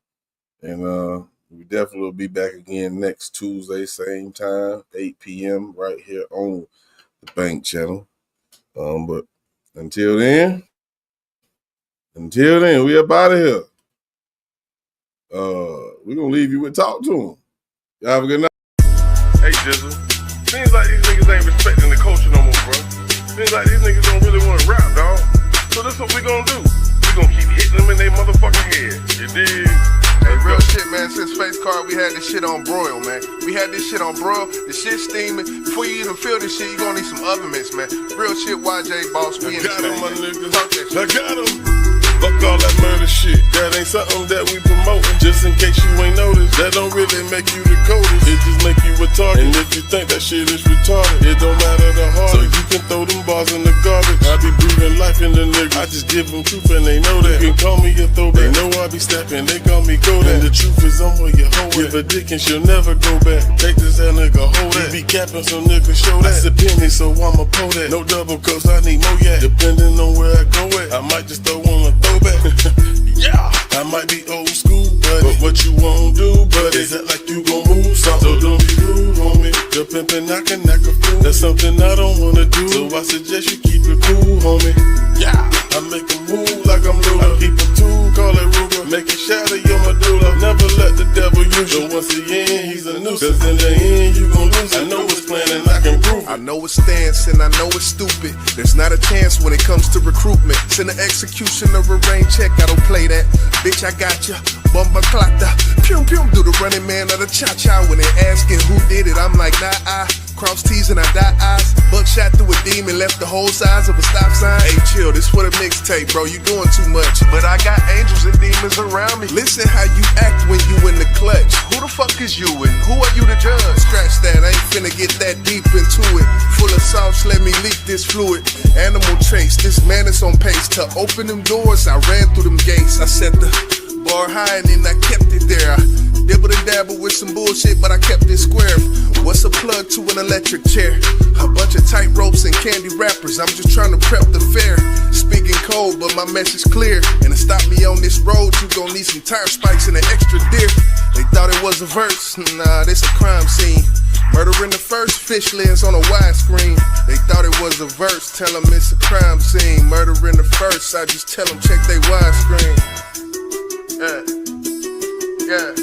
And we definitely will be back again next Tuesday, same time, 8 p.m. right here on the Bank Channel. But until then, we up out of here. We're going to leave you with Talk to Him. Y'all have a good night. Hey, Jizzle. Seems like these niggas ain't respecting the culture no more, bro. Seems like these niggas don't really want to rap, dog. So this what we gonna do. We gonna keep hitting them in their motherfucking head. You dig? Hey, real shit, man. Since Face Card, we had this shit on broil, man. We had this shit on broil. The shit steaming. Before you even feel this shit, you gonna need some oven mitts, man. Real shit, YJ Boss. We in Got him, my nigga. Talk that shit. I got him. Fuck all that murder shit. That ain't something that we promoting. Just in case you ain't noticed, that don't really make you the coldest. It just make you retarded. And if you think that shit is retarded, it don't matter the heart. So you can throw them bars in the garbage. I be breathing life in the nigga. I just give them truth and they know that. You can call me a throwback. They know I be stepping. They call me Kodak. And the truth is I'm where your hoe at. Give a dick and she'll never go back. Take this that nigga, hold that. He be capping so nigga show that. That's a penny so I'ma pull that. No double cause I need more yak. Depending on where I go at, I might just throw on a throwback. Yeah, I might be old school, but what you won't do, buddy, is act like you gon' move something. So don't be rude, homie. The pimpin' I can act a fool. That's something I don't wanna do. So I suggest you keep it cool, homie. Yeah, I make a move like I'm Luka. I keep a tool, call it Ruger. Make it shatter your medulla. Never let the devil use you. Once again, he's a nuisance. Cause in the end, you gon' lose it. I know it's planned and I can prove it. I know it's stance and I know it's stupid. There's not a chance when it comes to recruitment. Send an execution or a rain check, I don't play that. Bitch, I got ya. Bomba clata. Pew pew, do the running man of the cha-cha. When they asking who did it, I'm like, nah, cross T's and I dot I's. Buckshot through a demon, left the whole size of a stop sign. Hey, chill, this for the mixtape, bro. You doing too much. But I got angels and demons around me. Listen how you act when you in the clutch. Who the fuck is you and who are you to judge? Scratch that, I ain't finna get that deep into it. Full of sauce, let me leak this fluid. Animal trace, this man is on pace. To open them doors, I ran through them gates. I set the bar high and then I kept it there. I dibbled and dabbled with some bullshit, but I kept it square. What's a plug to an electric chair? A bunch of tight ropes and candy wrappers. I'm just trying to prep the fair. Speaking cold, but my message clear. And to stop me on this road, you gon' need some tire spikes and an extra deer. They thought it was a verse. Nah, this a crime scene. Murder in the first, fish lens on a widescreen. They thought it was a verse. Tell them it's a crime scene. Murder in the first, I just tell them check they widescreen. Yeah. Yeah.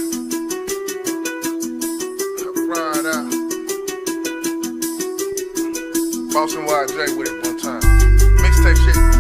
Ride out. Boss and YJ with it one time. Mixtape shit.